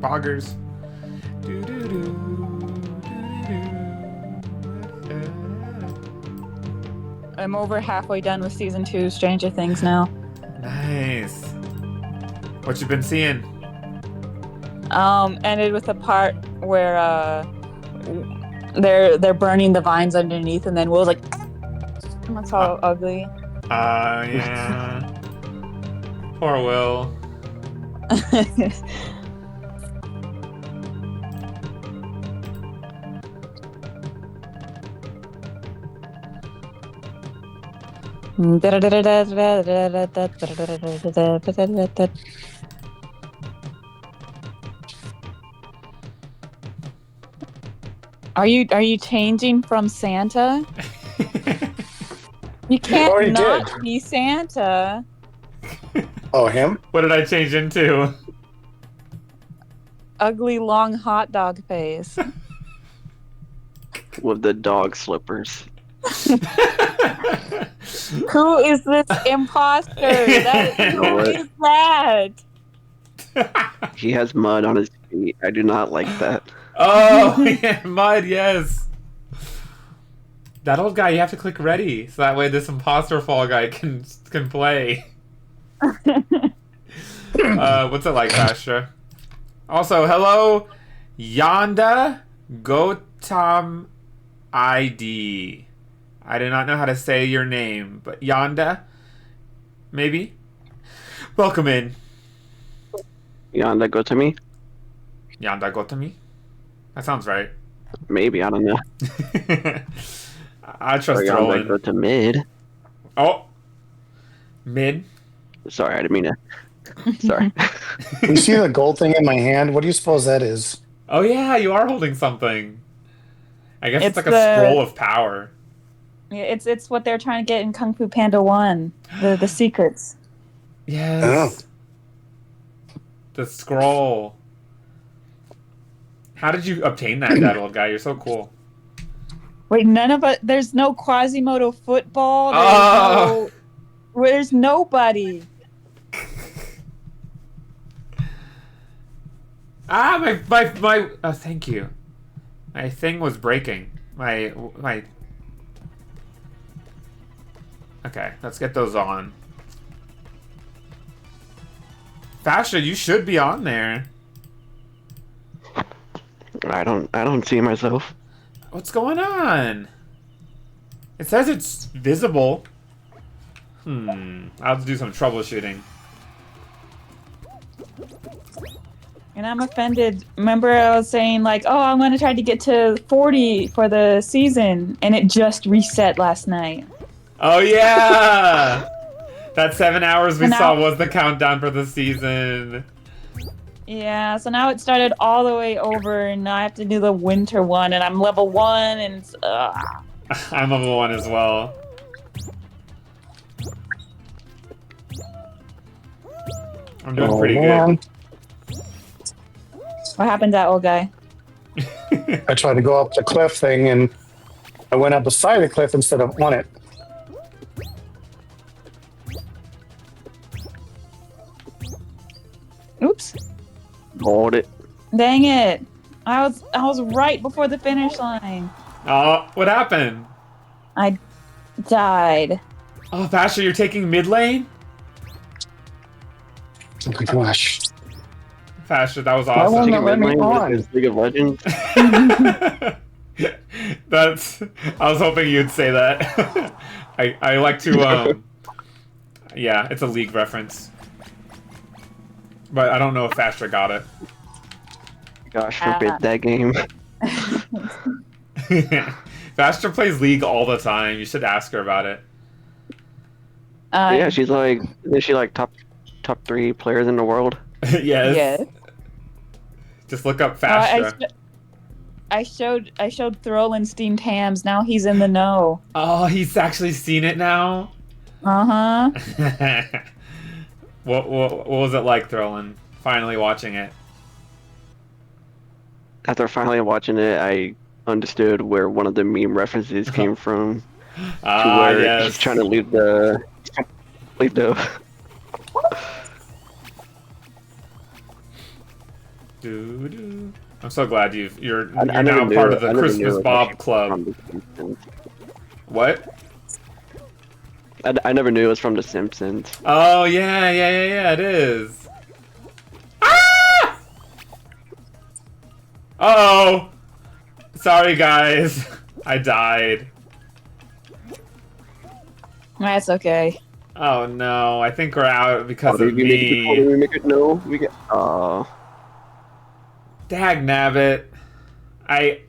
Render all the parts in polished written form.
Boggers. I'm over halfway done with season 2 Stranger Things now. Nice. What you been seeing? Ended with a part where they're burning the vines underneath, and then Will's like, that's all ugly. Yeah. Poor Will. Are you changing from Santa? You can't not be Santa. Oh, him? What did I change into? Ugly long hot dog face. With the dog slippers. Who is this imposter? Who is that? He has mud on his feet. I do not like that. Oh, yeah, mud, yes. That old guy, you have to click ready, so that way this imposter fall guy can play. What's it like, Fastra? Also, hello, Yonda Gotam ID. I do not know how to say your name, but Yonda, maybe? Welcome in. Yonda, go to me? Yonda Gotami? That sounds right. Maybe, I don't know. I trust Or Yonda, Roland. go to mid. Oh! Mid? Sorry, I didn't mean to. Sorry. You see the gold thing in my hand? What do you suppose that is? Oh yeah, you are holding something. I guess it's like It's a scroll of power. Yeah, it's what they're trying to get in Kung Fu Panda 1. The secrets. Yes. The scroll. How did you obtain that old guy? You're so cool. Wait, there's no Quasimodo football. There's nobody. My oh, thank you. My thing was breaking. My Okay, let's get those on. Fastra, you should be on there. I don't see myself. What's going on? It says it's visible. I'll have to do some troubleshooting. And I'm offended. Remember I was saying like, oh, I'm going to try to get to 40 for the season. And it just reset last night. Oh, yeah! That 7 hours we saw was the countdown for the season. Yeah, so now it started all the way over, and now I have to do the winter one, and I'm level 1, and it's, I'm level 1 as well. I'm doing pretty good. What happened to that old guy? I tried to go up the cliff thing, and I went up the side of the cliff instead of on it. Oops. Hold it. Dang it. I was right before the finish line. Oh, what happened? I died. Oh, Fastra, you're taking mid lane? Oh my gosh. Fastra, that was Why won't awesome. it let me on? League of Legends. I was hoping you'd say that. I like to, yeah, it's a League reference. But I don't know if Fastra got it. Gosh forbid that game. Fastra plays League all the time. You should ask her about it. Yeah, she's like, isn't she like top 3 players in the world? Yes. Yes. Just look up Fastra. I showed Throlin steamed hams. Now he's in the know. Oh, he's actually seen it now? Uh-huh. What was it like, Throlin? Finally watching it. After finally watching it, I understood where one of the meme references came from. To Ah, where yes. he's trying to leave the Doo-doo. I'm so glad you're I now never knew- part of the I never knew Christmas it was Bob Club. from The Simpsons. What? I never knew it was from The Simpsons. Oh yeah, it is. Ah! Uh-oh. Sorry guys. I died. That's okay. Oh no, I think we're out because of Did me. we make it? No, we get. Dag nabbit. I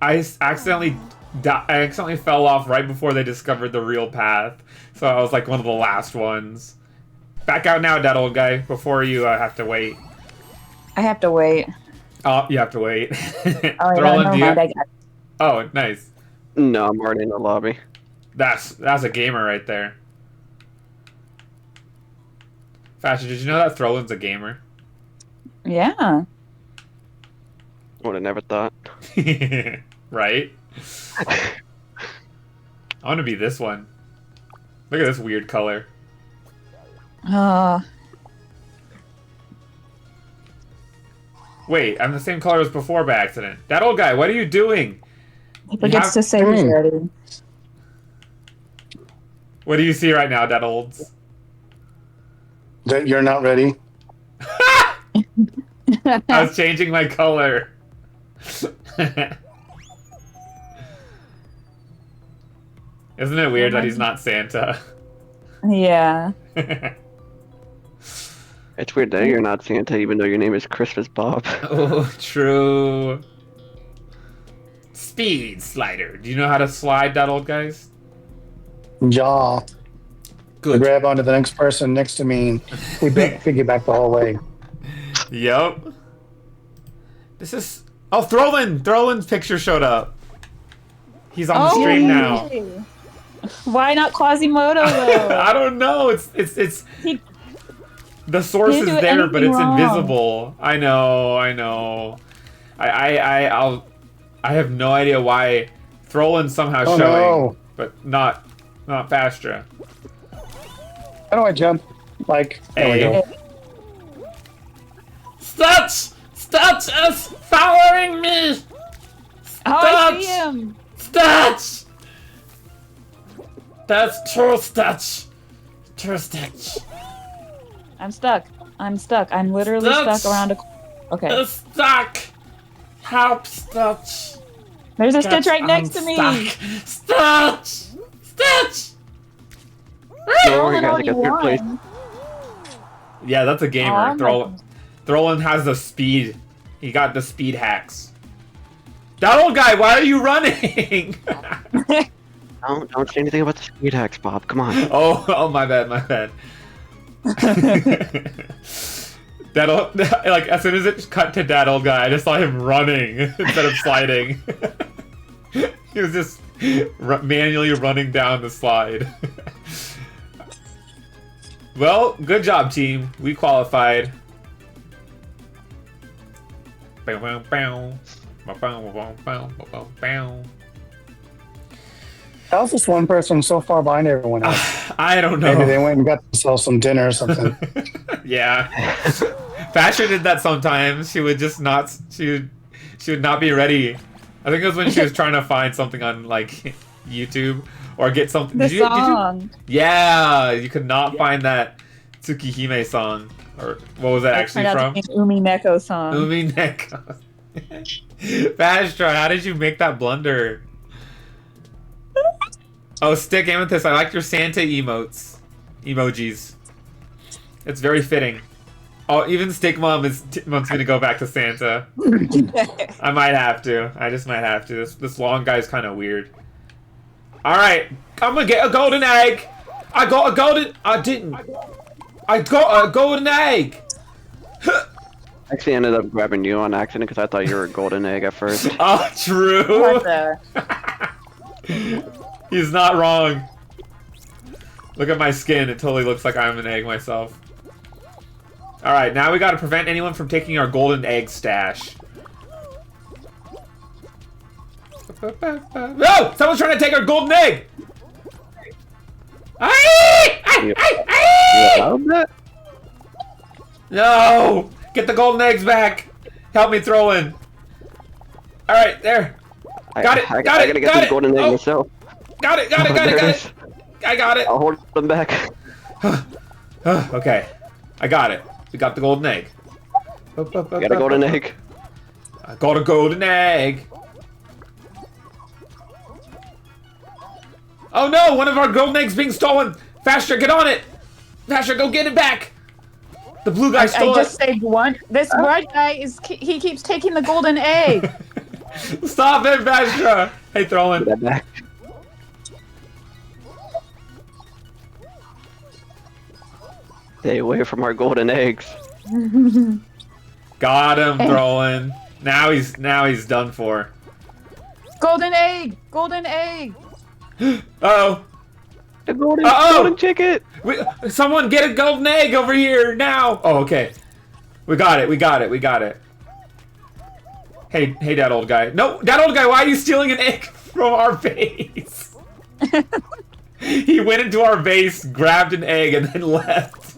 accidentally I accidentally fell off right before they discovered the real path. So I was like one of the last ones. Back out now, that old guy, before you have to wait. I have to wait. Oh, you have to wait. Oh, Throw in never the- mind. I got Oh, nice. No, I'm already in the lobby. That's a gamer right there. Fashion, did you know that Throlin's a gamer? Yeah. Would have never thought. Right? I want to be this one. Look at this weird color. Wait, I'm the same color as before by accident. That old guy, what are you doing? He forgets to say he's ready. What do you see right now, that olds? That you're not ready. I was changing my color. Isn't it weird that he's not Santa? Yeah. It's weird that you're not Santa, even though your name is Christmas Bob. Oh, true. Speed slider. Do you know how to slide, that old guys? Yeah. Good. Grab onto the next person next to me. We piggyback the whole way. Yep. This is... Oh, Throlin! Throlin's picture showed up. He's on the stream now. Why not Quasimodo though? I don't know. It's He- the source He is didn't do there, but anything it's wrong. invisible. I know. I have no idea why Throlin's somehow Oh, showing, no. but not Fastra. How do I jump? Like, there we go. Stutch is following me. Oh, I see him. Stutch. That's true, Stutch. True, Stutch. I'm stuck. I'm literally Stutch. stuck around a. Okay. It's stuck. Help, Stutch. There's a Stitch right next to me. Stutch. Don't worry, Roland guys, I already got third place. won. Yeah, that's a gamer. Oh, I'm Throlin has the speed. He got the speed hacks. That old guy, why are you running? Don't say anything about the speed hacks, Bob. Come on. oh, my bad. That old, like as soon as it cut to that old guy, I just saw him running instead of sliding. He was just manually running down the slide. Well, good job, team. We qualified. How's this one person so far behind everyone else? I don't know. Maybe they went and got themselves some dinner or something. Yeah. Fashion did that sometimes. She would just not. She would not be ready. I think it was when she was trying to find something on like YouTube or get something. The song. Yeah, you could not find that Tsukihime song. Or what was that actually Turned out from? to be an Umi Neko song. Umi Neko. Fastra, how did you make that blunder? Oh, Stick Amethyst, I like your Santa emojis. It's very fitting. Oh, even Stick Mom's gonna go back to Santa. I might have to. I just might have to. This long guy's kind of weird. All right, I'm gonna get a golden egg. I got a golden. I didn't. I got a golden egg. I actually ended up grabbing you on accident because I thought you were a golden egg at first. Oh, true. What the? He's not wrong. Look at my skin. It totally looks like I'm an egg myself. Alright, now we gotta prevent anyone from taking our golden egg stash. No! Someone's trying to take our golden egg! You allowed that? No! Get the golden eggs back! Help me throw in. Alright, there. Got it! I Got it! gotta get Got this it! golden egg Oh, myself. got it! Got it! Got it! There Got it it! is. I got it! I'll hold them back. Okay. I got it. We got the golden egg. Got a golden egg. I got a golden egg. Oh no! One of our golden eggs being stolen! Fastra, get on it! Fastra, go get it back! The blue guy I stole just saved one. This white guy he keeps taking the golden egg. it! Stop it, Fastra! Hey, Throwin. Get that back. Stay away from our golden eggs. Got him, Throwin. Now he's done for. Golden egg! Golden egg! Uh-oh. The golden, Uh-oh! golden ticket. Someone get a golden egg over here now! Oh, okay. We got it, we got it, we got it. Hey, that old guy. No, that old guy, why are you stealing an egg from our base? He went into our base, grabbed an egg, and then left.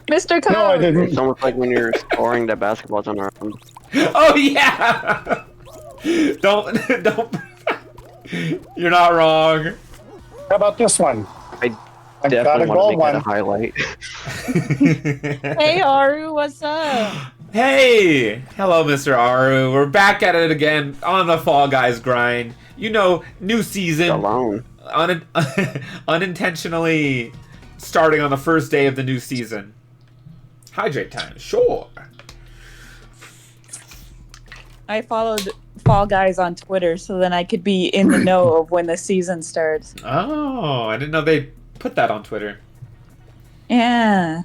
Mr. Code! No, I didn't. It's almost like when you're scoring the basketballs on our own. Oh, yeah! Don't. You're not wrong. How about this one? I I got a definitely gold want to make one. that a highlight. Hey, Aru, what's up? Hey! Hello, Mr. Aru. We're back at it again on the Fall Guys grind. You know, new season. Alone. Unintentionally starting on the first day of the new season. Hydrate time, sure. I followed Fall Guys on Twitter so then I could be in the know of when the season starts. Oh, I didn't know they put that on Twitter. Yeah.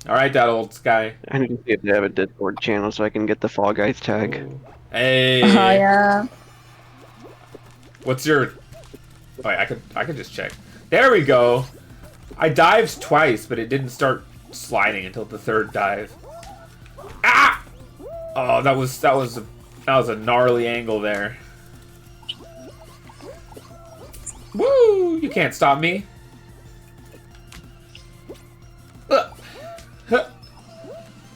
Alright, that old guy. I need to see if they have a Discord channel so I can get the Fall Guys tag. Hey. Oh, yeah. What's your... Oh, I could just check. There we go. I dived twice, but it didn't start sliding until the third dive. Ah! Oh, that was a gnarly angle there. Woo! You can't stop me. Huh.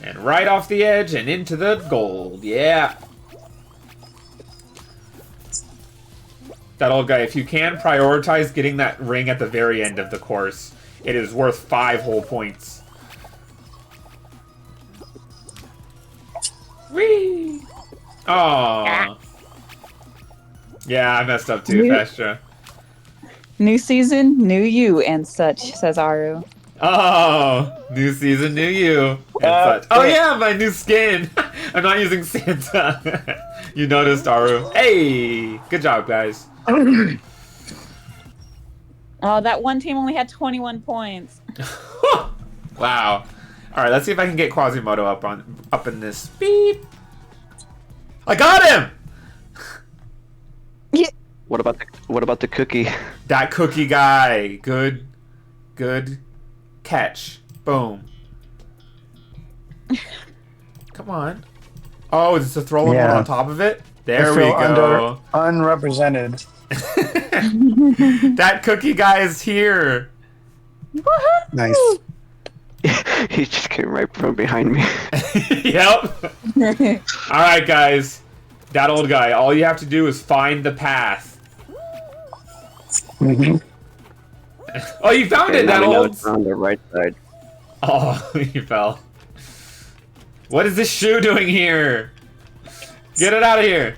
And right off the edge and into the gold. Yeah. That old guy, if you can prioritize getting that ring at the very end of the course, it is worth 5 whole points. Whee! Aww. Yeah, I messed up too, Fastra. New season, new you, and such, says Aru. Oh, new season, new you. And such. Oh yeah, my new skin. I'm not using Santa. You noticed, Aru. Hey, good job, guys. Oh, that one team only had 21 points. Wow. All right, let's see if I can get Quasimodo up in this. Beep. I got him. Yeah. What about the cookie? That cookie guy. Good catch. Boom. Come on. Oh, is this a throwing one on top of it? There I we feel go. Unrepresented. That cookie guy is here. Nice. He just came right from behind me. Yep. All right, guys. That old guy. All you have to do is find the path. Mhm. Oh, you found it, Now that we know old. it's on the right side. Oh, you fell. What is this shoe doing here? Get it out of here.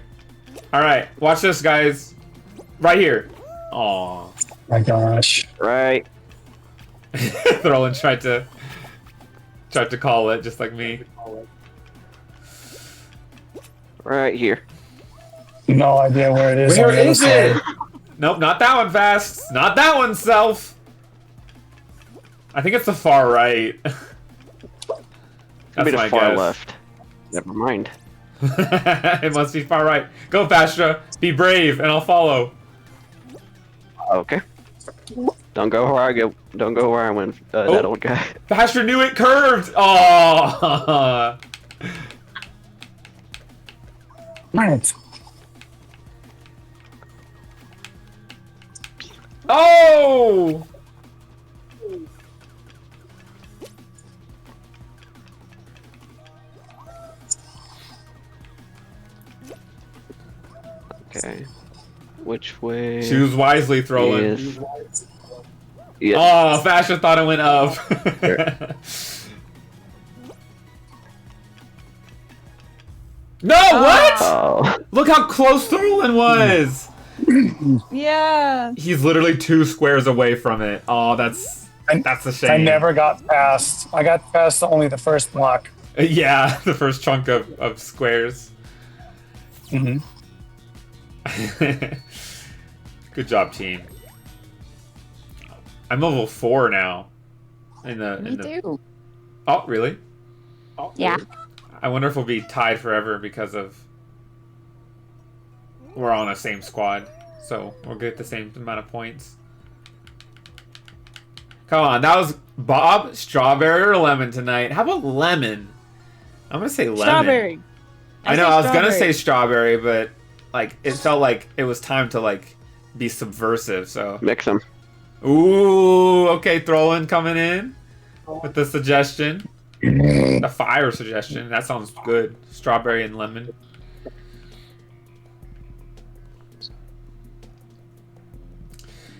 All right, watch this, guys. Right here. Aw. My gosh. Right. Throwin tried to call it just like me. Right here. No idea where it is. Where on the other is it? side. Nope, not that one, Fast. Not that one, Self. I think it's the far right. It'll be That's my the far guess. left. Never mind. It must be far right. Go, Fastra. Be brave, and I'll follow. Okay. Don't go where I go. Don't go where I went. That old guy. Fastra knew it curved. Oh. Nice. Oh! Okay. Which way? Choose wisely, Throwin. Is... Yeah. Oh, Fastra thought it went up. No, what? Oh. Look how close Throwin was. Yeah. He's literally 2 squares away from it. Oh, that's a shame. I never got past. I got past only the first block. Yeah, the first chunk of squares. Mm-hmm. Good job, team. I'm level 4 now. Me too. Oh, really? Yeah. I wonder if we'll be tied forever because of we're on the same squad, so we'll get the same amount of points. Come on, that was Bob, strawberry or lemon tonight? How about lemon? I'm gonna say lemon. Strawberry. I know I was gonna say strawberry, but like it felt like it was time to like be subversive. So Mix them. ooh, okay, Throwin coming in with the suggestion. A fire suggestion. That sounds good. Strawberry and lemon.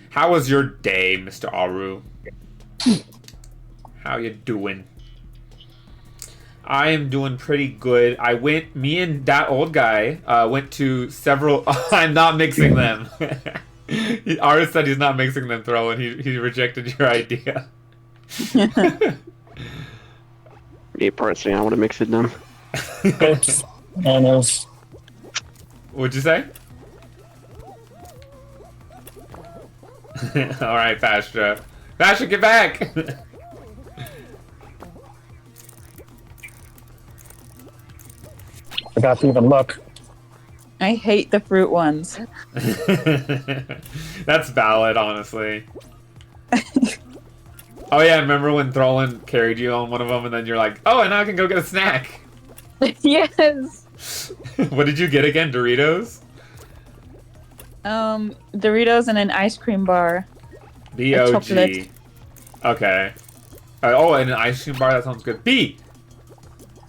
How was your day, Mr. Aru? How you doing? I am doing pretty good. Me and that old guy went to several... I'm not mixing them. Aru said he's not mixing them, Throwin. He rejected your idea. Me personally, I want to mix it them. Oops. Almost. What'd you say? Alright, Fastra. Fastra, get back! Forgot to even look. I hate the fruit ones. That's valid, honestly. Oh yeah, remember when Throwin carried you on one of them and then you're like, oh, and now I can go get a snack. Yes. What did you get again? Doritos? Doritos and an ice cream bar. B-O-G. chocolate. Okay. Oh, and an ice cream bar, that sounds good. B!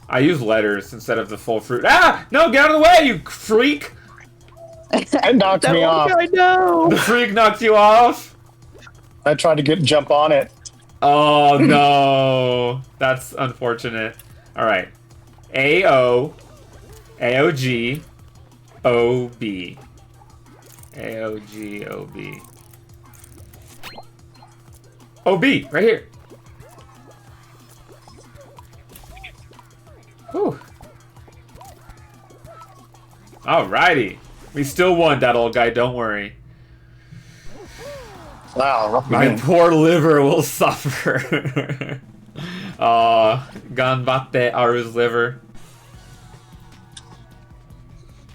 I use letters instead of the full fruit. Ah! No, get out of the way, you freak! It knocked me off. I know. The freak knocked you off? I tried to jump on it. Oh, no. That's unfortunate. Alright. A-O. A-O-G. O-B. A-O-G-O-B. O-B, right here. Whew. Alrighty. We still won, that old guy, don't worry. Wow. My poor liver will suffer. Ganbatte Aru's liver.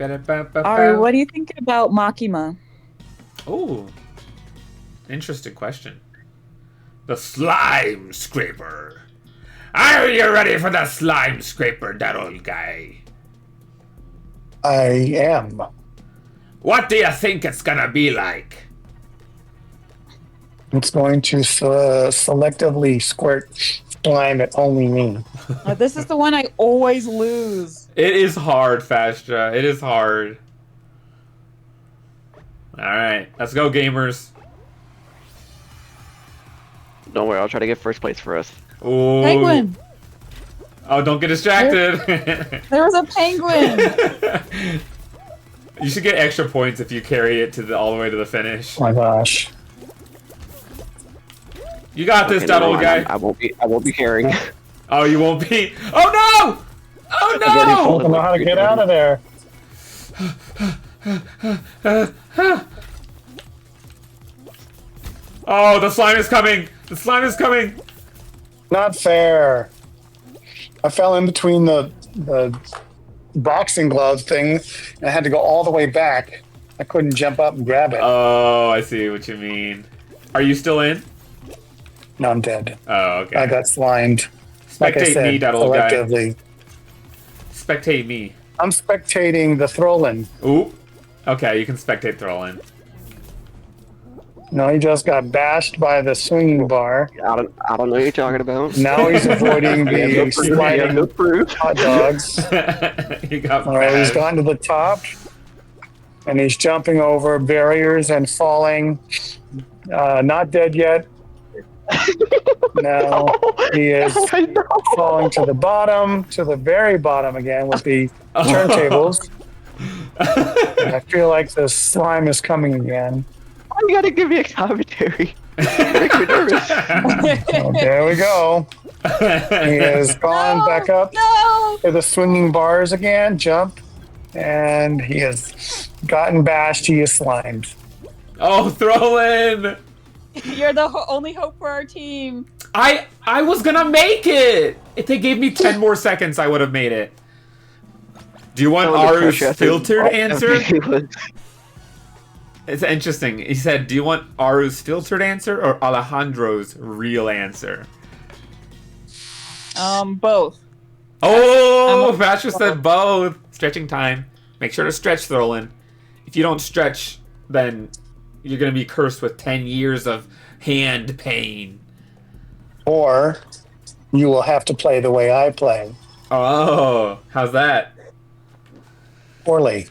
Ari, what do you think about Makima? Oh, interesting question. The slime scraper. Are you ready for the slime scraper, that old guy? I am. What do you think it's gonna be like? It's going to selectively squirt slime at only me. This is the one I always lose. It is hard, Fastra. It is hard. Alright, let's go, gamers. Don't worry, I'll try to get first place for us. Ooh. Penguin. Oh, don't get distracted. There was a penguin. You should get extra points if you carry it all the way to the finish. Oh my gosh. You got this, Okay, that never old mind, guy. I won't be carrying. Oh, you won't be. Oh no! Oh I no! don't know how to get out of there. Oh, the slime is coming! The slime is coming! Not fair. I fell in between the boxing glove thing, and I had to go all the way back. I couldn't jump up and grab it. Oh, I see what you mean. Are you still in? No, I'm dead. Oh, okay. I got slimed. Like I Spectate said, me, that old guy. selectively. Spectate me. I'm spectating the Throlin. Ooh. Okay, you can spectate Throlin. No, he just got bashed by the swinging bar. I don't know what you're talking about. Now he's avoiding You have no the proof. You have sliding no proof. hot dogs. You got All right, he's bashed. gotten to the top, and he's jumping over barriers and falling. Not dead yet. Now he is falling to the bottom, to the very bottom again with the turntables. And I feel like the slime is coming again. You gotta give me a commentary. It makes me nervous. Oh, there we go. He has gone back up No! to the swinging bars again, jump, and he has gotten bashed. He is slimed. Oh, Throlin! You're the only hope for our team. I was gonna make it! If they gave me 10 more seconds, I would have made it. Do you want Aru's filtered answer? It's interesting. He said, do you want Aru's filtered answer or Alejandro's real answer? Both. Oh, Fastra said both. Stretching time. Make sure to stretch, Throlin. If you don't stretch, then you're going to be cursed with 10 years of hand pain. Or you will have to play the way I play. Oh, how's that? Poorly.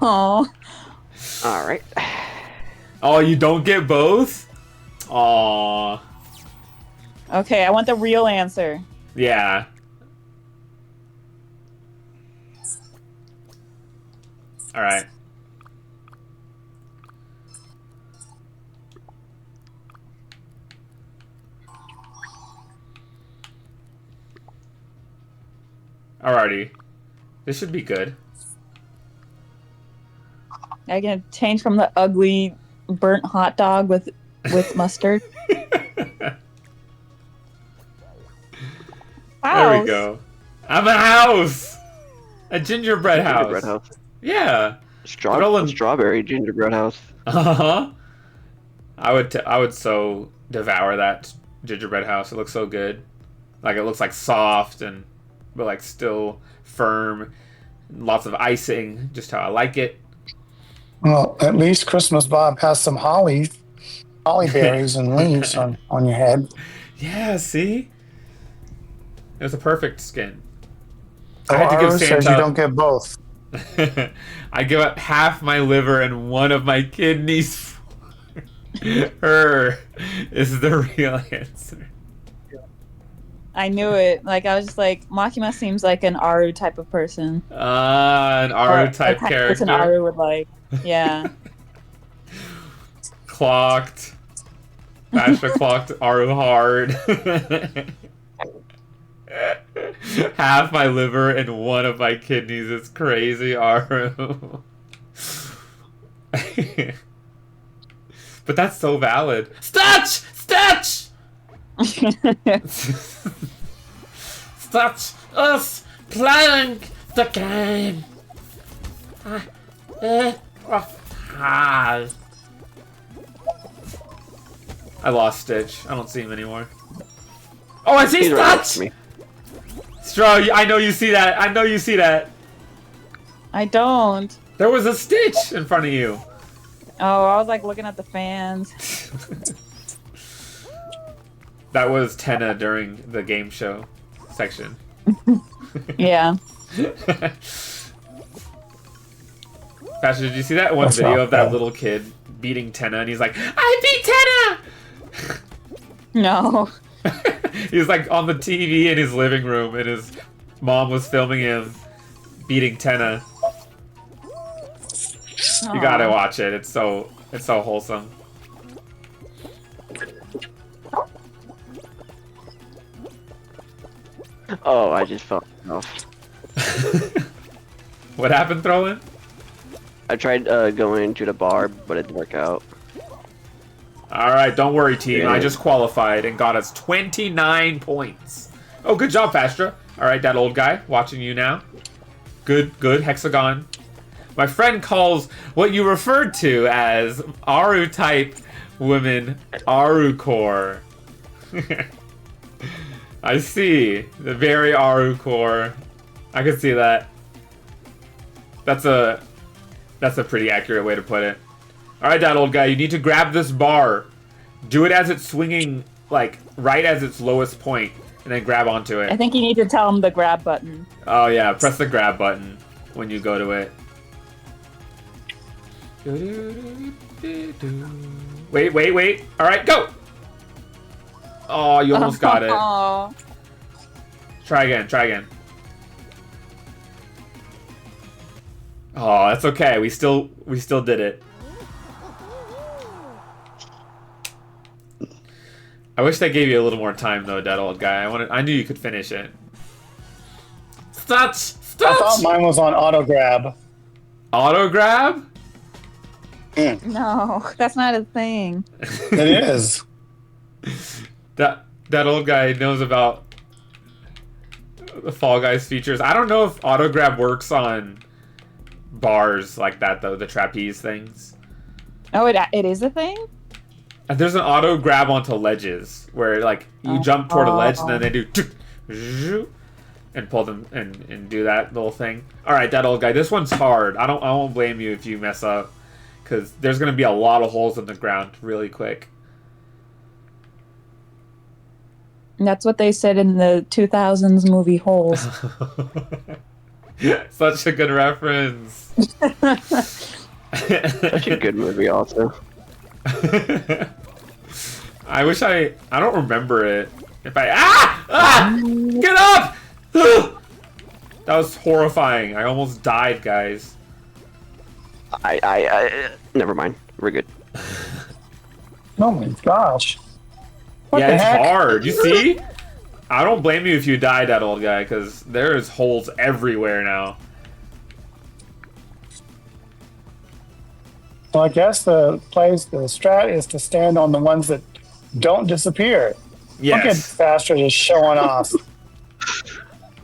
Oh. All right. Oh, you don't get both? Aw. Okay, I want the real answer. Yeah. Alright. Alrighty. This should be good. I can change from the ugly burnt hot dog with mustard. There we go. I'm a house! A gingerbread house. Gingerbread house. Yeah. Strawberry gingerbread house. Uh-huh. I would so devour that gingerbread house. It looks so good. Like, it looks like soft but like still firm. Lots of icing, just how I like it. Well, at least Christmas Bob has some holly berries and leaves on your head. Yeah, see? It was a perfect skin. So I had to give Aru says Santa... you don't get both. I give up half my liver and one of my kidneys. Her is the real answer. I knew it. Like, I was just like, Makima seems like an Aru type of person. An Aru type character. Person Aru would like. Yeah. Clocked. Fastra clocked Aru hard. Half my liver and one of my kidneys is crazy, Aru. But that's so valid. Stretch! Stretch! Stretch us playing the game. I lost Stitch. I don't see him anymore. Oh, I see Stitch! Straw, I know you see that. I know you see that. I don't. There was a Stitch in front of you. Oh, I was like looking at the fans. That was Tenna during the game show section. Yeah. Fashion, did you see that one video of that little kid beating Tenna and he's like, I beat Tenna! No. He was like on the TV in his living room and his mom was filming him beating Tenna. You gotta watch it. It's so wholesome. Oh, I just fell off. What happened, Throwin? I tried going to the bar, but it didn't work out. Alright, don't worry, team. Yeah. I just qualified and got us 29 points. Oh, good job, Fastra. Alright, that old guy, watching you now. Good, hexagon. My friend calls what you referred to as Aru-type women Aru-core. I see. The very Aru-core. I can see that. That's a pretty accurate way to put it. Alright, that old guy, you need to grab this bar. Do it as it's swinging, like, right as its lowest point, and then grab onto it. I think you need to tell him the grab button. Oh yeah, press the grab button when you go to it. Wait. Alright, go! Oh, you almost got it. Aw. Try again. Oh, that's okay. We still did it. I wish they gave you a little more time though, that old guy. I knew you could finish it. Stop! I thought mine was on auto grab. Auto grab? No, that's not a thing. It is. That old guy knows about the Fall Guys features. I don't know if auto grab works on bars like that though, the trapeze things. Oh, it is a thing? And there's an auto grab onto ledges where like you jump toward a ledge and then they do and pull them and do that little thing. All right, that old guy. This one's hard. I won't blame you if you mess up because there's gonna be a lot of holes in the ground really quick. And that's what they said in the 2000s movie Holes. Such a good reference. Such a good movie, also. I wish I don't remember it. If I get up! That was horrifying. I almost died, guys. I never mind. We're good. Oh my gosh. What Yeah, the it's heck? hard. You see? I don't blame you if you died, that old guy, because there's holes everywhere now. Well, I guess the strat is to stand on the ones that don't disappear. Look at Yes. Fastra just showing off.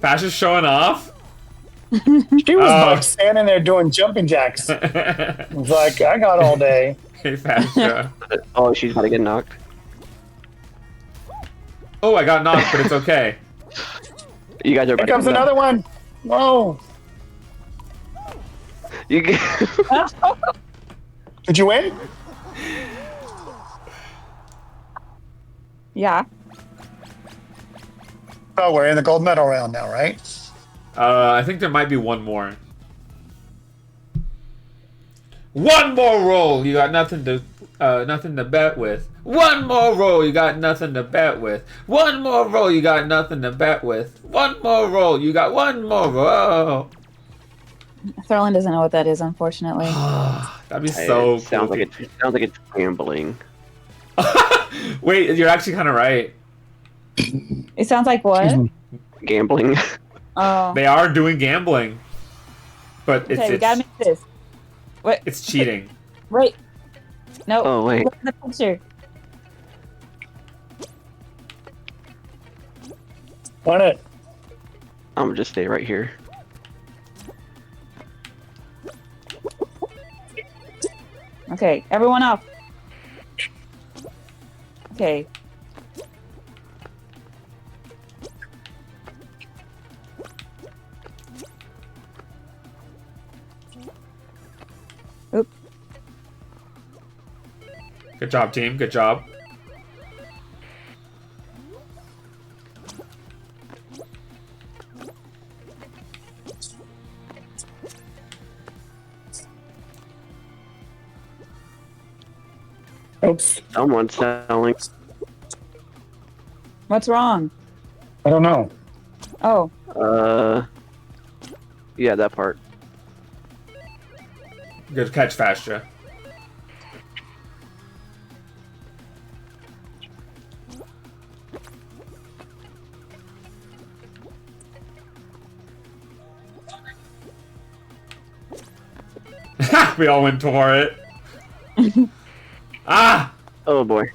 Fastra's showing off? She was like standing there doing jumping jacks. It was like, I got all day. Hey, Fastra. Oh, she's about to get knocked. Oh, I got knocked, but it's okay. You guys are about Here to comes get another one. Whoa. You get... Did you win? Yeah. Oh, we're in the gold medal round now, right? I think there might be one more. One more roll. You got nothing to bet with. One more roll. You got nothing to bet with. One more roll. You got nothing to bet with. One more roll. You got one more roll. Thurlin doesn't know what that is, unfortunately. That'd be so It sounds cool. like it's gambling. Wait, you're actually kind of right. It sounds like what? Gambling. Oh. They are doing gambling, but Okay, we gotta make this. Wait. it's cheating. Wait. No. Oh, wait. Look at the picture. Won it. I'm gonna just stay right here. Okay, everyone off. Okay. Oop. Good job, team. Good job. Oops. Someone's selling. What's wrong? I don't know. Oh. Yeah, that part. Good catch, Fastra. We all went for it. Ah! Oh boy.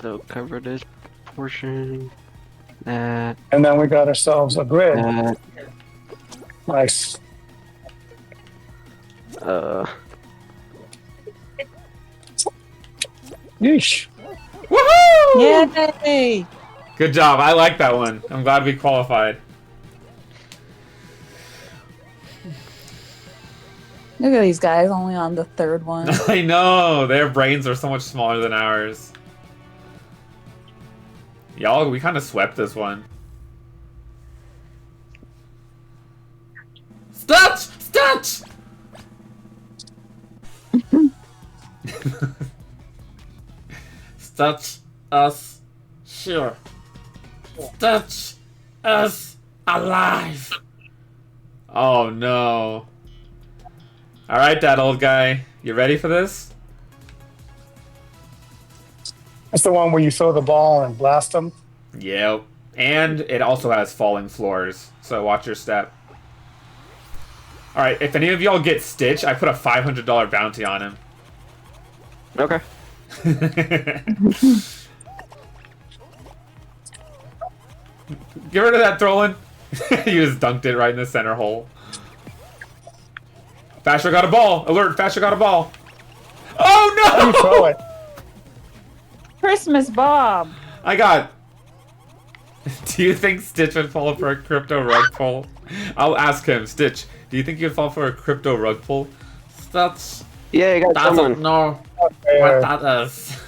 So cover this portion. That. And then we got ourselves a grid. That. Nice. Uh. Yeesh. Yay! Good job. I like that one. I'm glad we qualified. Look at these guys, only on the third one. I know. Their brains are so much smaller than ours. Y'all, we kind of swept this one. Stutch! Stutch! Stutch us sure. Stutch us alive. Oh no. Alright, that old guy. You ready for this? That's the one where you throw the ball and blast them. Yep. And it also has falling floors, so watch your step. Alright, if any of y'all get Stitch, I put a $500 bounty on him. Okay. Get rid of that, Throlin. He just dunked it right in the center hole. Fastra got a ball. Alert, Fastra got a ball. Oh How do you throw no! it? Christmas Bob. I got... Do you think Stitch would fall for a crypto rug pull? I'll ask him. Stitch, do you think you'd fall for a crypto rug pull? Stitch Yeah, you got doesn't someone. know Fair. what that is.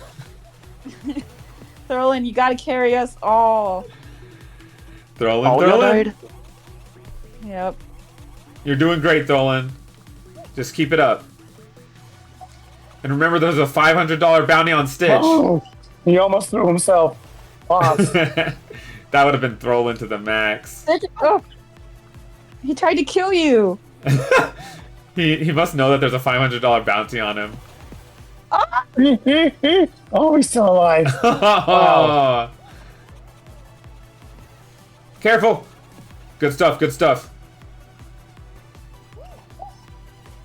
Throlin, you gotta carry us all. Throlin, All y'all Throlin. died? Yep. You're doing great, Throlin. Just keep it up. And remember, there's a $500 bounty on Stitch. Oh, he almost threw himself off. That would have been Throlin to the max. Oh, he tried to kill you. He must know that there's a $500 bounty on him. Oh, he's still alive. Wow. Careful. Good stuff, good stuff.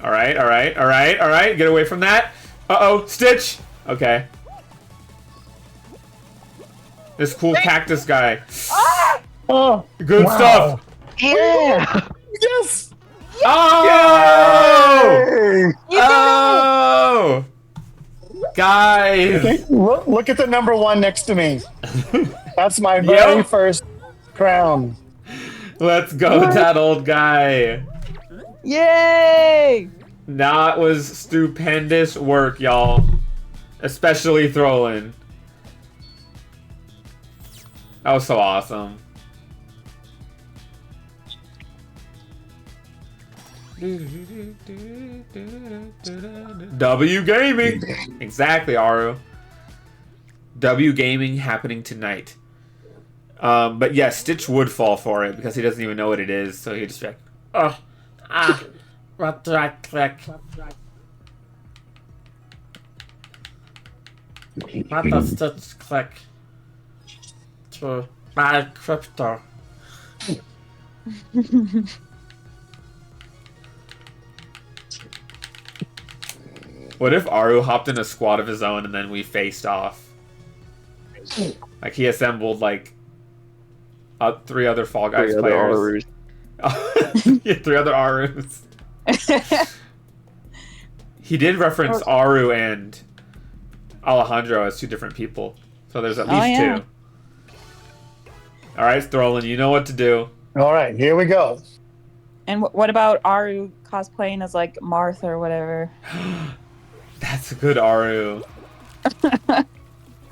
Alright, alright, alright, alright. Get away from that. Uh-oh, Stitch! Okay. This cool cactus guy. Oh, Good wow. stuff. Yeah! Yes! Oh! Hey! You did Oh! Guys! Okay, look at the number one next to me. That's my very Yep. first crown. Let's go, that old guy. it! Yay! That was stupendous work, y'all. Especially Throlin. That was so awesome. W Gaming! Exactly, Aru. W Gaming happening tonight. But yeah, Stitch would fall for it because he doesn't even know what it is, so he'd just be like, oh, ah, what do I click? What does Stitch click to buy crypto? What if Aru hopped in a squad of his own and then we faced off? Like he assembled like 3 other Fall Guys Three other players. Arus. Yeah, 3 other Arus. He did reference Aru and Alejandro as 2 different people. So there's at least yeah. 2. Alright, Throlin, you know what to do. All right, here we go. And what about Aru cosplaying as like Martha or whatever? That's a good Aru.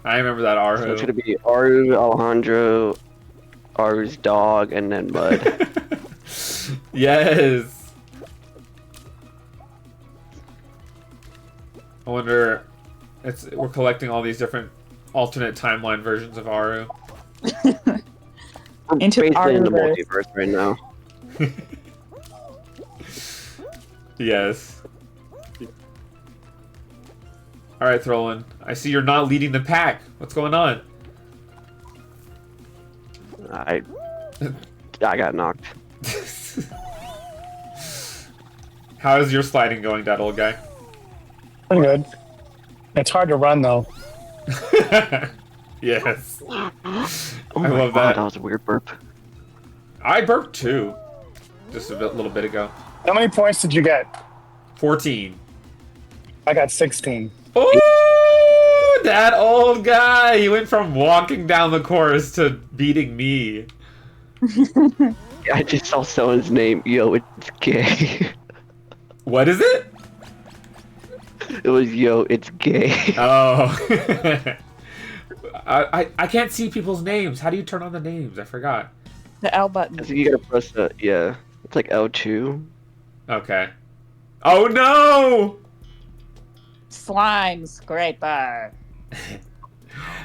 I remember that So Aru. it's gonna be Aru, Alejandro, Aru's dog, and then Mud. Yes. I wonder. We're collecting all these different alternate timeline versions of Aru. We're Into basically in the Aruverse. multiverse right now. Yes. All right, Throlin. I see you're not leading the pack. What's going on? I got knocked. How is your sliding going, that old guy? Pretty good. It's hard to run though. Yes. Oh I my love God, that. that was a weird burp. I burped too. Just a little bit ago. How many points did you get? 14. I got 16. Oh, That old guy! He went from walking down the course to beating me. I just saw someone's name. Yo, it's gay. What is it? It was yo, it's gay. Oh. I can't see people's names. How do you turn on the names? I forgot. The L button. I think you gotta press the yeah. It's like L2. Okay. Oh no! Slime scraper.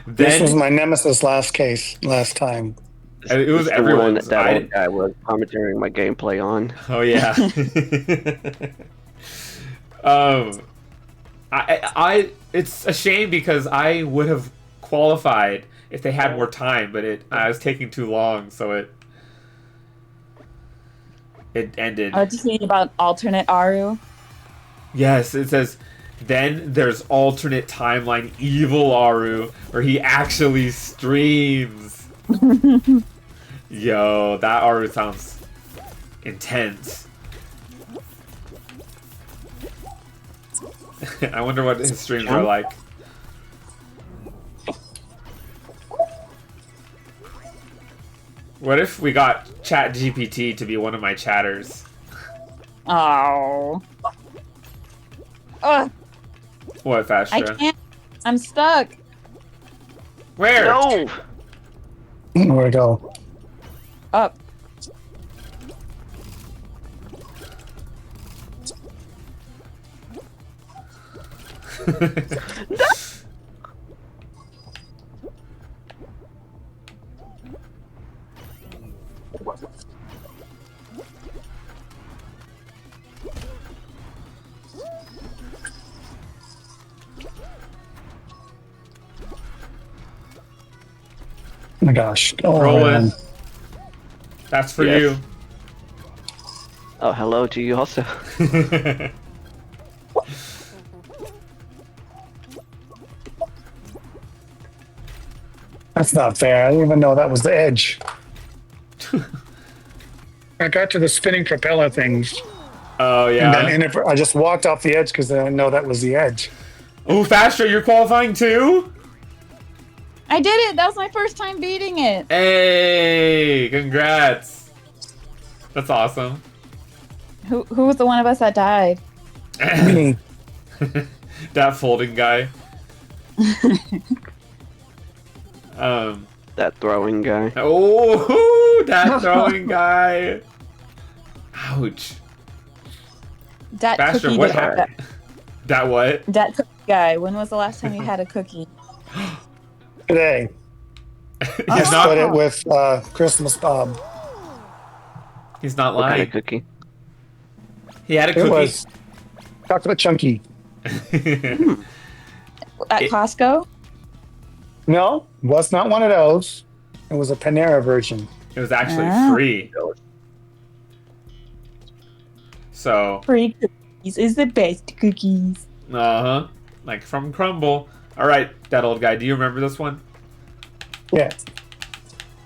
This was Then my nemesis last time. it was It's the one everyone's. that old guy was commentating my gameplay on. Oh yeah. It's a shame because I would have qualified if they had more time, but I was taking too long, so it ended. Oh, did you read about alternate Aru? Yes, it says, then there's alternate timeline Evil Aru, where he actually streams. Yo, that Aru sounds intense. I wonder what his streams are like. What if we got ChatGPT to be one of my chatters? Oh. Ugh, What, I Fastra? can't. I'm stuck. Where? No! Where to go? Up. Oh my gosh. Oh, Rolling. man. That's for Yes. you. Oh, hello to you also. That's not fair. I didn't even know that was the edge. I got to the spinning propeller things, Oh, and yeah. then I just walked off the edge because I didn't know that was the edge. Oh, Fastra, you're qualifying too? I did it. That was my first time beating it. Hey, congrats. That's awesome. Who was the one of us that died? Me. That folding guy. That throwing guy. Oh, that throwing guy. Ouch. That Fastra, cookie what guy. happened? That what? That cookie guy. When was the last time you had a cookie? Today. He's I not. split it with Christmas Bob. He's not What kind lying. of cookie? He had a It cookie. was chocolate chunky. At Costco? No, was not one of those. It was a Panera version. It was actually Ah. free. So, Free cookies is the best cookies. like from Crumble. All right, that old guy. Do you remember this one? Yeah.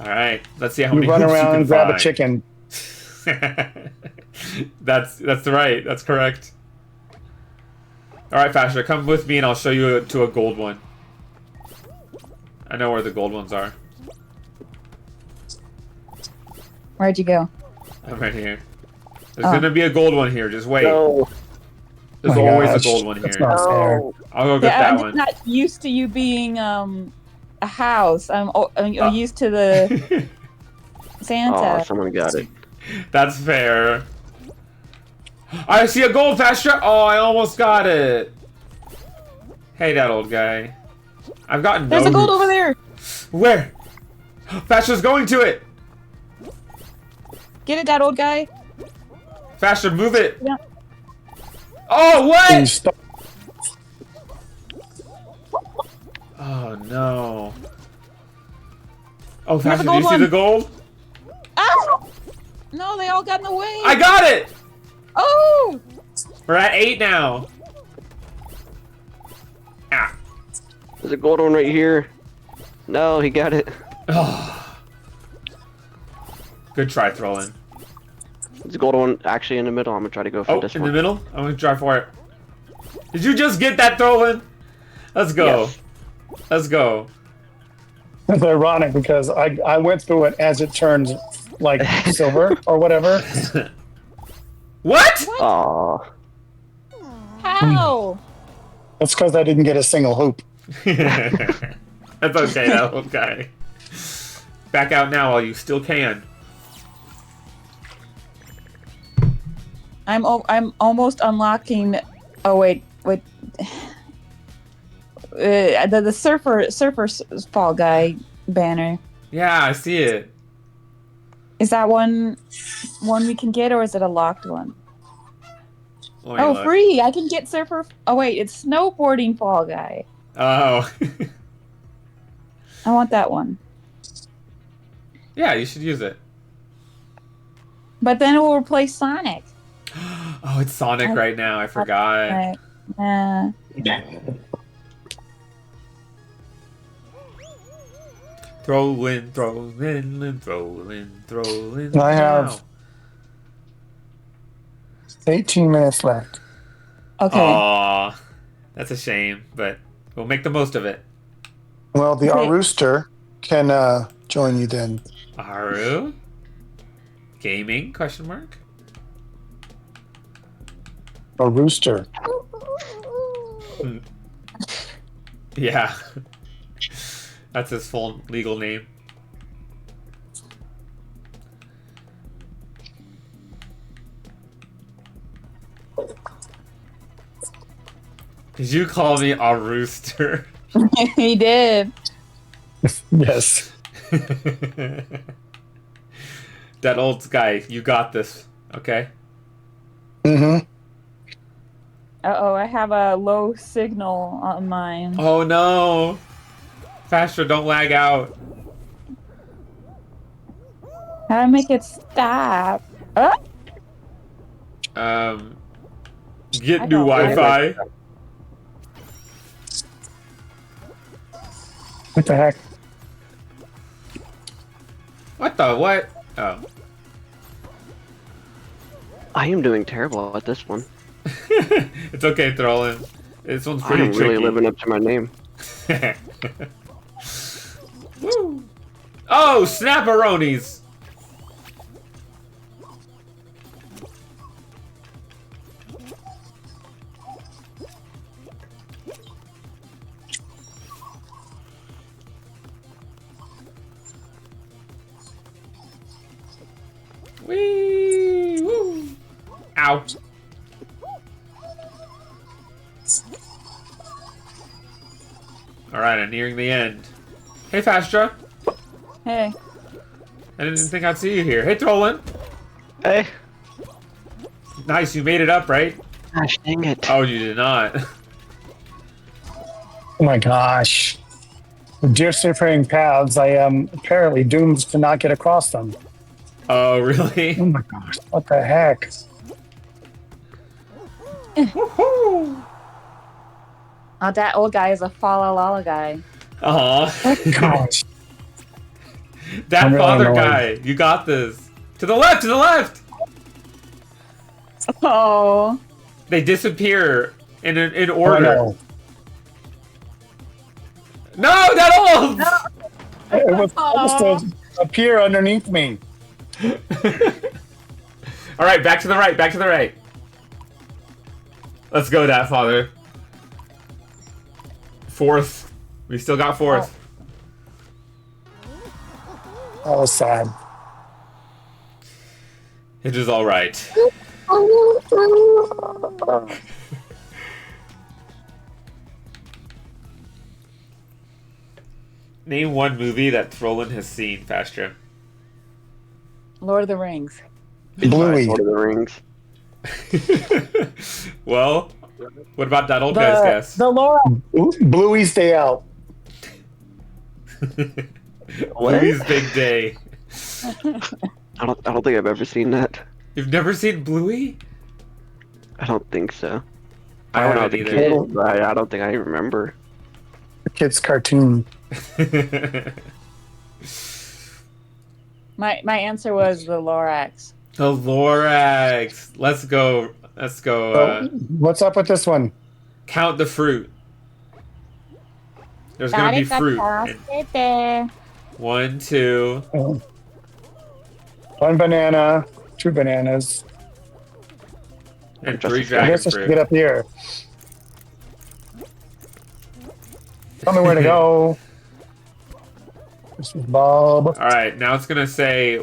All right, let's see how You many run hoops around you and can grab a find. chicken. That's right. That's correct. All right, Fastra, come with me and I'll show you to a gold one. I know where the gold ones are. Where'd you go? I'm right here. There's gonna be a gold one here. Just wait. No. There's My always gosh, a gold one that's here. not fair. No. I'll go get Yeah, that I'm one. not used to you being a house. I'm used to the Santa. Oh, someone got it. That's fair. I see a gold, Fastra. Oh, I almost got it. Hey, that old guy. I've gotten no There's a gold hoops. over there. Where? Fastra's going to it. Get it, that old guy. Fastra, move it. Yeah. Oh, You what? stop. Oh, no. Oh, Here's Fastra, the do gold you see one. the gold? Ow! No, they all got in the way. I got it. Oh! We're at 8 now. Ah. There's a gold one right here. No, he got it. Oh. Good try, Throwin. There's a gold one actually in the middle. I'm gonna try to go for Oh, this in one. the middle? I'm gonna try for it. Did you just get that, Throwin? Let's go. Yes. Let's go. It's ironic because I went through it as it turns like silver or whatever. What? Aw. How? That's because I didn't get a single hoop. That's okay, that little guy. Back out now while you still can. I'm almost unlocking. Oh wait. The surfer fall guy banner. Yeah, I see it. Is that one we can get, or is it a locked one? Let me Oh, look. free! I can get surfer. Oh wait, it's snowboarding fall guy. Oh. I want that one. Yeah, you should use it. But then it will replace Sonic. Oh, it's Sonic right now. I forgot. Throw in. I have 18 minutes left. Okay. Aw, that's a shame, but we'll make the most of it. Well, the Okay. Rooster can join you then. Aru? Gaming? Question mark? A rooster. Yeah. That's his full legal name. Did you call me a rooster? He did. Yes. That old guy, you got this, okay? Mm-hmm. Uh-oh, I have a low signal on mine. Oh no! Fastra, don't lag out. How do I make it stop? Get I new don't like Wi-Fi. What the heck? What the what? Oh. I am doing terrible at this one. It's okay, Throwin. This one's pretty I'm really tricky. living up to my name. Woo! Oh, snapperonis! Wee! Woo! Ow. Alright, I'm nearing the end. Hey, Fastra. Hey. I didn't think I'd see you here. Hey, Trollin. Hey. Nice, you made it up, right? Gosh, dang it. Oh, you did not. Oh my gosh. With differing paths, I am apparently doomed to not get across them. Oh, really? Oh my gosh. What the heck? Woohoo! Oh, that old guy is a fa-la-la guy. Aw. Gosh. That I'm really father annoyed. guy. You got this. To the left, to the left! Oh. They disappear in Oh, order. no. No, that old! It was supposed to appear underneath me. Alright, back to the right, back to the right. Let's go, that father. Fourth. We still got fourth. That was sad. It is alright. Name one movie that Throlin has seen, Fastra. Lord of the Rings. Bluey. Lord of the Rings. Well, what about that old guy's guess? The Laura. Bluey's Day Out. Bluey's Big Day. I don't think I've ever seen that. You've never seen Bluey? I don't think so. I when I haven't was a either. kid, but I don't think I remember. The kid's cartoon. My answer was the Lorax. The Lorax. Let's go. Let's go. So, what's up with this one? Count the fruit. There's gonna be fruit. And 1, 2. Oh. 1 banana, 2 bananas. And 3 I dragon guess I should fruit. get up here. Tell me where to go. This is Bob. All right, now it's gonna say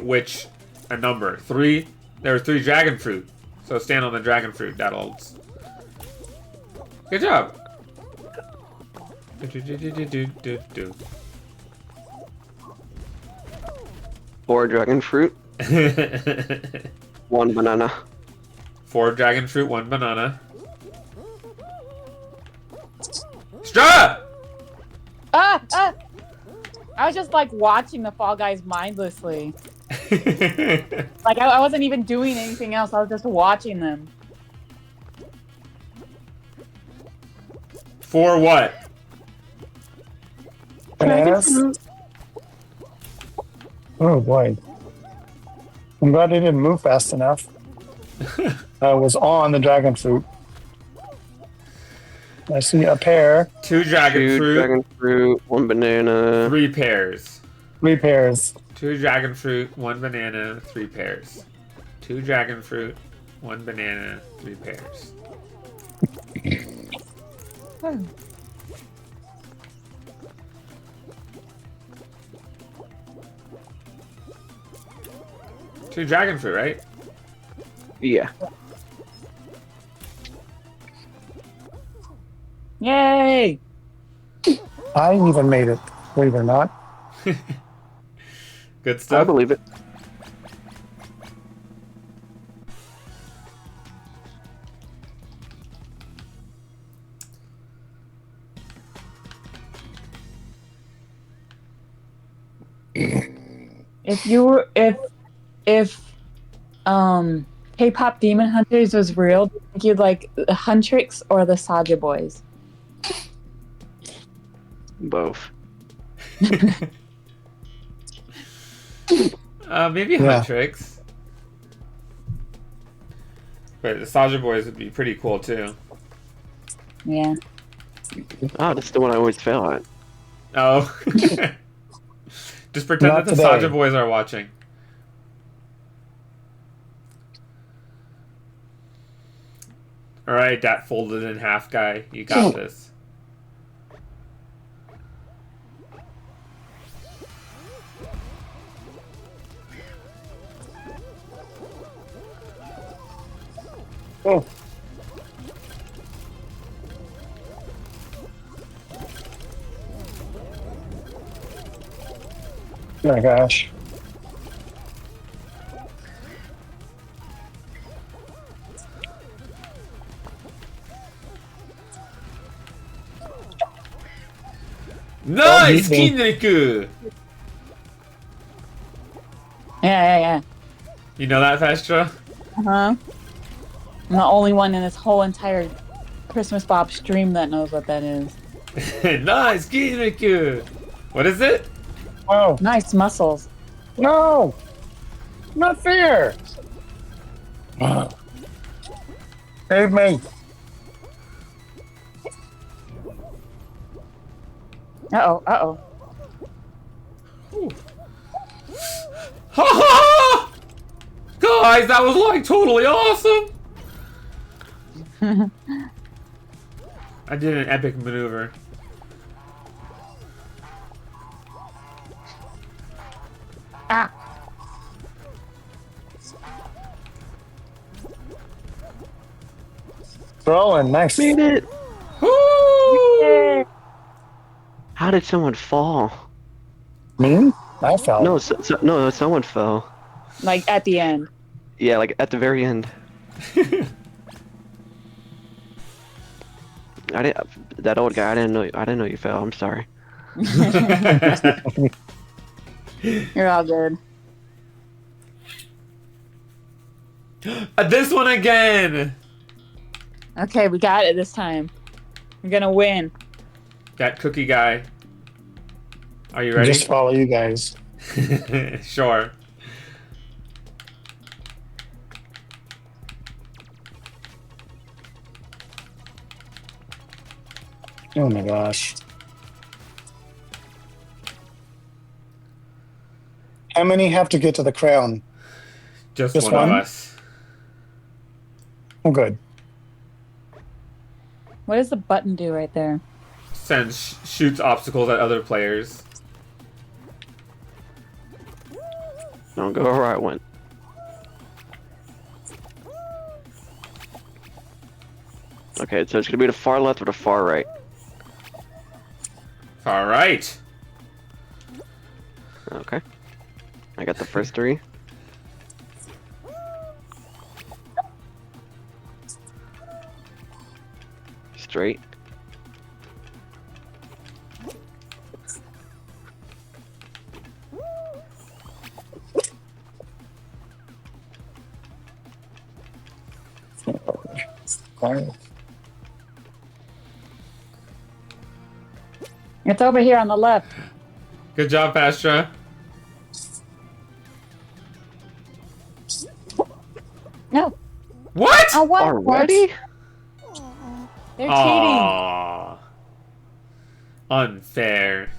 a number. 3. There were 3 dragon fruit, so stand on the dragon fruit. That'll. Good job. 4 dragon fruit, 1 banana. 4 dragon fruit, 1 banana. Stra! Ah! I was just like watching the Fall Guys mindlessly. Like I wasn't even doing anything else. I was just watching them. 4 what? Bananas. Oh boy. I'm glad they didn't move fast enough. I was on the dragon fruit. I see a pear. 2 dragon 2 fruit. dragon fruit, 1 banana. 3 pears. 3 pears. 2 dragon fruit, 1 banana, 3 pears. 2 dragon fruit, 1 banana, 3 pears. Two dragon fruit, right? Yeah. Yay! I even made it, believe it or not. Good I stuff. believe it. If K-pop Demon Hunters was real, do you think you'd like the Huntrix or the Saga Boys? Both. Maybe Huntrix. But the Saja Boys would be pretty cool too. Yeah. Oh, that's the one I always fail at. Oh. Just pretend Not that the today. Saja Boys are watching. Alright, that folded in half guy. You got this. Oh. Oh my gosh. Nice! beat me. Kinriku! Yeah. You know that, Fastra? Uh-huh. I'm the only one in this whole entire Christmas Bob stream that knows what that is. Nice! Kinriku! What is it? Oh, Nice muscles. no! Not fair! Save me! Uh-oh. Ha ha! Guys, that was like totally awesome! I did an epic maneuver. Ah. Throwing, nice. Made it! Woo! How did someone fall? Me? I fell. No, no, someone fell. Like at the end. Yeah, like at the very end. I didn't. That old guy. I didn't know you fell. I'm sorry. You're all good. This one again! Okay, we got it this time. We're gonna win. That cookie guy. Are you ready? Just follow you guys. Sure. Oh my gosh. How many have to get to the crown? Just Just one of one? us. Oh, good. What does the button do right there? Shoots obstacles at other players. Don't go where I went. Okay, so it's gonna be the far left or the far right. All right. Okay. I got the first three. Straight. Fine. It's over here on the left. Good job, Fastra. No. What? Oh, what? Already? They're cheating. Aww. Unfair.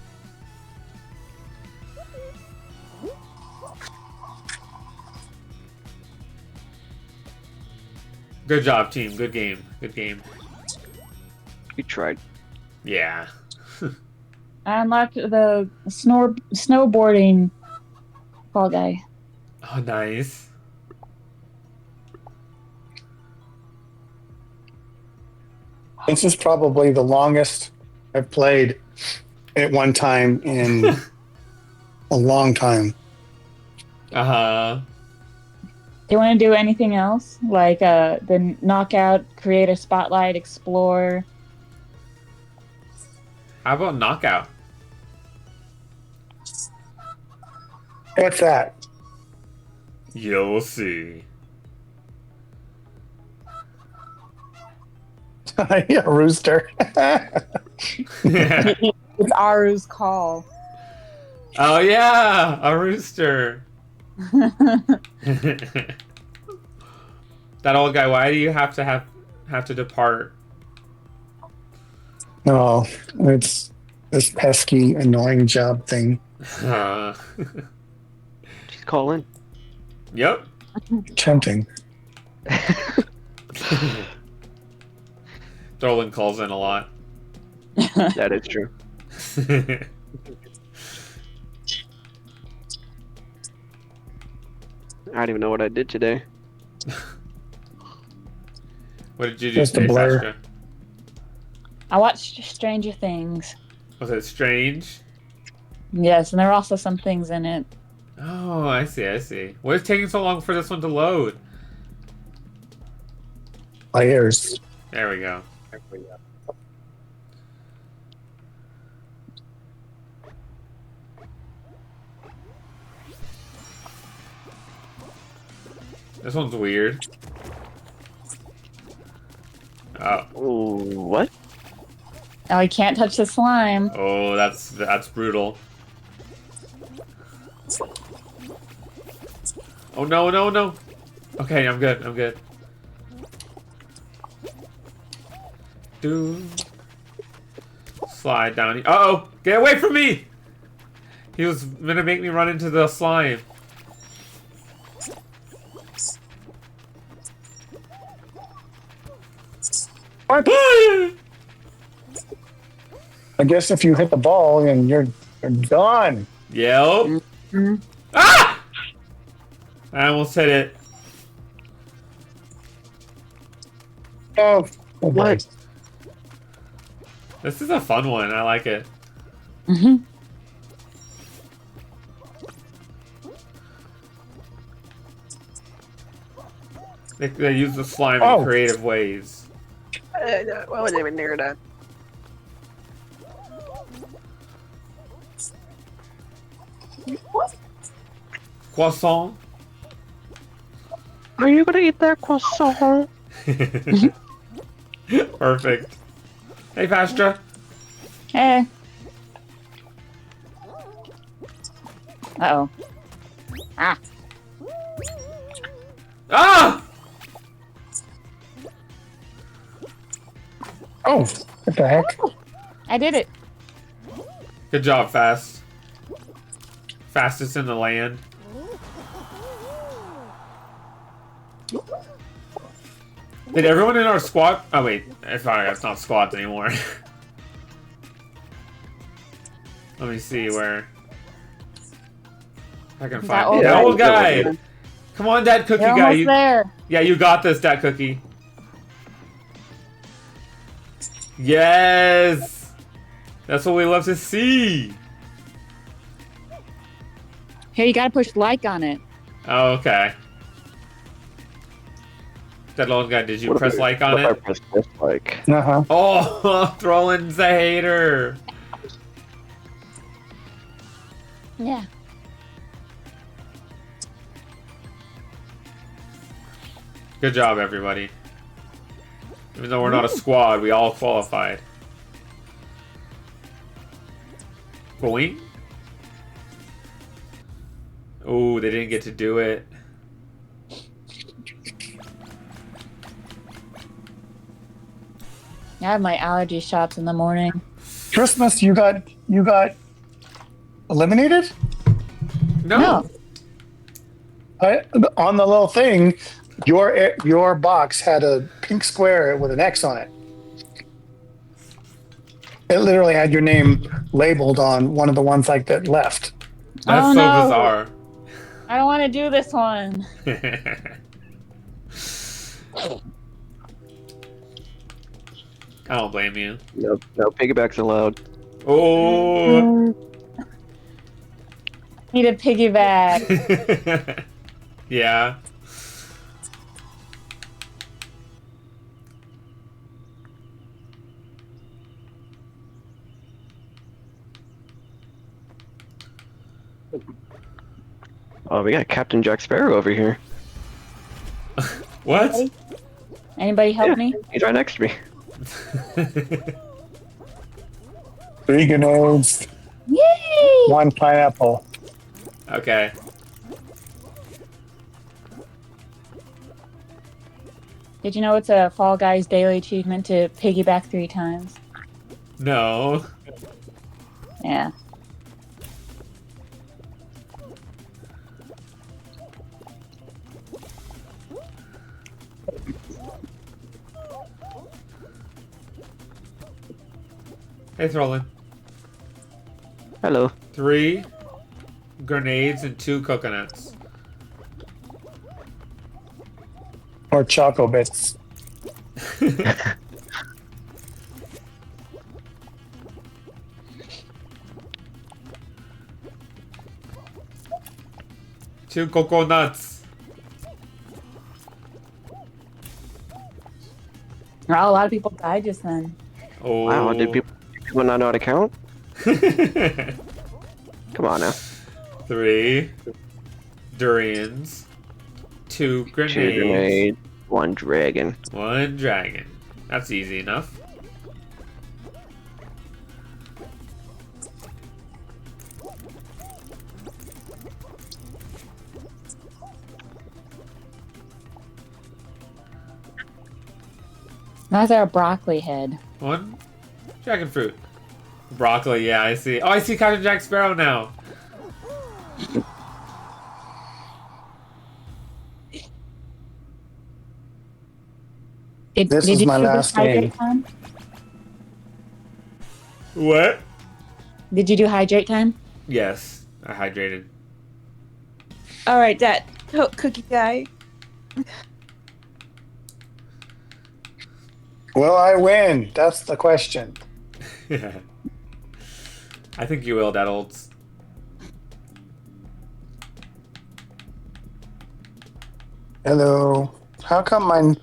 Good job, team. Good game. Good game. You tried. Yeah. I unlocked the snowboarding Fall Guy. Oh, nice. This is probably the longest I've played at one time in a long time. Uh-huh. Do you want to do anything else? Like the knockout, create a spotlight, explore? How about knockout? What's that? You'll see. Yeah, rooster. It's Aru's call. Oh yeah, a rooster. That old guy. Why do you have to depart? No, it's this pesky, annoying job thing. She's calling. Yep. Tempting. Dolan calls in a lot. That is true. I don't even know what I did today. What did you do Just a today, blur. Sasha? I watched Stranger Things. Was it strange? Yes, and there are also some things in it. Oh, I see, I see. What is taking so long for this one to load? Layers. There we go. This one's weird. Oh, Oh, what? Oh, you can't touch the slime. oh, that's brutal. Oh no, no, no. Okay, I'm good. I'm good. Do slide down. Uh-oh! Get away from me! He was gonna make me run into the slime. What? I guess if you hit the ball and you're done. Yep. Ah! I almost hit it. Oh, What? This is a fun one. I like it. Mm-hmm. They use the slime Oh. in creative ways. I wasn't even near that. Croissant. Are you gonna eat that croissant? Perfect. Hey, Fastra. Hey. Uh-oh. Ah. Ah! Oh, what the heck? I did it. Good job, Fast. Fastest in the land. Did everyone in our squad? Oh wait, it's not squads anymore. Let me see where I can find that old guy. Come on, Dad Cookie You're guy. almost there. Yeah, you got this, Dad Cookie. Yes, that's what we love to see. Here, you gotta push like on it. Oh, okay. That old guy, did you press like on it? I pressed like. Uh-huh. Oh, Throwing's a hater. Yeah. Good job, everybody. Even though we're not a squad, we all qualified. Boing. Oh, they didn't get to do it. I have my allergy shots in the morning. Christmas, you got eliminated? No. On the little thing, your box had a pink square with an X on it. It literally had your name labeled on one of the ones like that left. That's Oh, so no. bizarre. I don't want to do this one. I don't blame you. No piggybacks allowed. Oh. Need a piggyback. Yeah. Oh, we got Captain Jack Sparrow over here. What? Anybody help me? He's right next to me. 3 grenades, Yay! 1 pineapple. Okay. Did you know it's a Fall Guys daily achievement to piggyback 3 times? No. Yeah. Hey, Throlin. Hello. 3 grenades and 2 coconuts. Or Choco Bits. Two coconuts. Well, a lot of people died just then. Oh. Wow, did people not know how to count? Come on now. 3 durians. 2 grenades. 2 grenades, 1 dragon. 1 dragon. That's easy enough. That's our broccoli head. 1 dragon fruit. Broccoli, yeah, I see. Oh, I see Captain Jack Sparrow now. This is my last game. Time? What? Did you do hydrate time? Yes, I hydrated. All right, Dad. Cookie guy. Will I win? That's the question. I think you will, Dad Olds. Hello. How come my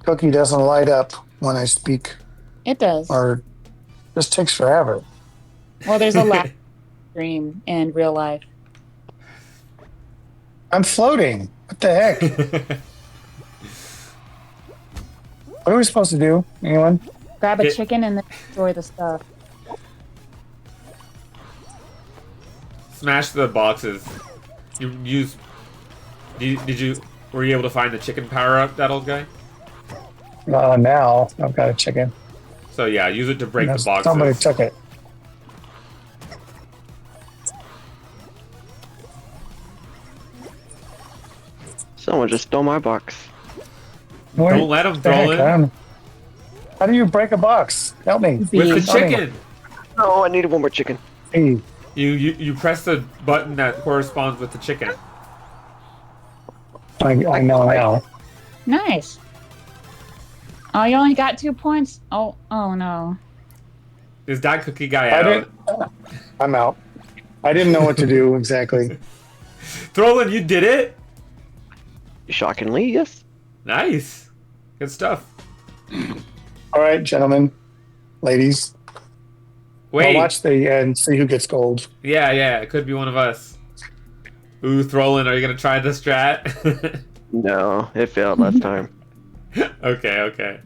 cookie doesn't light up when I speak? It does. Or just takes forever? Well, there's a live stream in real life. I'm floating. What the heck? What are we supposed to do? Anyone? Grab a chicken and then destroy the stuff. Smash the boxes. You use. Did you? Were you able to find the chicken power up, that old guy? Now I've got a chicken. So yeah, use it to break the boxes. Somebody took it. Someone just stole my box. Wait, Don't let him, what the heck, Dolan. How do you break a box? Help me. With the Z. chicken. No, I needed one more chicken. Hey, You press the button that corresponds with the chicken. I know now. Nice. Oh, you only got 2 points. Oh no. Is that cookie guy I out? didn't. I'm out. I didn't know what to do exactly. Throlin, you did it? Shockingly, yes. Nice. Good stuff. All right, gentlemen, ladies. Wait. I'll watch the and see who gets gold. Yeah, it could be one of us. Ooh, Throlin, are you gonna try the strat? No, it failed last time. Okay.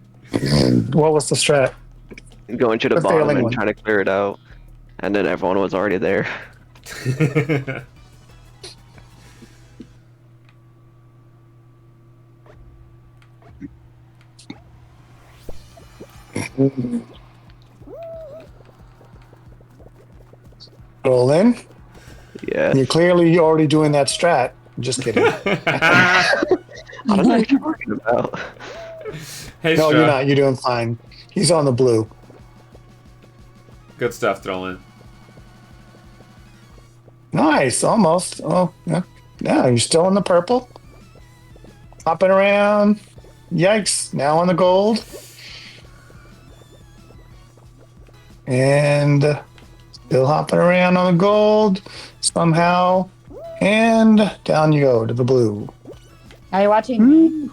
What was the strat? Going to the The bottom failing and one. trying to clear it out. And then everyone was already there. Roll in. Yeah. You're clearly already doing that strat. Just kidding. I don't know what you're talking about. Hey, No, Stra. you're not. You're doing fine. He's on the blue. Good stuff, Throlin. Nice, almost. Oh, yeah. Yeah, you're still in the purple. Hopping around. Yikes. Now on the gold. And still hopping around on the gold. Somehow. And down you go to the blue. Are you watching me?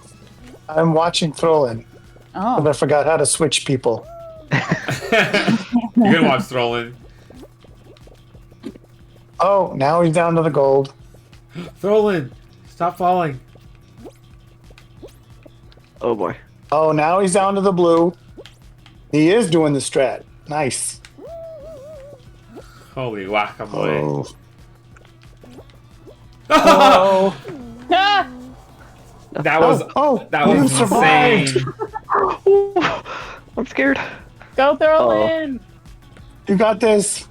I'm watching Throlin. Oh. But I forgot how to switch people. You're gonna watch Throlin. Oh, now he's down to the gold. Throlin, stop falling. Oh boy. Oh, now he's down to the blue. He is doing the strat. Nice. Holy whack-a-mole. Oh. Ah! That was that you was survived. insane. I'm scared. Go throw in. You got this.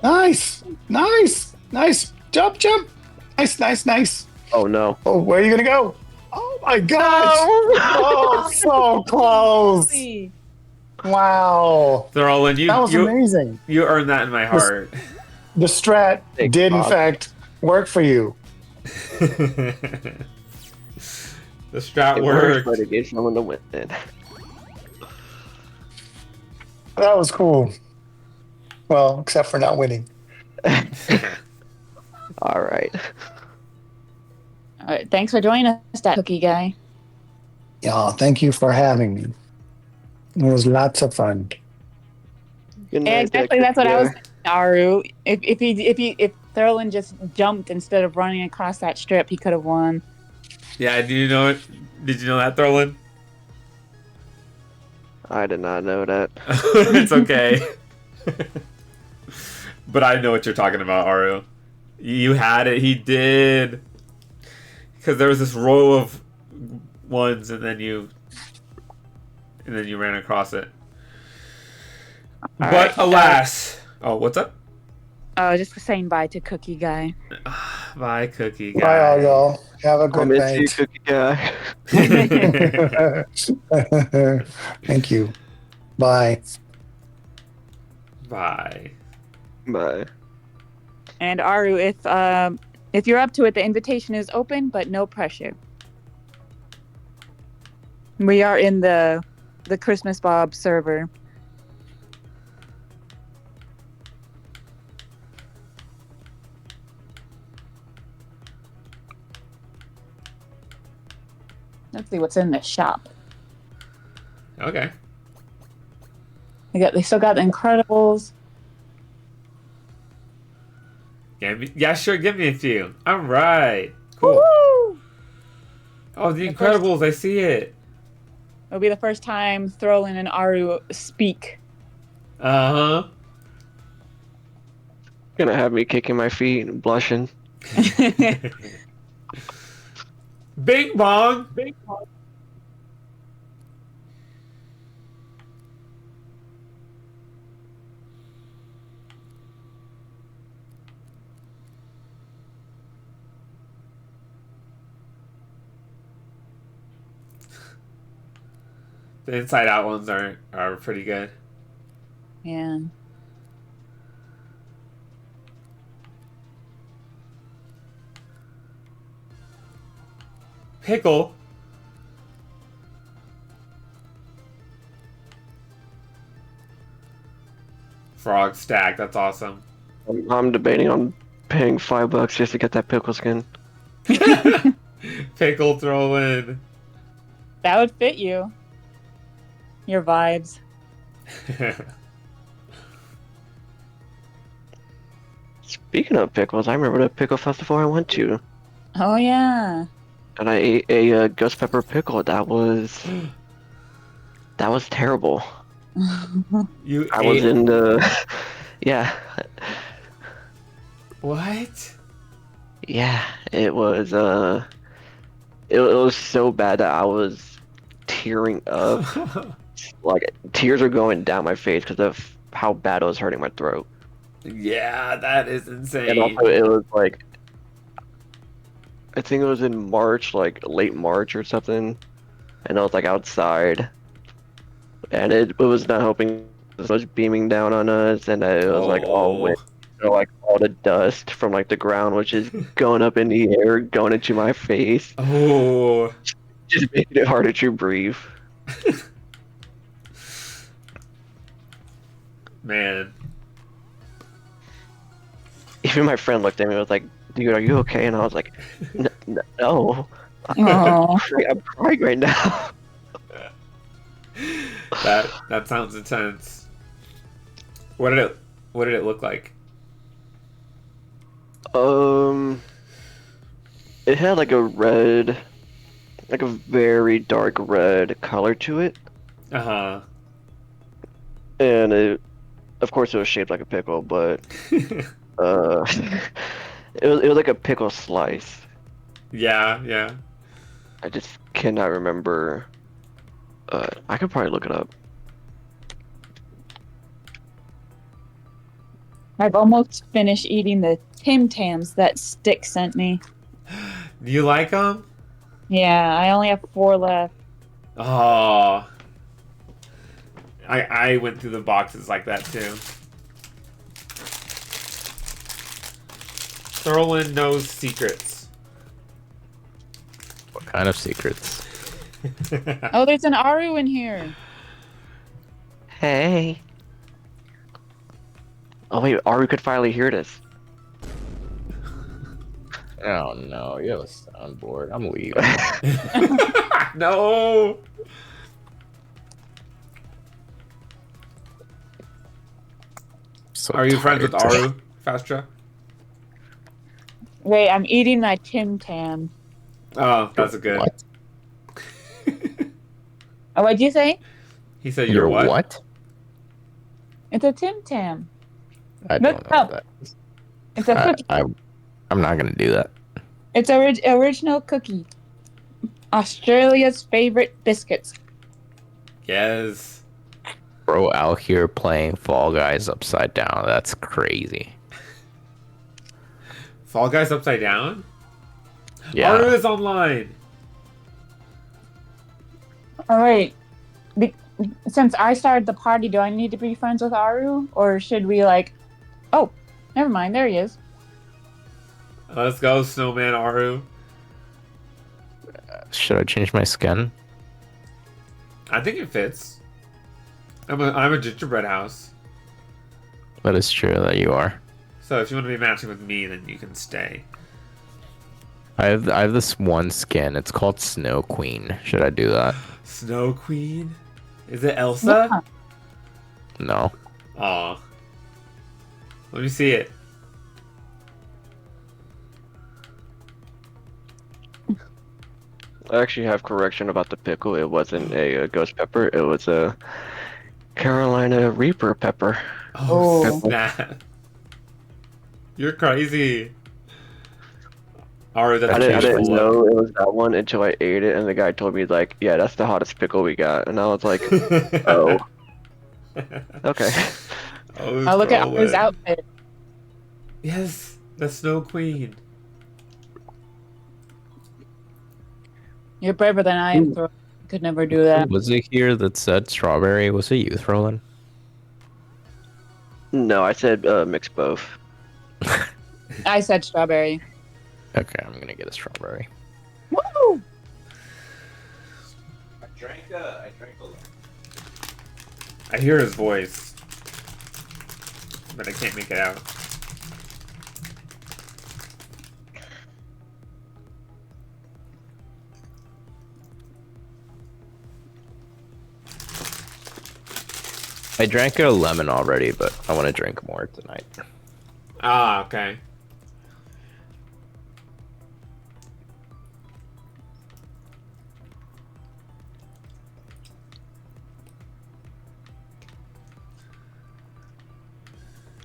Nice. Jump. Nice. Oh no. Oh, where are you gonna go? Oh my gosh. Oh, so close. Wow. Throlin, That was amazing. you earned that in my heart. The strat Thanks, did, in Bob. fact, work for you. The strat It works, worked. but it gave someone to win. That was cool. Well, except for not winning. All right. All right, thanks for joining us, that cookie guy. Yeah, thank you for having me. It was lots of fun. Good Yeah, night, exactly. Dexter. That's what I was thinking, Aru. If Thurlin just jumped instead of running across that strip, he could have won. Yeah, do you know it? Did you know that, Throlin? I did not know that. It's okay. But I know what you're talking about, Aru. You had it. He did. Because there was this row of ones, and then you ran across it. But right. alas, oh, what's up? Just saying bye to cookie guy. Bye, cookie Bye, guy. all y'all. Have a I good miss you, night. cookie guy. Thank you. Bye. Bye. Bye. And Aru, if you're up to it, the invitation is open, but no pressure. We are in the Christmas Bob server. Let's see what's in the shop. Okay. They still got the Incredibles. Yeah, sure. Give me a few. All right. Cool. Woo! Oh, The The first- Incredibles. I see it. It'll be the first time Throlin and Aru speak. Uh huh. Gonna have me kicking my feet and blushing. Bing bong. Bing bong. The inside out ones are pretty good. Yeah. Pickle. Frog stack. That's awesome. I'm debating on paying $5 just to get that pickle skin. Pickle throw in. That would fit you. Your vibes. Speaking of pickles, I remember the pickle festival I went to, Oh yeah. and I ate a ghost pepper pickle. That was terrible. You I was ate in the yeah, what? yeah. It was it was so bad that I was tearing up. Like tears are going down my face because of how bad it was hurting my throat. Yeah, that is And insane. also, it was like I think it was in March, like late March or something, and I was like outside, and it was not helping. It was beaming down on us, and it was like all wind, so, like all the dust from like the ground, which is going up in the air, going into my face, Oh, just making it harder to breathe. man. Even my friend looked at me and was like, "Dude, are you okay?" And I was like, "No, Oh. I'm crying right now." That sounds intense. What did it look like? It had like a red, like a very dark red color to it, Uh-huh. and of course, it was shaped like a pickle, but uh, it was like a pickle slice. Yeah. I just cannot remember. I could probably look it up. I've almost finished eating the Tim Tams that Stick sent me. Do you like them? Yeah, I only have 4 left. Oh. I went through the boxes like that too. Thurlin knows secrets. What kind of secrets? Oh, there's an Aru in here. Hey. Oh wait, Aru could finally hear this. Oh no, you have a soundboard. I'm leaving. No. So Are you friends with tired today. Aru, Fastra? Wait, I'm eating my Tim Tam. Oh, that's a good. What? Oh, what'd you say? He said You're you're what? what? It's a Tim Tam. I Look don't know up. what that is. It's a cookie. I'm not gonna do that. It's original cookie. Australia's favorite biscuits. Yes. Bro out here playing Fall Guys upside down. That's crazy. Fall Guys upside down? Yeah. Aru is online. Oh wait, since I started the party, do I need to be friends with Aru, or should we like? Oh, never mind. There he is. Let's go, Snowman Aru. Should I change my skin? I think it fits. I'm a gingerbread house. That is true that you are. So if you want to be matching with me, then you can stay. I have this one skin. It's called Snow Queen. Should I do that? Snow Queen? Is it Elsa? Yeah. No. Aw. Let me see it. I actually have correction about the pickle. It wasn't a ghost pepper. It was a Carolina Reaper pepper. Oh, Oh. snap. You're crazy. Aru, that's I a didn't beautiful look. know it was that one until I ate it, and the guy told me like, "Yeah, that's the hottest pickle we got," and I was like, "Oh, okay." Oh, Look at throw Aru's it. outfit. Yes, the Snow Queen. You're braver than I am. Thor. Could never do that. Was it here that said strawberry? Was it you, Roland? No, I said mix both. I said strawberry. Okay, I'm gonna get a strawberry. Woo! I drank a I hear his voice, but I can't make it out. I drank a lemon already, but I want to drink more tonight. Ah, okay.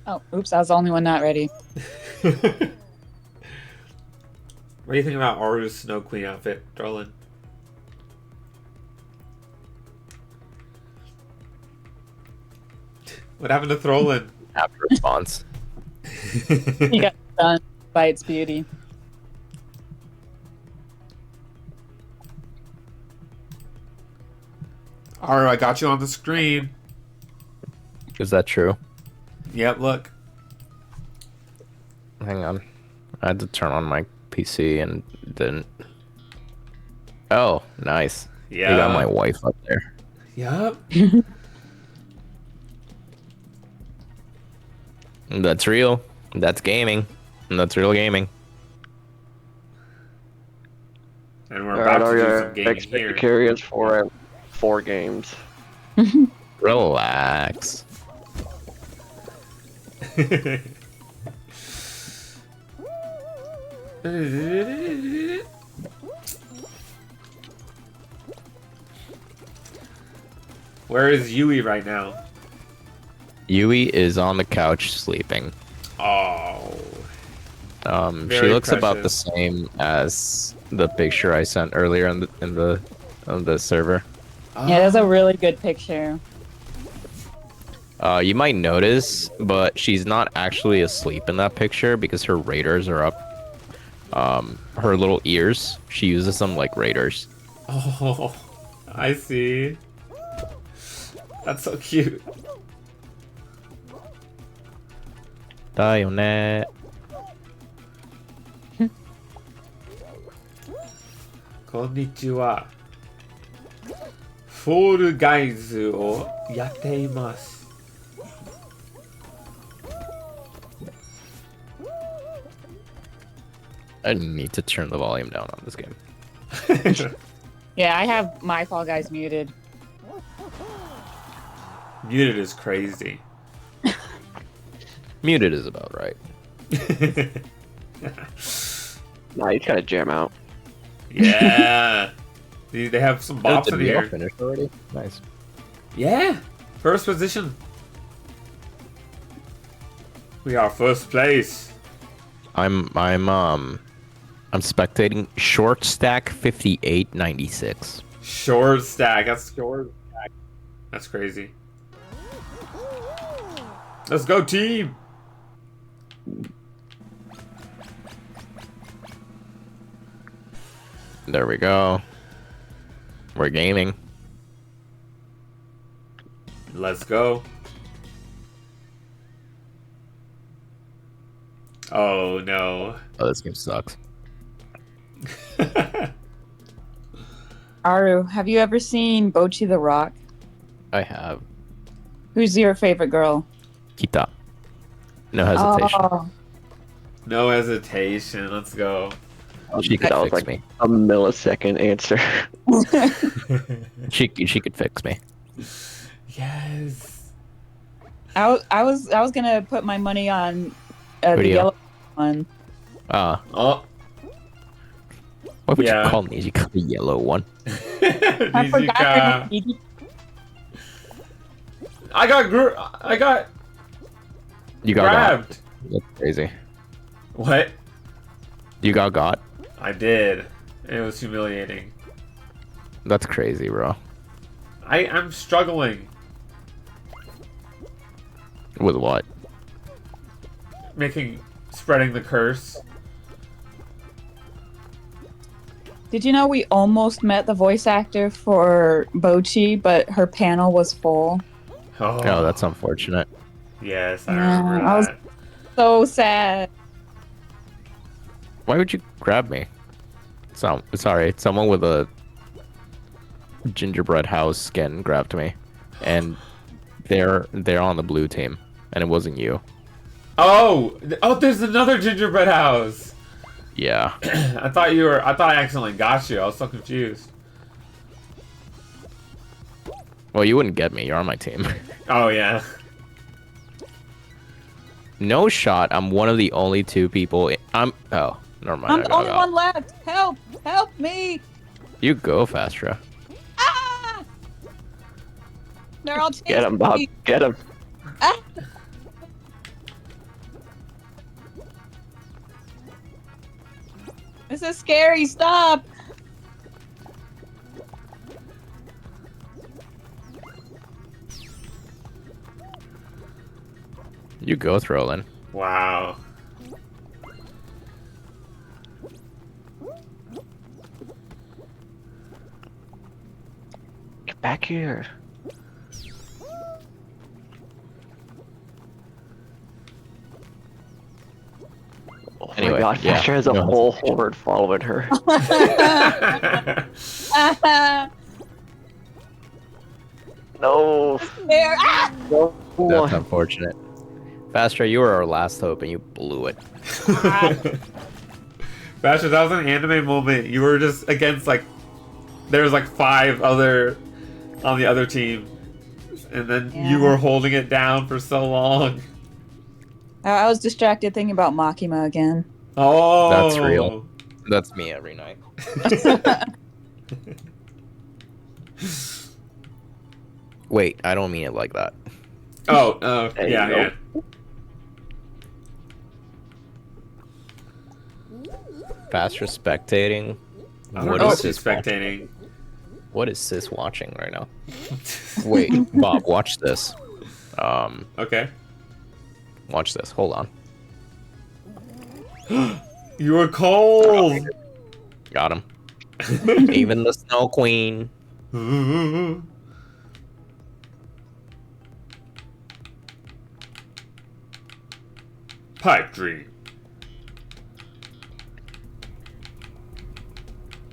Oh, oops, I was the only one not ready. What do you think about Aru's Snow Queen outfit, Darlin? What happened to Throlin? After response. He got stunned by its beauty. Aru, I got you on the screen. Is that true? Yep, look. Hang on. I had to turn on my PC and didn't. Oh, nice. Yeah. You got my wife up there. Yep. That's real. That's gaming. That's real gaming. And we're Alright, about to do our some gaming expect here. to carry us for 4 games. Relax. Where is Yui right now? Yui is on the couch sleeping. Oh. She Very looks about the precious. same as the picture I sent earlier on the server. Yeah, that's a really good picture. You might notice, but she's not actually asleep in that picture because her radars are up. Her little ears, she uses them like radars. Oh, I see. That's so cute. Dionette. こんにちは。フォールガイズをやっています。I need to turn the volume down on this game. Yeah, I have my Fall Guys muted. Muted is crazy. Muted is about right. Nah, you gotta jam out. Yeah. They have some bops Did in we all here. finish already? Nice. Yeah. First position. We are first place. I'm spectating short stack 5896. Short stack. That's crazy. Let's go, team. There we go. We're gaming. Let's go. Oh no. Oh, this game sucks. Aru, have you ever seen Bochi the Rock? I have Who's your favorite girl? Kita. No hesitation. Oh, No hesitation. Let's go. She could That was fix like me. a millisecond answer. She could fix me. Yes. I was gonna put my money on the Video. yellow one. Oh. What would Yeah. you call Nijika the yellow one? I forgot her Nijika. name. I got You got grabbed. That's crazy. What? You got? I did. It was humiliating. That's crazy, bro. I'm struggling. With what? Spreading the curse. Did you know we almost met the voice actor for Bochi, but her panel was full? Oh, Oh, that's unfortunate. yes, I Yeah, remember I was- that. So sad. Why would you grab me? Sorry, someone with a gingerbread house skin grabbed me, and they're on the blue team, and it wasn't you. Oh, there's another gingerbread house. Yeah. I thought I accidentally got you. I was so confused. Well, you wouldn't get me. You're on my team. Oh yeah. No shot. I'm one of the only 2 people. Oh, never mind. I'm I the got only out. one left. Help! Help me! You go, Fastra. Ah! They're all chasing Get him, Bob. me. Get him. Ah! This is scary. Stop! You go, Throlin. Wow. Get back here. Oh Anyway, my god, yeah. Fastra has a No. whole horde following her. No. There. Ah! No. That's unfortunate. Fastra, you were our last hope, and you blew it. Basher, that was an anime moment. You were just against there was 5 other on the other team, and then you Yeah. were holding it down for so long. I was distracted thinking about Makima again. Oh, That's real. That's me every night. Wait, I don't mean it like that. Oh, There yeah, you yeah. Fastra spectating. I don't What know is if she's this watching? spectating. What is sis watching right now? Wait, Bob, watch this. Okay. Watch this. Hold on. You were cold. Got him. Even the Snow Queen. Pipe dream.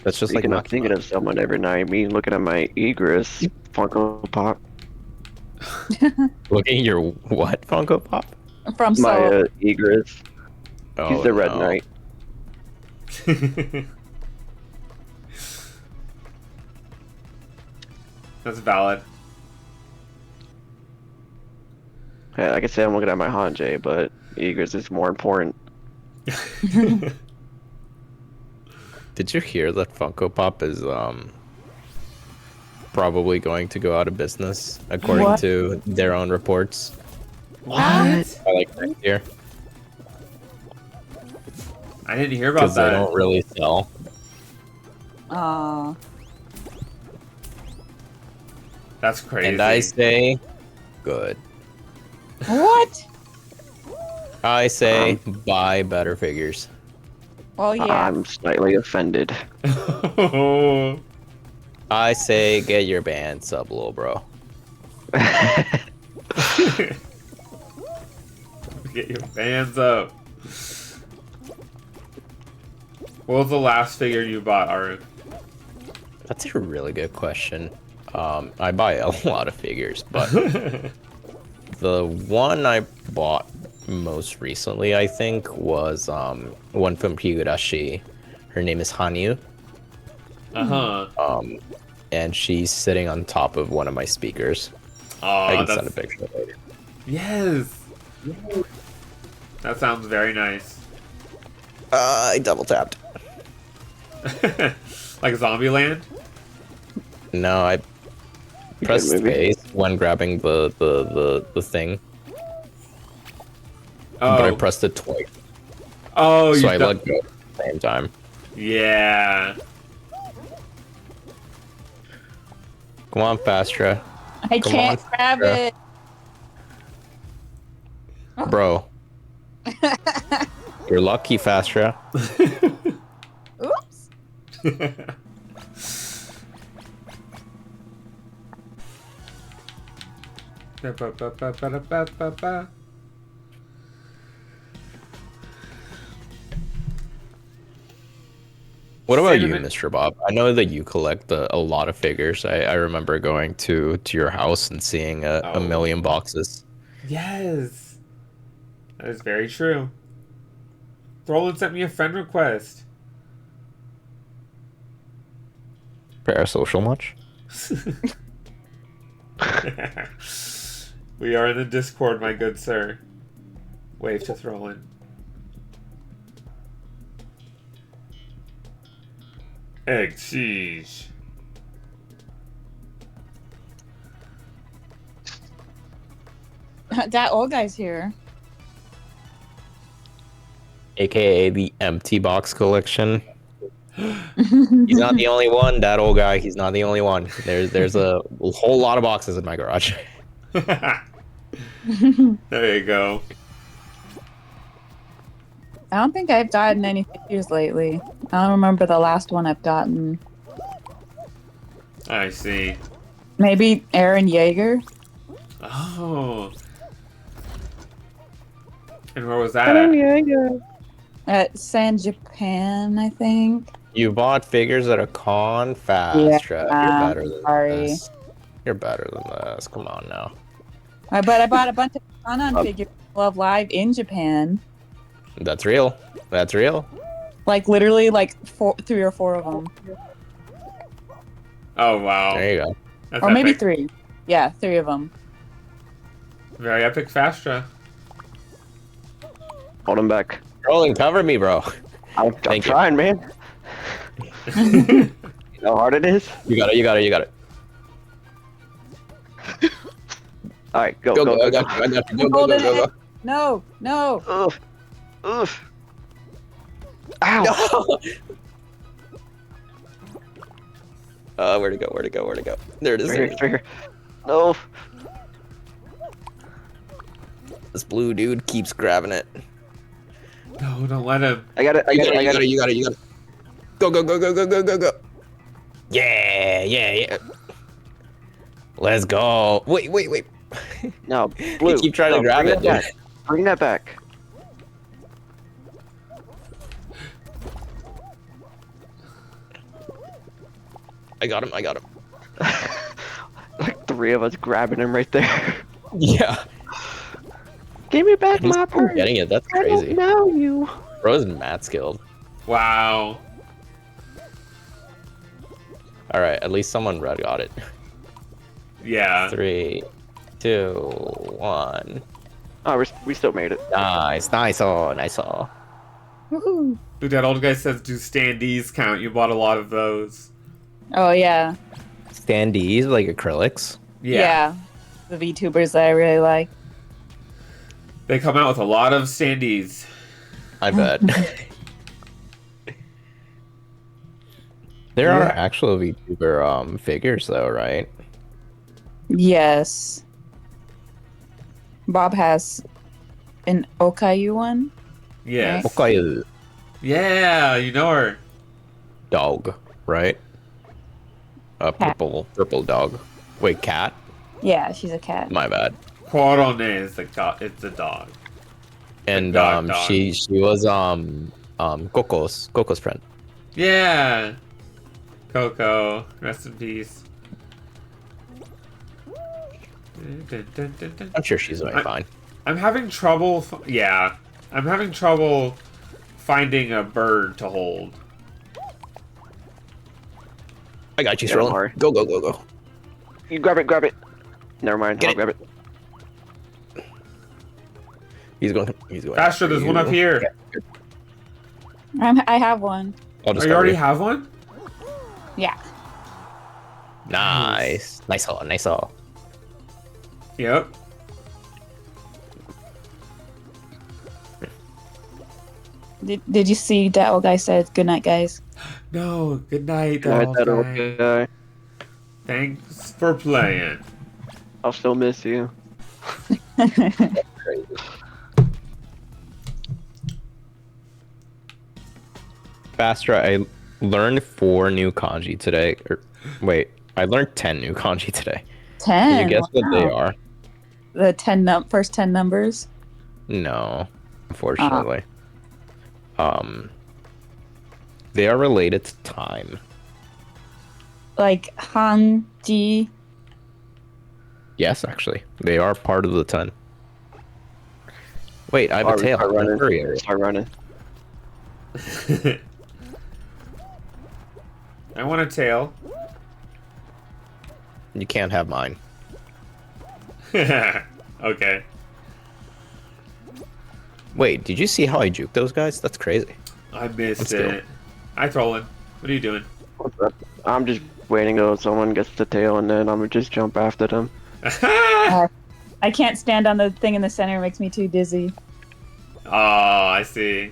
That's just Speaking like of thinking of someone every night, me looking at my Egress Funko Pop. looking at your what Funko Pop? From My so Egress. Oh, He's the Red no. Knight. That's valid. Yeah, like I said, I'm looking at my Hanjay, but Egress is more important. Did you hear that Funko Pop is probably going to go out of business according What? to their own reports? What? By like next year, I didn't hear about because they that. don't really sell. That's crazy. And I say, good. what? I say, buy better figures. Well, yeah. I'm slightly offended. I say, get your band sub, little bro. Get your fans up. What was the last figure you bought, Aru? That's a really good question. I buy a lot of figures, but the one I bought most recently, I think, was one from Higurashi. Her name is Hanyu, Uh-huh. and she's sitting on top of one of my speakers. Oh, I can that's... send a picture later. Yes! That sounds very nice. I double tapped. Like Zombieland? No, I pressed movie. space when grabbing the thing, Oh, but I pressed it twice, oh, so you I done- let go at the same time. Yeah. Come on, Fastra. I Come can't on, grab Sarah. it. Bro. You're lucky, Fastra. Oops. Ba-ba-ba-ba-ba-ba-ba-ba. What about you, Cinnamon- Mr. Bob? I know that you collect a lot of figures. I remember going to your house and seeing a Oh. million boxes. Yes. That is very true. Roland sent me a friend request. Parasocial much? We are in the Discord, my good sir. Wave to Throlin. Egg cheese. That old guy's here. AKA the empty box collection. He's not the only one. That old guy, he's not the only one. There's a whole lot of boxes in my garage. There you go. I don't think I've gotten any figures lately. I don't remember the last one I've gotten. I see. Maybe Aaron Yeager? Oh. And where was that at? At San Japan, I think. You bought figures at a con? Fastra. Yeah, You're better than sorry. this. You're better than this. Come on now. But I bought a bunch of Kanan figures Love Live in Japan. That's real. That's real. Like literally like 3 or 4 of them. Oh, wow. There you go. That's Or maybe epic. 3. Yeah, 3 of them. Very epic Fastra. Hold him back. Rolling, cover me, bro. I'm Thank you. trying, man. You know how hard it is? You got it. You got it. You got it. Alright, go, Go, go, go, go, I got you. I got you. Go, go, go, go, go. No, no. Ugh. Ugh. Ow! Where'd it go? Where'd it go? Where'd it go? There it is. Right There here, it is. right here. No. This blue dude keeps grabbing it. No, don't let him. I got it, I You got it, I got it. You got it. You got it. Go, go, go, go, go, go, go, go. Yeah, yeah, yeah. Let's go. Wait, wait, wait. No, blue. keep trying to No, grab bring it, that back. Bring that back. I got him. I got him. Like 3 of us grabbing him right there. Yeah. Give me back He's my still purse. getting it. That's I crazy. don't know you. Bro's mad skilled. Wow. All right. At least someone red got it. Yeah. 3, 2, 1. Oh, we still made it. Nice. Nice. Oh, nice. Oh. Woohoo. Dude, that old guy says, do standees count? You bought a lot of those. Oh yeah. Standees like acrylics. Yeah. The VTubers that I really like. They come out with a lot of standees. I bet. There are Yeah. actual VTuber figures though, right? Yes. Bob has an Okayu one. Yes. Okay. Yeah, you know her. Dog, right? A Cat. purple dog. Wait, cat? Yeah, she's a cat. My bad. Corone is the it's a dog. And dog. she was Coco's friend. Yeah. Coco, rest in peace. I'm sure she's doing fine. I'm having trouble. Yeah, I'm having trouble finding a bird to hold. I got you, Yeah, don't Sterling. worry. Go, go, go, go. You grab it, grab it. Never mind, Get I'll it. grab it. He's going. He's going. Faster, there's one up here. I have one. I'll Oh, just you cover already you. have one? Yeah. Nice. Nice haul. Nice haul. Yep. Did you see that old guy said good night, guys? No, good night, Alright, old that old guy. guy. Thanks for playing. I'll still miss you. Crazy. Fastra, learned 4 new kanji today. Wait, I learned 10 new kanji today. 10. Can you guess what they Wow. are? The first 10 numbers. No, unfortunately. They are related to time. Like Han Ji. Yes, actually, they are part of the 10. Wait, I have a tail. Start running. Hurry. Start running. I want a tail. You can't have mine. Okay. Wait, did you see how I juked those guys? That's crazy. I missed Let's go. it. Hi, Trolling. What are you doing? What's up? I'm just waiting till someone gets the tail, and then I'm gonna just jump after them. I can't stand on the thing in the center. It makes me too dizzy. Oh, I see.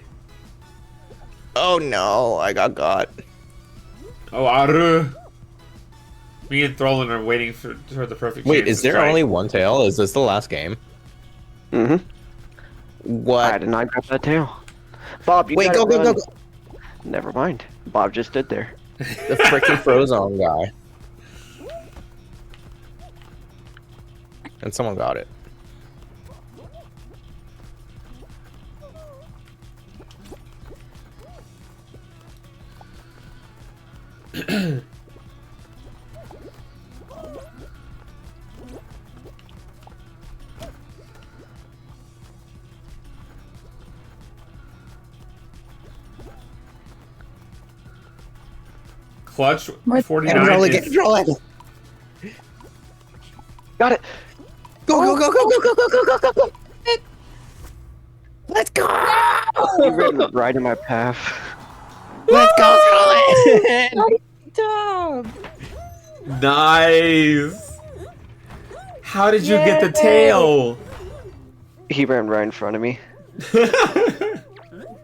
Oh no, I got. Oh, Aru. Me and Throlin are waiting for the perfect Wait, chance is to there strike. only one tail? Is this the last game? Mm-hmm. I What? did not grab that tail. Bob, you Wait, gotta go. run. Never mind. Bob just stood there. The freaking Frozone guy. And someone got it. Clutch What- 49 is... Got it. Go. Let's go! You ran right in my path. Let's go, Trolling! Job. Nice! How did you get the Yay! tail? He ran right in front of me.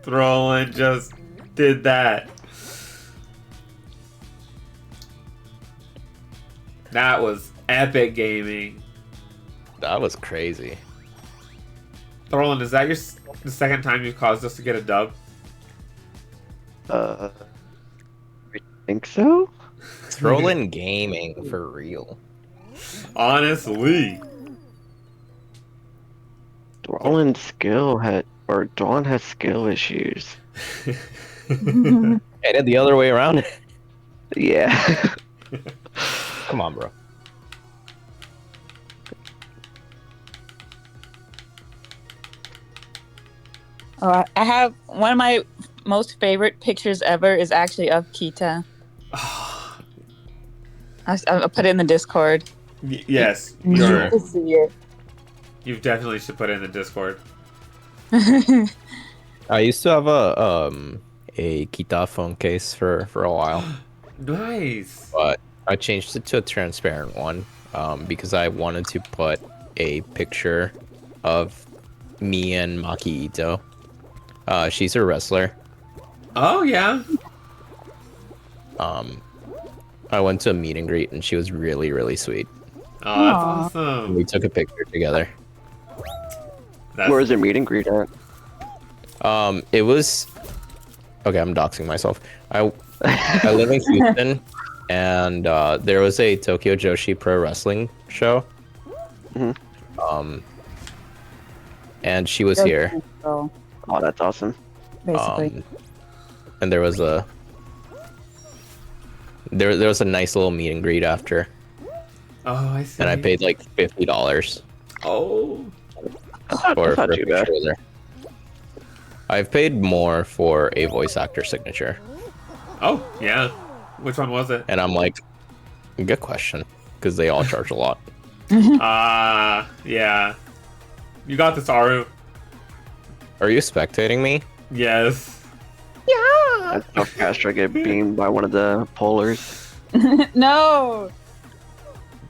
Throlling just did that. That was epic gaming. That was crazy. Throlling, is that the second time you've caused us to get a dub? I think so. Trolling gaming for real. Honestly. Dawn has skill issues. I did the other way around. Yeah. Come on, bro. Oh, I have one of my most favorite pictures ever is actually of Kita. I'll put it in the Discord. Yes, You sure. need to see it. You definitely should put it in the Discord. I used to have a Kita phone case for a while, Nice. but I changed it to a transparent one because I wanted to put a picture of me and Maki Ito. She's a wrestler. Oh, yeah. I went to a meet and greet and she was really, really sweet. Oh, that's Aw. awesome. We took a picture together. That's... Where's your meet and greet at? It was okay. I'm doxing myself. I live in Houston, and there was a Tokyo Joshi Pro Wrestling show. Mhm. And she was here. So, Oh, that's awesome. basically. And there was a nice little meet and greet after, Oh, I see. and I paid like $50 Oh. for That's not a too picture bad. with her. I've paid more for a voice actor signature, Oh, yeah. Which one was it? and I'm like, good question, because they all charge a lot. Yeah. You got this, Aru. Are you spectating me? Yes. I saw Fastra get beamed by one of the polars. No!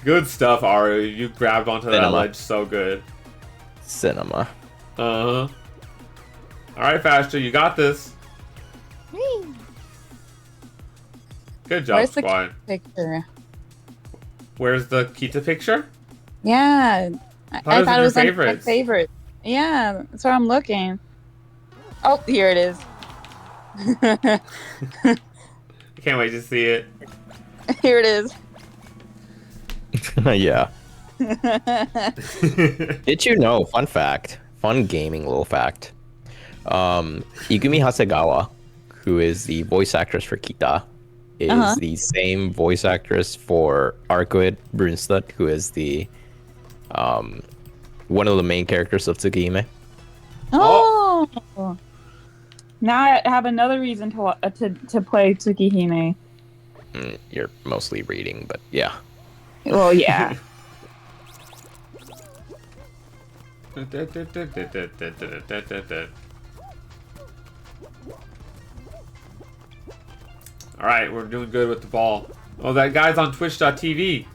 Good stuff, Aru. You grabbed onto that Cinema. ledge so good. Cinema. Uh-huh. Alright, Fastra, you got this. Good job, Where's the squad. picture? Where's the Kita picture? Yeah. I was thought in it was your on my favorites. favorite. Yeah, that's where I'm looking. Oh, here it is. can't wait to see it. Here it is. Yeah. Did you know? Fun fact. Fun gaming little fact. Igumi Hasegawa, who is the voice actress for Kita, is the same voice actress for Arcuid Brunstad, who is the one of the main characters of Tsukihime. Oh. Now I have another reason to play Tsukihime. You're mostly reading, but yeah. Well, yeah. Alright, we're doing good with the ball. Oh, that guy's on twitch.tv.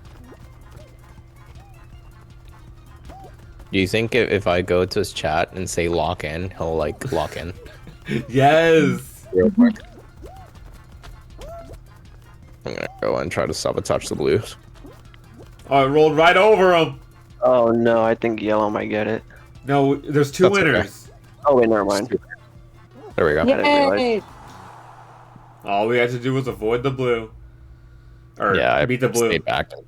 Do you think if I go to his chat and say lock in, he'll like lock in? Yes. Real quick. I'm gonna go and try to sabotage the blues. Oh, it rolled right over him. Oh no, I think yellow might get it. No, there's two That's okay. winners. Oh wait, never mind. There we go. didn't realize. Yay! All we had to do was avoid the blue. Or Yeah, I beat the blue. stayed back and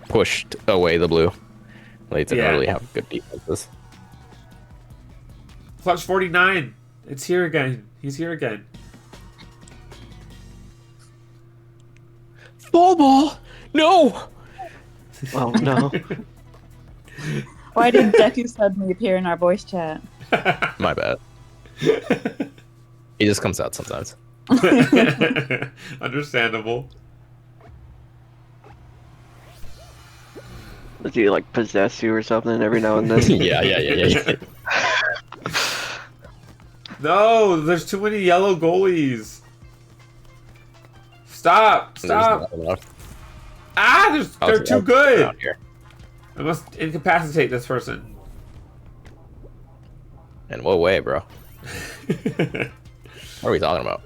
pushed away the blue. They didn't Yeah. really have good defenses. Clutch 49. It's here again. He's here again. Ball! No! Oh no. Why did Deku suddenly appear in our voice chat? My bad. He just comes out sometimes. Understandable. Does he like possess you or something every now and then? Yeah. No, there's too many yellow goalies. Stop! There's Stop! not enough. Ah, they're too I'll good. out here. I must incapacitate this person. In what way, bro? What are we talking about?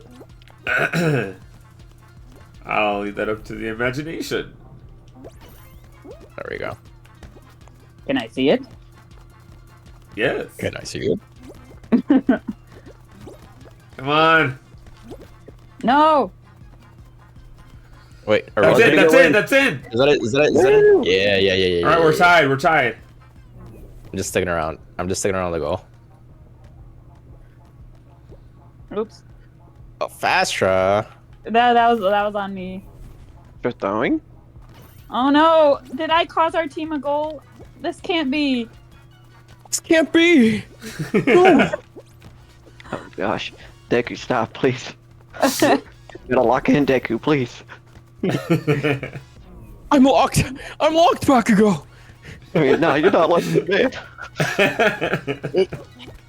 I'll leave that up to the imagination. There we go. Can I see it? Yes. Can I see you? Come on. No. Wait, are That's we it. gonna That's go it. in? That's it. Is that it? Is that it? Is that it? Yeah. All right, we're yeah. tied. We're tied. I'm just sticking around. I'm just sticking around the goal. Oops. Oh, Fastra. That was on me. Just throwing? Oh no! Did I cause our team a goal? This can't be. This can't be. Oh gosh. Deku, stop, please. Gotta lock in Deku, please. I'm locked. I'm locked, Bakugo. I mean, no, you're not locking in.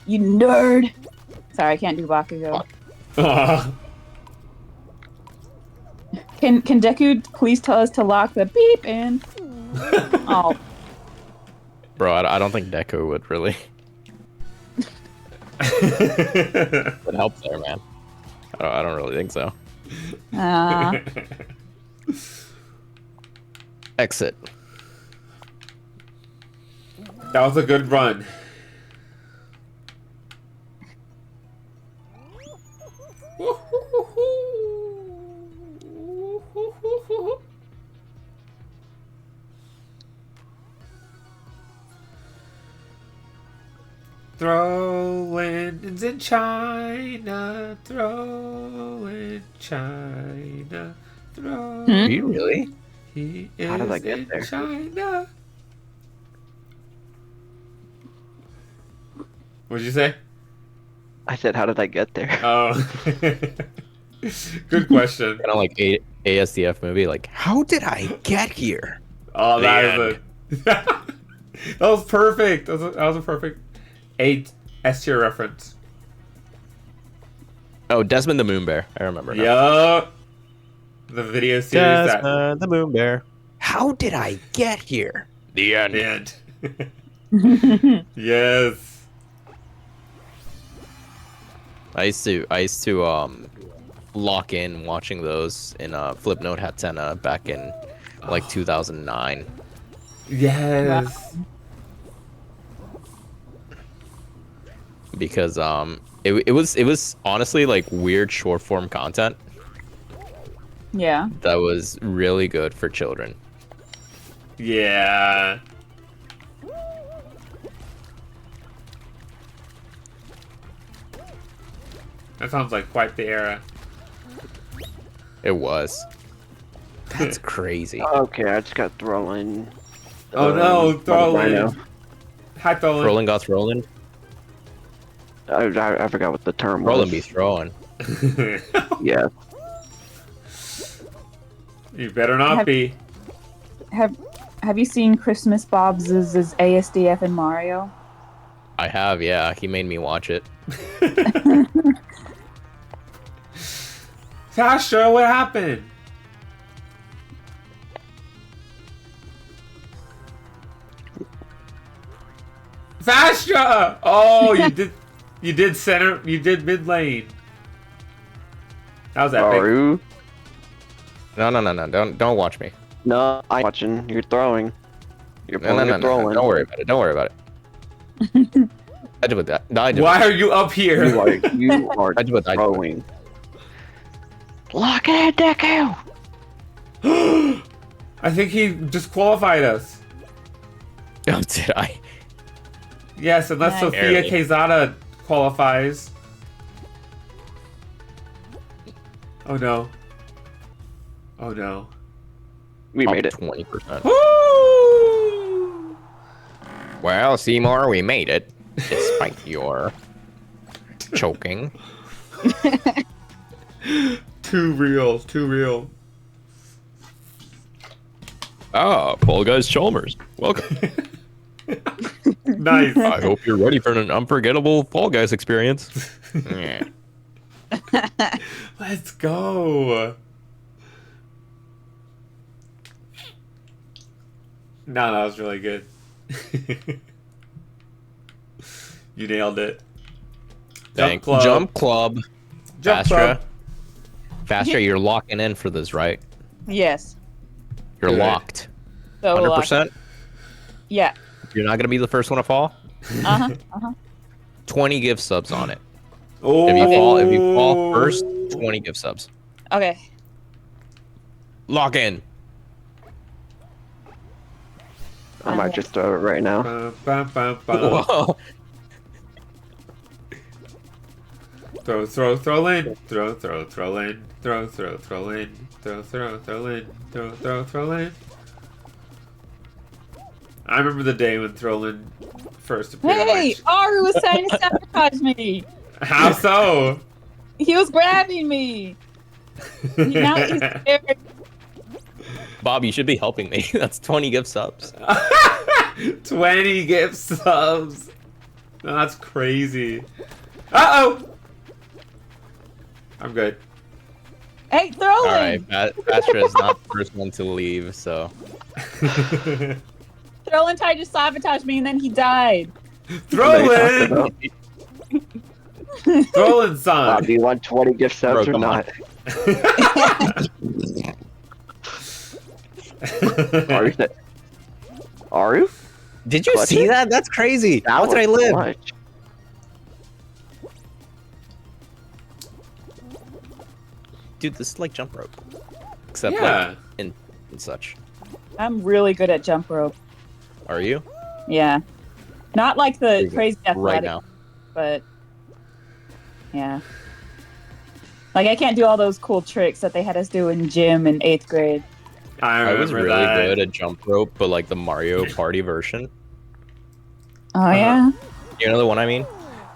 You nerd. Sorry, I can't do Bakugo. Aw. Can Deku please tell us to lock the beep in? Oh, Bro, I don't think Deku would really. Would help there, man. I don't really think so. Exit. That was a good run. Throwing in China, throw in China, throw. Are you really? He How did I is get in there? China. What'd you say? I said, how did I get there? Oh, good question. Kind of like ASDF movie. Like, how did I get here? Oh, that Man. is a that was perfect. That was a perfect S tier reference. Oh, Desmond the Moon Bear. I remember now. Yup. The video series that Desmond the Moon Bear. How did I get here? The end. the end. Yes. I used to lock in watching those in Flipnote Hatsuna back in like 2009. Yes. Because it was honestly like weird short form content Yeah. that was really good for children. Yeah. That sounds like quite the era. It was. That's crazy. Okay, I just got thrown. Oh no, by the rhino. Throlin. Hi, Throlin. Rolling got rolling. I forgot what the term Rolling was. be throwing. Yeah. You better not be. Have you seen Christmas Bob's ASDF in Mario? I have, yeah. He made me watch it. Fastra, what happened? Fastra! Oh, you did center, you did mid lane. That was epic. Aru? No. Don't watch me. No, I'm watching. You're throwing. You're No. throwing. Don't worry about it. Don't worry about it. I did with that. No, I did Why are you up here? You are I did what I did. throwing. Lock it, Deku! I think he disqualified us. Oh, did I? Yes, unless Nice. Sophia Barely. Quezada qualifies. Oh no. Oh no. We made it. 20%. Woo! Well, Seymour, we made it. Despite your choking. Too real, too real. Ah, Paul Guys Chalmers. Welcome. Nice. I hope you're ready for an unforgettable Fall Guys experience. Yeah. Let's go. No, that was really good. You nailed it. Thank Club. Jump Club. Jump Fastra. Club. Fastra, you're locking in for this, right? Yes. You're Good. So locked. 100%? Yeah. You're not going to be the first one to fall? 20 gift subs on it. Oh. If you fall first, 20 gift subs. Okay. Lock in. I might just throw it right now. Bum, bum, bum, bum. Whoa. Throw in. Throw in. Throw in. Throw in. Throw in. I remember the day when Throlin first appeared. Hey, Aru was trying to sabotage me. How so? He was grabbing me. Now he's scared. Bob, you should be helping me. That's 20 gift subs. 20 gift subs. That's crazy. Uh-oh. I'm good. Hey, throw Alright, in. Fastra is not the first one to leave, so. Throwin tried to sabotage me and then he died. Throlin! Throlin son. Do you want 20 gift subs Bro, or come not? Aru? Did you Clutch see it? that? That's crazy. That How did I was live? clutch. Dude, this is like jump rope. Except Yeah. like in and such. I'm really good at jump rope. Are you? Yeah. Not like the crazy Right athletic, now. but yeah. Like I can't do all those cool tricks that they had us do in gym in 8th grade. I was remember really that. good at jump rope, but like the Mario Party version. Oh yeah. You know the one I mean?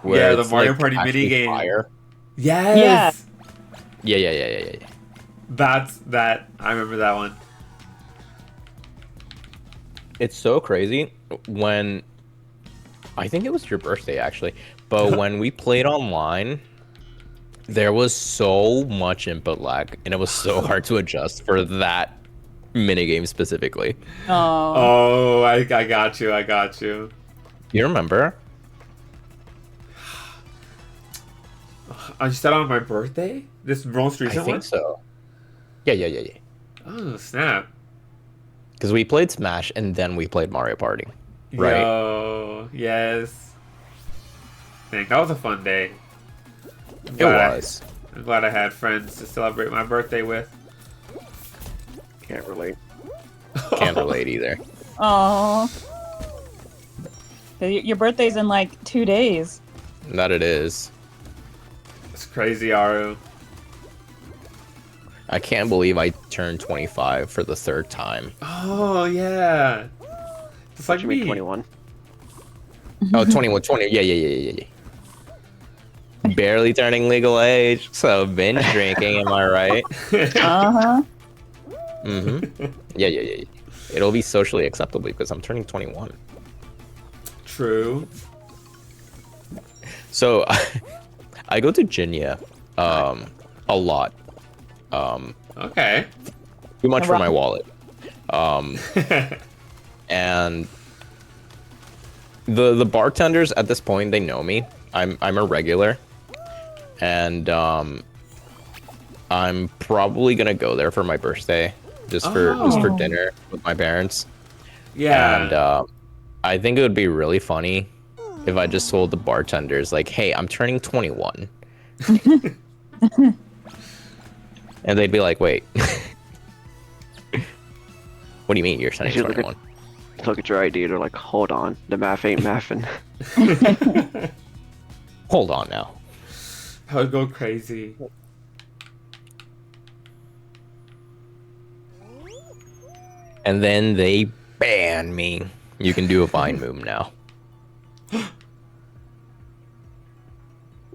Yeah, the it's, Mario like, Party actually minigame. fire. Yes. Yeah. That's that. I remember that one. It's so crazy when I think it was your birthday actually, but when we played online, there was so much input lag and it was so hard to adjust for that minigame specifically. Oh. Oh, I got you. I got you. You remember? You said on my birthday? This most I recent think one? so. Yeah. Oh, snap. Because we played Smash and then we played Mario Party. Right. Yo, yes. Dang, that was a fun day. It was. I'm glad I had friends to celebrate my birthday with. Can't relate. Can't relate either. Oh. Your birthday's in like 2 days. That it is. It's crazy, Aru. I can't believe I turned 25 for the 3rd time. Oh, yeah. Just like You mean me. 21? Oh, 21, 20. Yeah. Barely turning legal age, so binge drinking, am I right? Uh-huh. Mm-hmm. Yeah. It'll be socially acceptable because I'm turning 21. True. So, I go to Jinya, a lot. Okay. Too much for Right. my wallet. And the bartenders at this point, they know me. I'm a regular. And I'm probably gonna go there for my birthday, just for dinner with my parents. Yeah. And I think it would be really funny if I just told the bartenders like, "Hey, I'm turning 21," and they'd be like, "Wait, what do you mean you're turning Actually, 21?" Look at your ID. They're like, hold on, the math ain't mathing. Hold on now. I would go crazy. And then they ban me. You can do a Vine move now.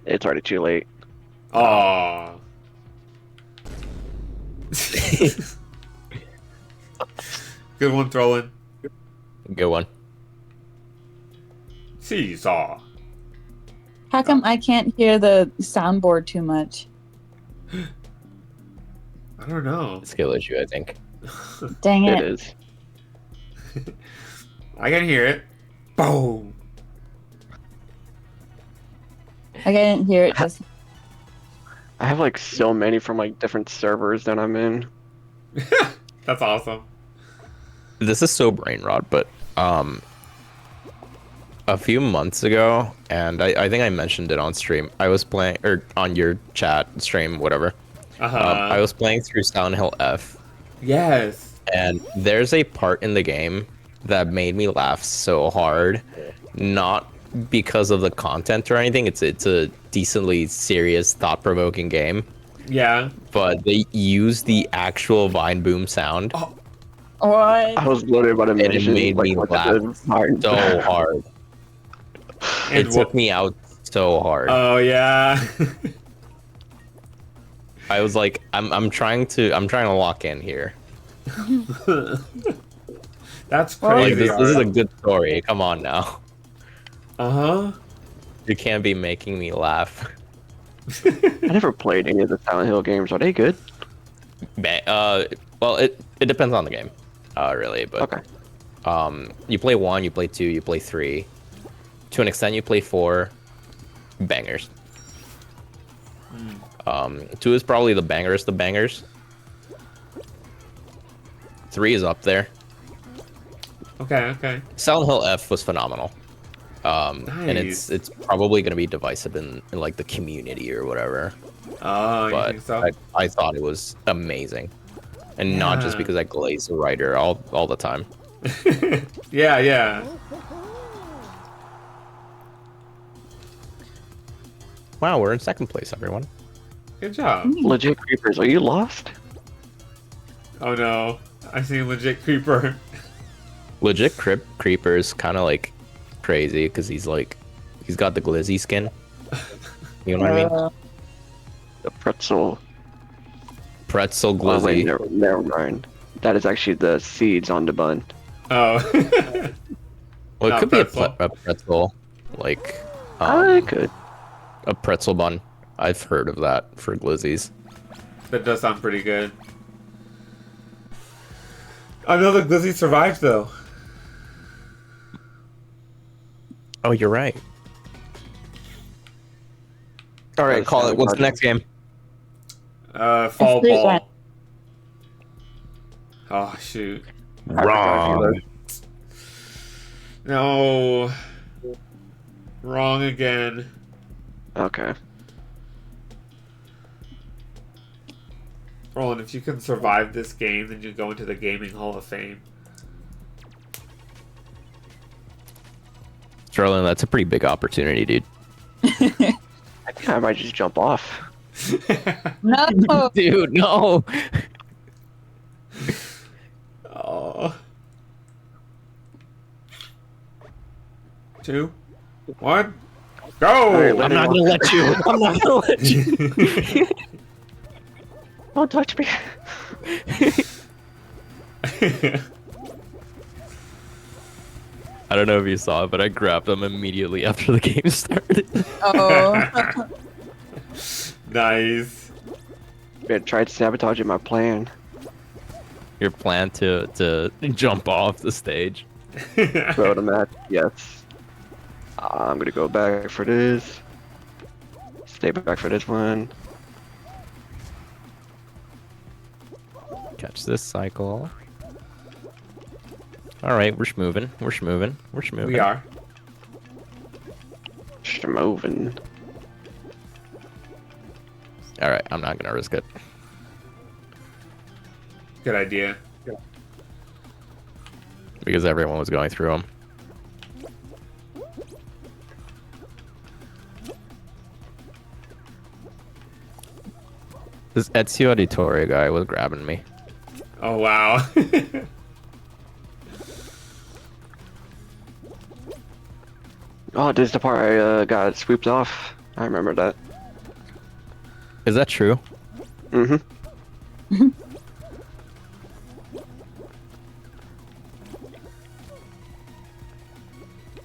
It's already too late. Aww. Good one, Throwin. Good one. Seesaw. How come I can't hear the soundboard too much? I don't know. Skill issue, I think. Dang It it. is. I can hear it. Boom. Like I didn't hear it just. I have like so many from like different servers that I'm in. That's awesome. This is so brain rot, but a few months ago, and I think I mentioned it on stream. I was playing, or on your chat stream, whatever. I was playing through Silent Hill F, Yes. and there's a part in the game that made me laugh so hard, not because of the content or anything. It's a decently serious, thought-provoking game, Yeah. but they use the actual Vine Boom sound, Oh, What? I was literally about to and it mention made me look at laugh the Vine. so hard. and It took me out so hard. Oh yeah. I was like, I'm trying to lock in here. That's Well, Like crazy. this is a good story. Come on now. Uh-huh. You can't be making me laugh. I never played any of the Silent Hill games. Are they good? Well, it depends on the game, really. But Okay. you play 1, you play 2, you play 3. To an extent, you play 4. Bangers. 2 is probably the bangers. The bangers. 3 is up there. Okay. Silent Hill F was phenomenal. And Nice. it's probably going to be divisive in like the community or whatever. Oh, you But think so? I thought it was amazing, and not just Yeah. because I glaze the writer all the time. Yeah. Wow, we're in 2nd place, everyone. Good job. Legit creepers. Are you lost? Oh no. I see a legit creeper. Legit Creeper's kind of like crazy because he's got the glizzy skin. You know what I mean? The pretzel. Pretzel Oh, wait, glizzy. never mind. That is actually the seeds on the bun. Oh. Well, it Not could pretzel. be a pretzel, like I could. a pretzel bun. I've heard of that for glizzies. That does sound pretty good. I know the glizzy survived though. Oh, you're right. All right, That's call it. not What's the logic. next game? Fall Street ball. one. Oh shoot. Wrong. No. Wrong again. Okay. Roland, if you can survive this game, then you go into the Gaming Hall of Fame. Sterling, that's a pretty big opportunity, dude. I think I might just jump off. No. Dude, no. Oh. 2, 1, go! Alright, I'm not gonna let you. I'm not gonna let you. Don't touch me. I don't know if you saw it, but I grabbed him immediately after the game started. Oh. Nice. I tried sabotaging my plan. Your plan to jump off the stage. Throw the match. Yes. I'm gonna go back for this. Stay back for this one. Catch this cycle. All right, we're schmoving. We're schmoving. We're schmoving. We are. Just moving. All right, I'm not gonna risk it. Good idea. Because everyone was going through them. This Ezio Auditoria guy was grabbing me. Oh, wow. Oh, this is the part I got swooped off. I remember that. Is that true? Mm-hmm.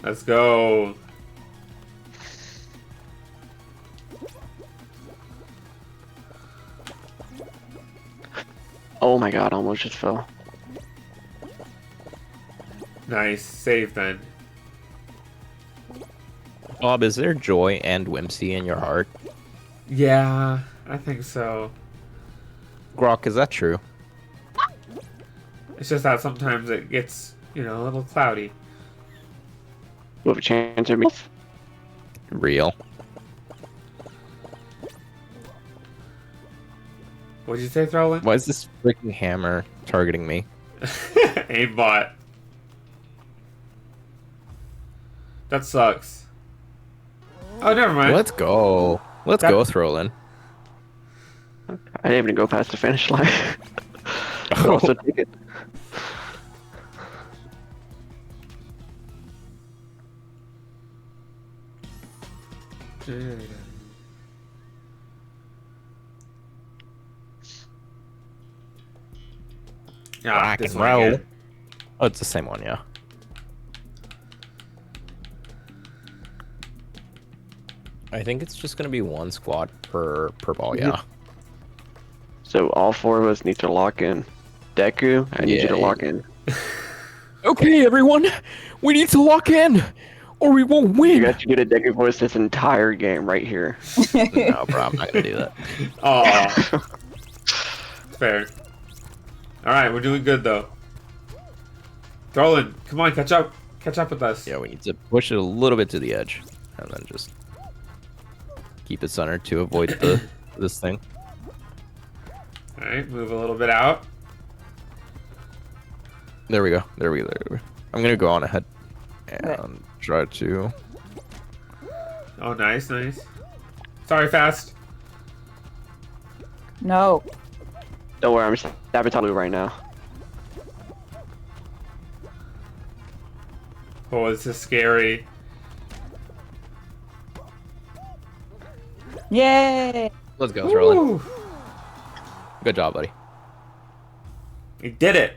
Let's go. Oh my god, I almost just fell. Nice. Save then. Bob, is there joy and whimsy in your heart? Yeah, I think so. Grok, is that true? It's just that sometimes it gets, a little cloudy. With a chance of me. Real. What'd you say, Throwlin? Why is this freaking hammer targeting me? Aimbot. That sucks. Oh, never mind. Let's go. Let's That- go, Throwlin. I didn't even go past the finish line. But also take it. Yeah, Rock this and one roll. again. Oh, it's the same one, yeah. I think it's just gonna be one squad per ball, yeah. So all four of us need to lock in. Deku, I need you to Yeah. lock in. Okay, everyone, we need to lock in, or we won't You win. got to get a Deku voice this entire game right here. No, bro, I'm not gonna do that. Oh, fair. All right, we're doing good though. Throwlin, come on, catch up with us. Yeah, we need to push it a little bit to the edge, and then just keep it centered to avoid this thing. All right, move a little bit out. There we go. There we go. I'm gonna go on ahead and try to. Oh, nice. Sorry, Fast. No. Don't worry, I'm sabotaging right now. Oh, this is scary. Yay. Let's go, Throwlin. Woo. Good job, buddy. We did it.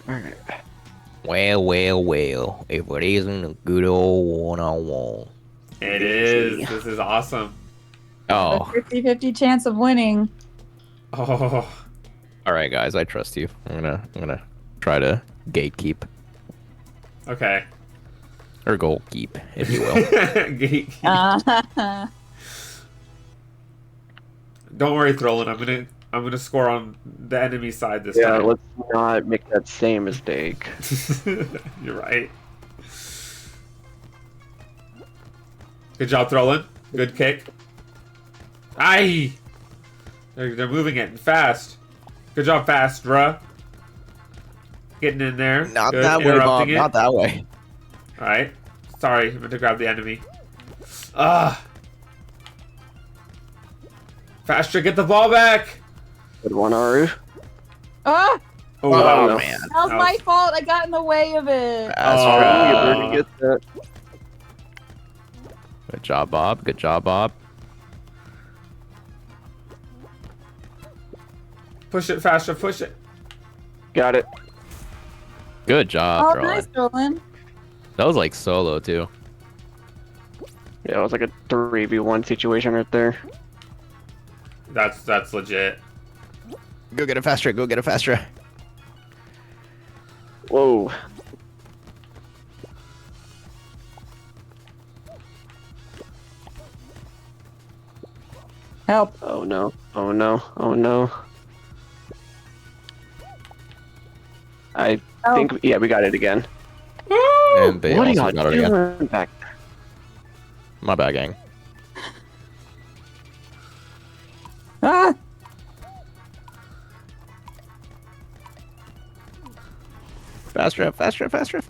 Alright. Well. If it isn't a good old one-on-one. It is. This is awesome. Oh, 50-50 chance of winning. Oh, all right, guys. I trust you. I'm gonna try to gatekeep okay. or goal keep, if you will. Don't worry, Throwlin. I'm gonna score on the enemy side this Yeah, time. let's not make that same mistake. You're right. Good job throwing. Good kick. Aye! They're moving it fast. Good job, Fastra. Getting in there. Not Good. that way, Bob. Interrupting it. Not that way. Alright. Sorry, I meant to grab the enemy. Ah! Fastra, get the ball back! Good one, Aru. Ah, Oh, Oh, that man. that was my fault. I got in the way of it. Fastra. You get that. Good job, Bob. Good job, Bob. Push it, Fastra, push it. Got it. Good job, Oh, Roland. nice, Roland. That was like solo too. Yeah, it was like a 3v1 situation right there. That's legit. Go get it faster. Go get it faster. Whoa. Help. Oh no. Oh no. Oh no. I Oh. think, yeah, we got it again. And they What are also y'all got it again. doing back? My bad, gang. Ah, Faster, faster, faster.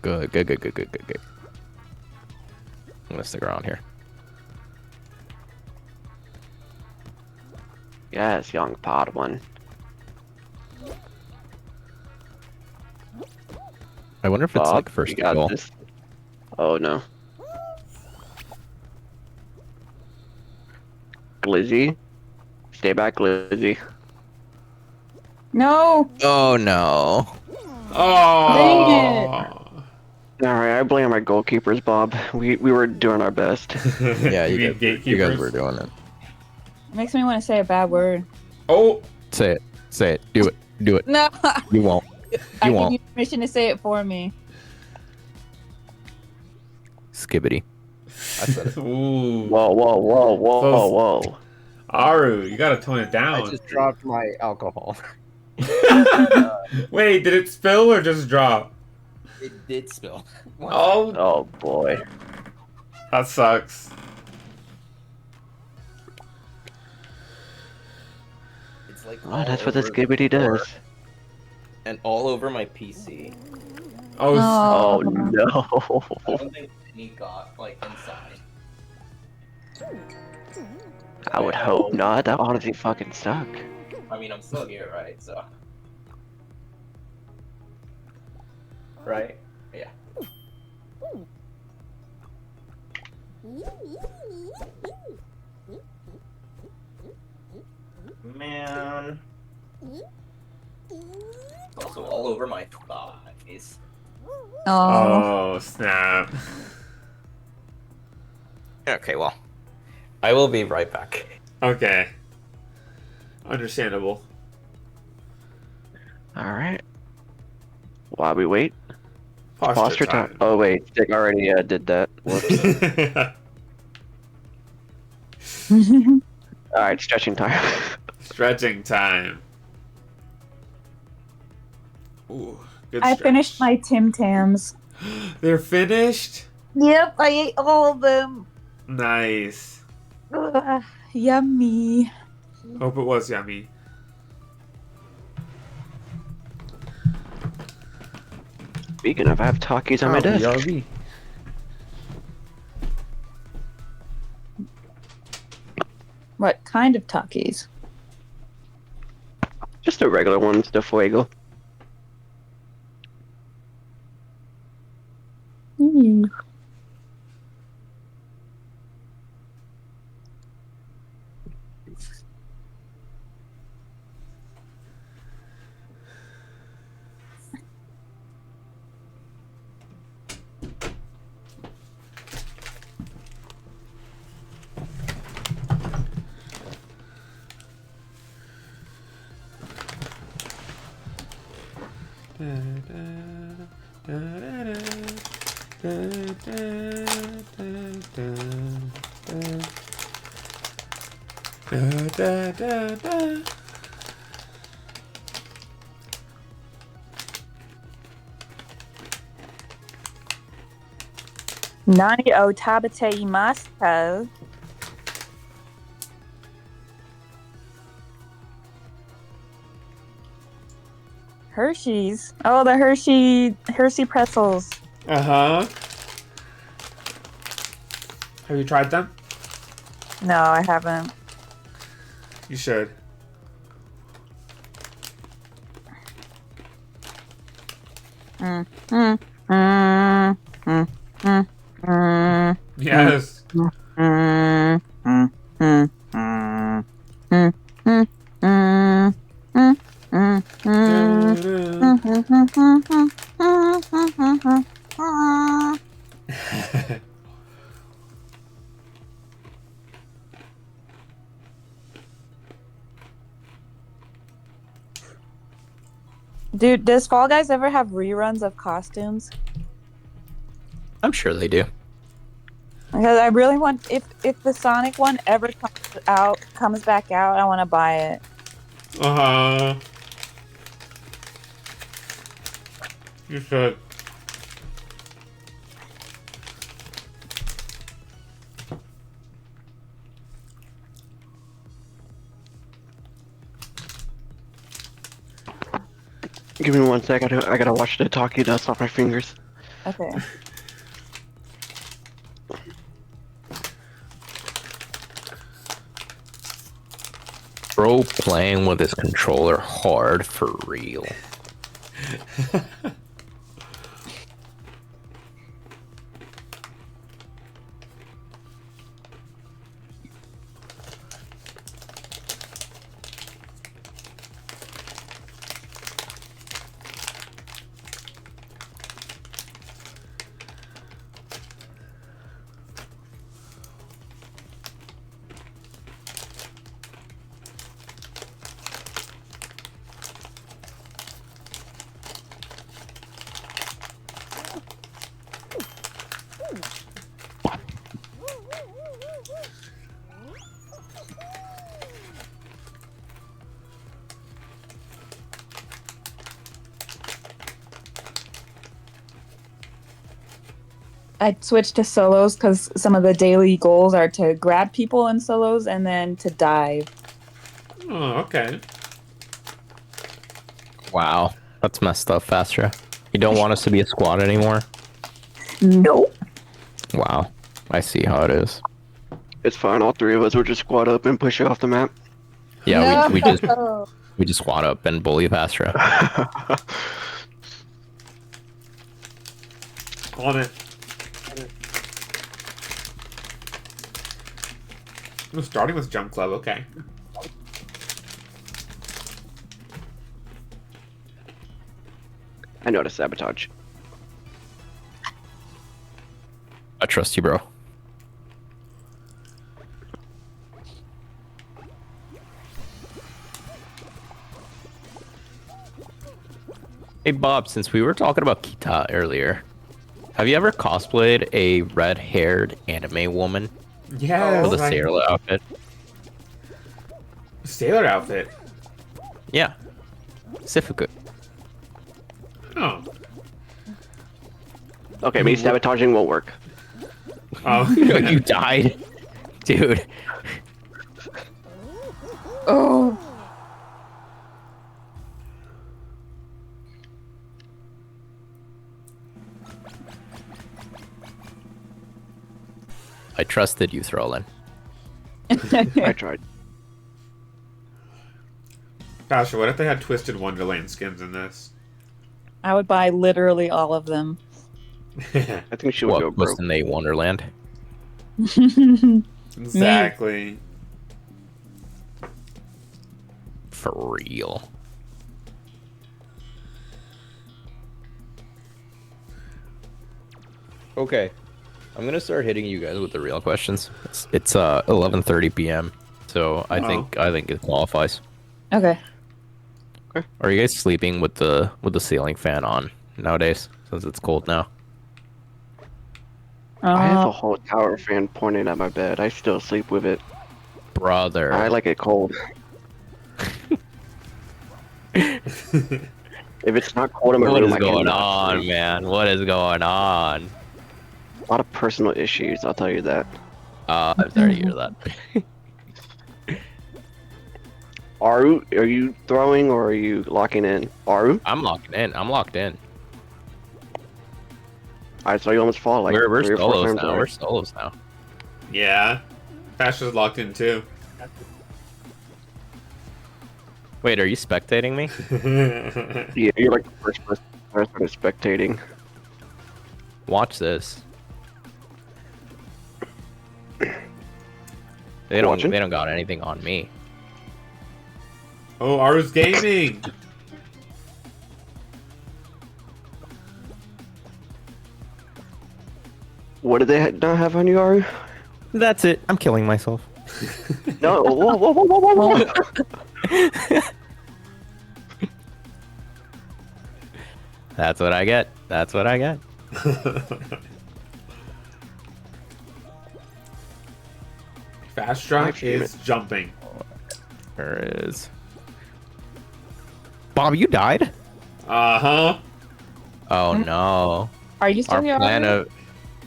Good, good, good, good, good, good, good. I'm gonna stick around here. Yes, young pod one. I wonder if it's Bob, like first you got goal. this. Oh no. Glizzy. Stay back, Glizzy. no. Oh no. Oh! Alright, I blame our goalkeepers, Bob. We were doing our best. Yeah, you, mean did. You guys gatekeepers? were doing it. It makes me want to say a bad word. Oh! Say it. Say it. Do it. Do it. No. You won't. I You give won't. you permission to say it for me. Skibbity. I said it. Ooh. Whoa, whoa, whoa, whoa, Close. whoa. Aru, you gotta tone it down. I just dropped my alcohol. Wait, did it spill or just drop? It did spill. Oh, Oh boy. that sucks. It's like Oh, that's what the skibbity does. And all over my PC. Oh, Oh I no. don't think any got like inside. I would hope not. That honestly fucking suck. I mean, I'm still here, right? So. Right? Yeah. Man. Also all over my thighs. Oh. oh, snap. Okay, well. I will be right back. Okay. Understandable. Alright. While we wait. Posture time. Oh wait, Stick already did that. Whoops. Alright, stretching time. Stretching time. Ooh, good I stretch. finished my Tim Tams. They're finished? Yep, I ate all of them. Nice. Ugh, yummy. Hope it was yummy. Speaking of, I have Takis on my desk. Yummy. What kind of Takis? Just the regular ones, de fuego. Mm. Nani o tabate imasu. Hershey's. Oh, the Hershey pretzels. Uh-huh. Have you tried them? No, I haven't. You should. Mm, mm, mm, mm, mm, mm, Yes. mm, mm, mm, mm, mm, mm, mm, mm, mm, mm, mm. Dude, does Fall Guys ever have reruns of costumes? I'm sure they do. Because I really want, if the Sonic one ever comes back out, I want to buy it. Uh-huh. You should. Give me 1 sec. I gotta wash the talkie dust off my fingers. Okay. Bro playing with his controller hard for real. I switched to solos because some of the daily goals are to grab people in solos and then to dive. Oh, okay. Wow, that's messed up, Fastra. You don't want us to be a squad anymore? Nope. Wow, I see how it is. It's fine. All three of us will just squat up and push you off the map. Yeah, we just No. we just squad up and bully Fastra. On it. Oh, starting with Jump Club, okay. I know how to sabotage. I trust you, bro. Hey Bob, since we were talking about Kita earlier, have you ever cosplayed a red-haired anime woman Yes. with a sailor outfit? Sailor outfit. Yeah. Sifuku. Oh. Okay, me sabotaging won't work. Oh. You died? Dude. Oh. I trusted you, Throlin. I tried. Gosh, what if they had Twisted Wonderland skins in this? I would buy literally all of them. I think she would go What was broke. in a Wonderland? Exactly. For real. Okay. I'm gonna start hitting you guys with the real questions. It's 11:30 p.m. So I think it qualifies. Okay. Are you guys sleeping with the ceiling fan on nowadays since it's cold now? I have a whole tower fan pointing at my bed. I still sleep with it. Brother. I like it cold. If it's not cold in my What room, is I going cannot on, sleep. man? What is going on? lot of personal issues, I'll tell you that. I'm sorry to hear that. Aru, are you throwing or are you locking in? Aru? I'm locking in. I'm locked in. I saw you almost fall like We're 3 or 4 solos times now. already. We're solos now. Yeah. Fastra's locked in too. Wait, are you spectating me? Yeah, you're like the first person I started spectating. Watch this. They don't. Watching? They don't got anything on me. Oh, Aru's gaming. What did they not have on you, Aru? That's it. I'm killing myself. No, whoa, whoa, whoa, whoa, whoa, whoa. That's what I get. That's what I get. Fastra Live stream is jumping. There is. Bob, you died? Uh-huh. Oh no. Are you still Our here? plan Aru? of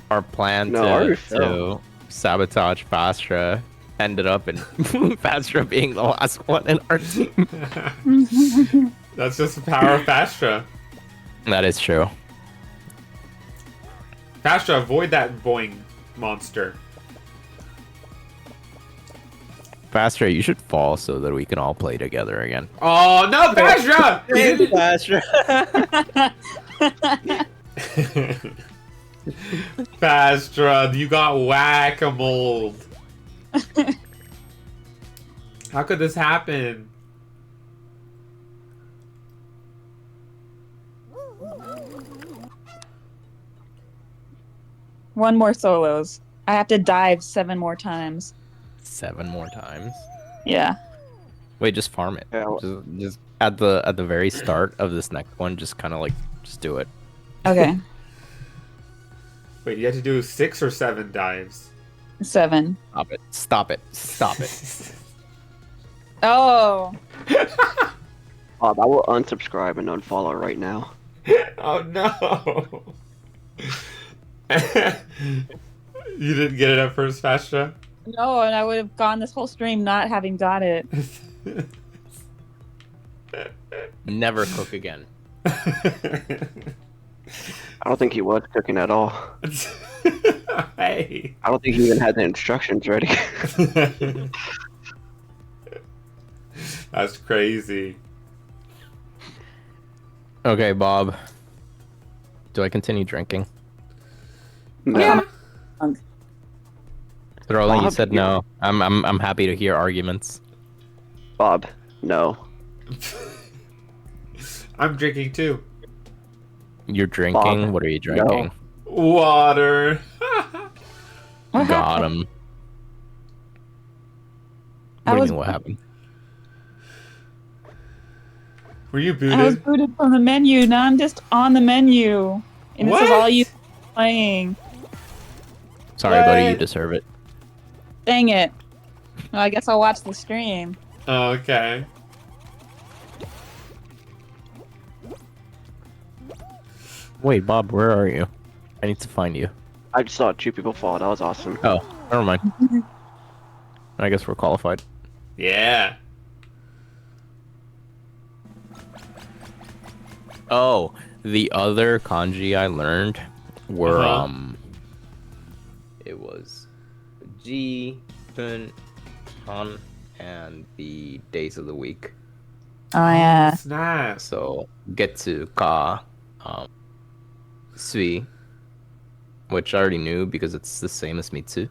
our plan No, to, Aru fell. to sabotage Fastra ended up in Fastra being the last one in our team. That's just the power of Fastra. That is true. Fastra, avoid that boing monster. Fastra, you should fall so that we can all play together again. Oh, no, Fastra! Fastra. Fastra, you got whack-a-mole. How could this happen? One more solos. I have to dive 7 more times. 7 more times. Yeah. Wait, just farm it. Yeah. Just at the very start of this next one, just kind of like just do it. Okay. Wait, you have to do 6 or 7 dives. 7. Stop it. Stop it. Stop it. Oh. Bob, I will unsubscribe and unfollow right now. Oh no! You didn't get it at first, Fastra? No, and I would have gone this whole stream not having got it. Never cook again. I don't think he was cooking at all. Hey! I don't think he even had the instructions ready. That's crazy. Okay, Bob. Do I continue drinking? No. Yeah. Throwing, you Bob, said no. I'm happy to hear arguments. Bob, no. I'm drinking too. You're drinking? Bob, What are you drinking? Water. What Got happened? him. I What do you was- mean, what happened? Were you I was booted? booted from the menu. Now I'm just on the menu. And this is What? all you playing. Sorry, buddy, you What? deserve it. Dang it. Well, I guess I'll watch the stream. Oh, okay. Wait, Bob, where are you? I need to find you. I just saw 2 people fall. That was awesome. Oh, never mind. I guess we're qualified. Yeah. Oh, the other kanji I learned were Uh-huh. it was Ji, Kun, Han, and the days of the week. Oh, yeah. Snap. So Getsu, Ka, Sui, which I already knew because it's the same as Mitsu.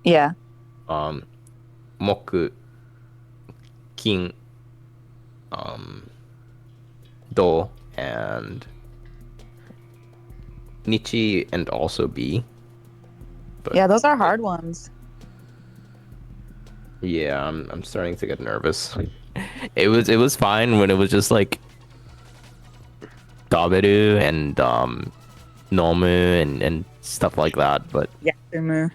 Yeah. Moku, Kin, Do, and Nichi, and also B. But Yeah, those are hard ones. yeah, I'm starting to get nervous. It was fine when it was just like Daberu and Nomu and stuff like that, but Yeah. Sumu.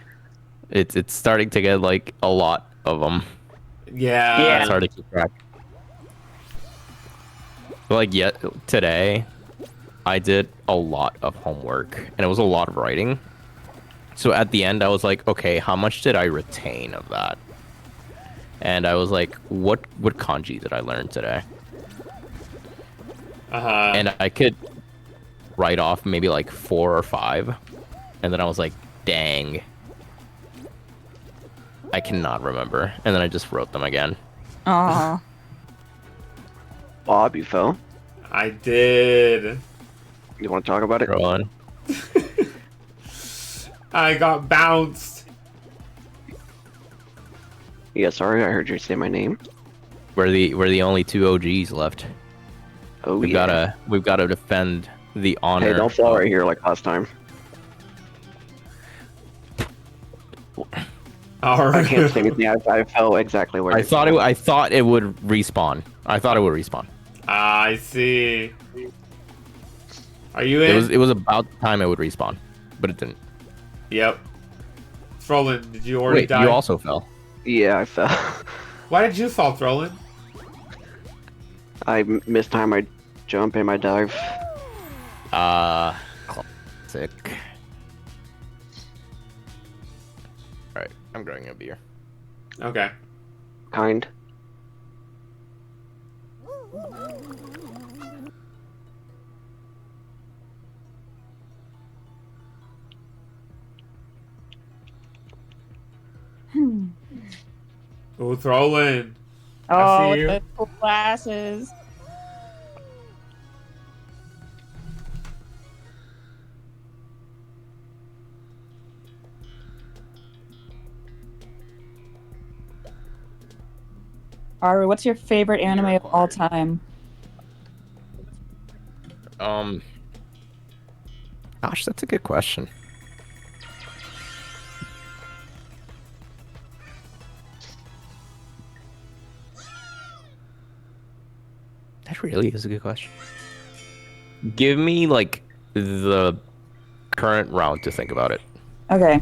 it's starting to get like a lot of them. Yeah. Yeah. It's hard to keep track. But like today, I did a lot of homework and it was a lot of writing. So at the end, I was like, okay, how much did I retain of that? And I was like, what kanji did I learn today? And I could write off maybe like 4 or 5. And then I was like, dang. I cannot remember. And then I just wrote them again. Aw. Bob, you fell. I did. You want to talk about it? Go on. I got bounced. Yeah, sorry, I heard you say my name. We're the only 2 OGs left. Oh, We've yeah. gotta defend the honor. Hey, don't fall right here like last time. All right. I can't say anything. I fell exactly where I you thought fell. it would respawn. I thought it would respawn. I see. Are you in? It was about the time it would respawn, but it didn't. Yep. Throlin, did you already Wait, die? you also fell. Yeah, I fell. Why did you fall, Throlin? I mistimed my jump and my dive. Classic. Alright, I'm grabbing a beer. Okay. Kind. Ooh, Throlin. Oh, see you. with the cool glasses. Ari, what's your favorite anime of all time? Gosh, that's a good question. That really is a good question. Give me like the current round to think about it. Okay.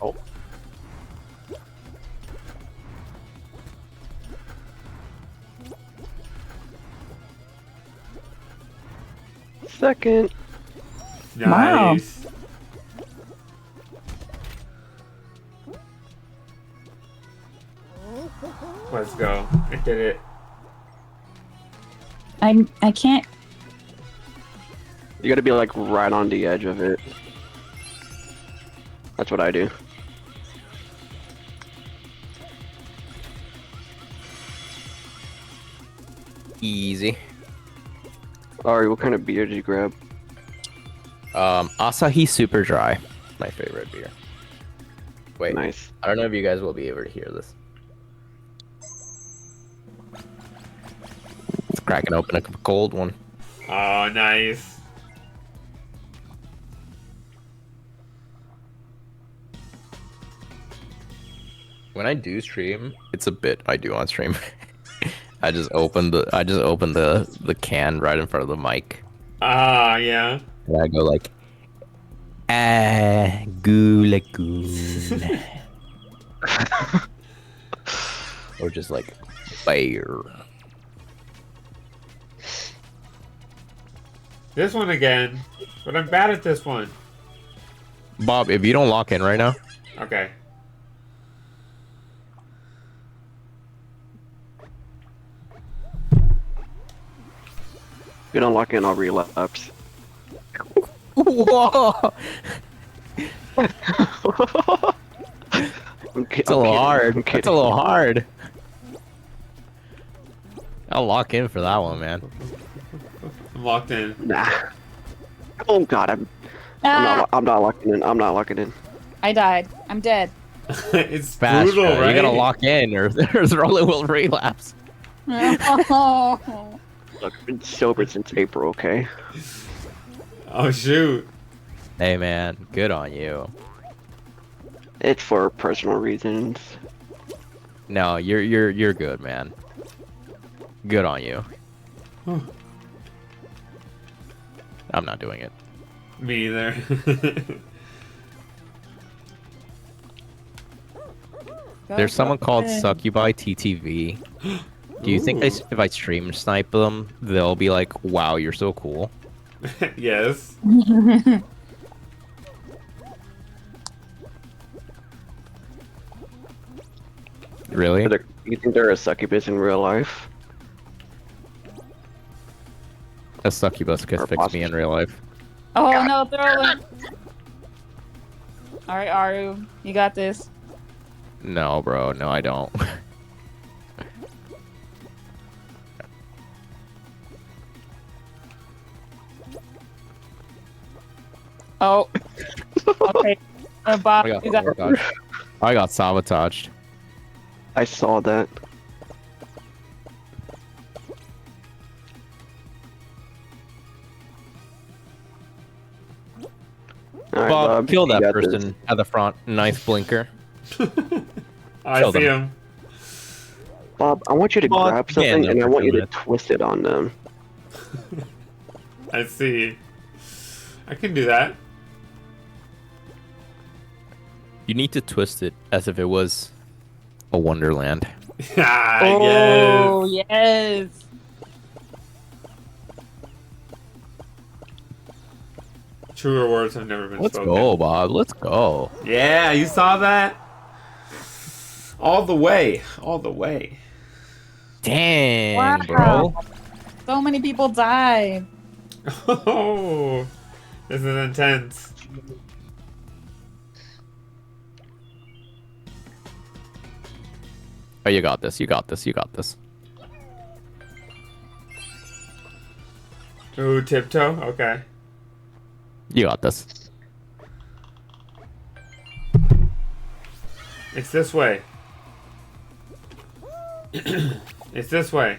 Oh. Second. Wow. Nice. Let's go. I did it. I can't. You gotta be like right on the edge of it. That's what I do. Easy. Ari, what kind of beer did you grab? Asahi Super Dry. My favorite beer. Wait, Nice. I don't know if you guys will be able to hear this. It's cracking open a cold one. Oh, nice. When I do stream, it's a bit I do on stream. I just open the can right in front of the mic. Ah, yeah. And I go like, ah, gula gula. Or just like, bear. This one again. But I'm bad at this one. Bob, if you don't lock in right now, Okay. If you don't lock in, I'll relapse. whoa, it's a little hard. It's a little hard. I'll lock in for that one, man. I'm locked in. Nah. Oh god, Ah, I'm not locking in. I'm not locking in. I died. I'm dead. It's Fastra, brutal, right? you gotta lock in, or there's Rolling will relapse. Oh. Look, I've been sober since April, okay? Oh shoot. Hey man, good on you. It's for personal reasons. No, you're good, man. Good on you. I'm not doing it. Me either. There's someone called Succubi TTV. Do you think if I stream snipe them, they'll be like, "Wow, you're so cool"? Yes. Really? You think they're a succubus in real life? A succubus could Or fix me in real life. Oh no, throw it. All right, Aru, you got this. No, bro. No, I don't. Oh. Okay. Bob, I got you got sabotaged. I got sabotaged. I saw that. Alright, Bob, kill you that got person this. at the front. Nice blinker. I Kill see them. him. Bob, I want you to Bob, grab get in something there and I for want 2 you to minutes. twist it on them. I see. I can do that. You need to twist it as if it was a wonderland. Oh, Yes. yes. Truer words have never been Let's spoken. go, Bob. Let's go. Yeah, you saw that? All the way. All the way. Dang, Wow. bro. So many people died. Oh, this is intense. Oh, you got this. You got this. You got this. Ooh, tiptoe? Okay. You got this. It's this way. It's this way.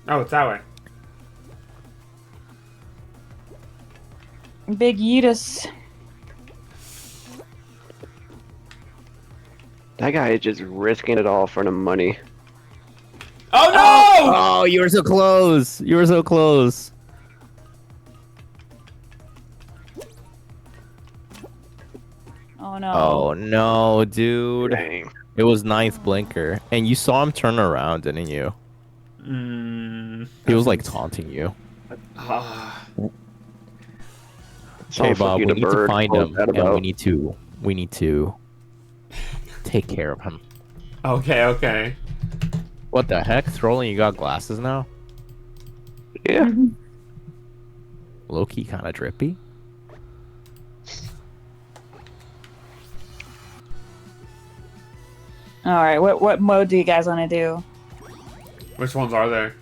Oh, it's that way. Big Yeetus. That guy is just risking it all for the money. Oh no! Oh, you were so close. You were so close. Oh no. Oh, no, dude. Dang. It was ninth blinker. And you saw him turn around, didn't you? He was like taunting you. Ah, Okay, Sounds like Bob, you we the need to bird. find What was him, that and about? we need to take care of him. okay, okay. What the heck? Throwing, you got glasses now? Yeah. Low-key kind of drippy. All right, what mode do you guys want to do? Which ones are there?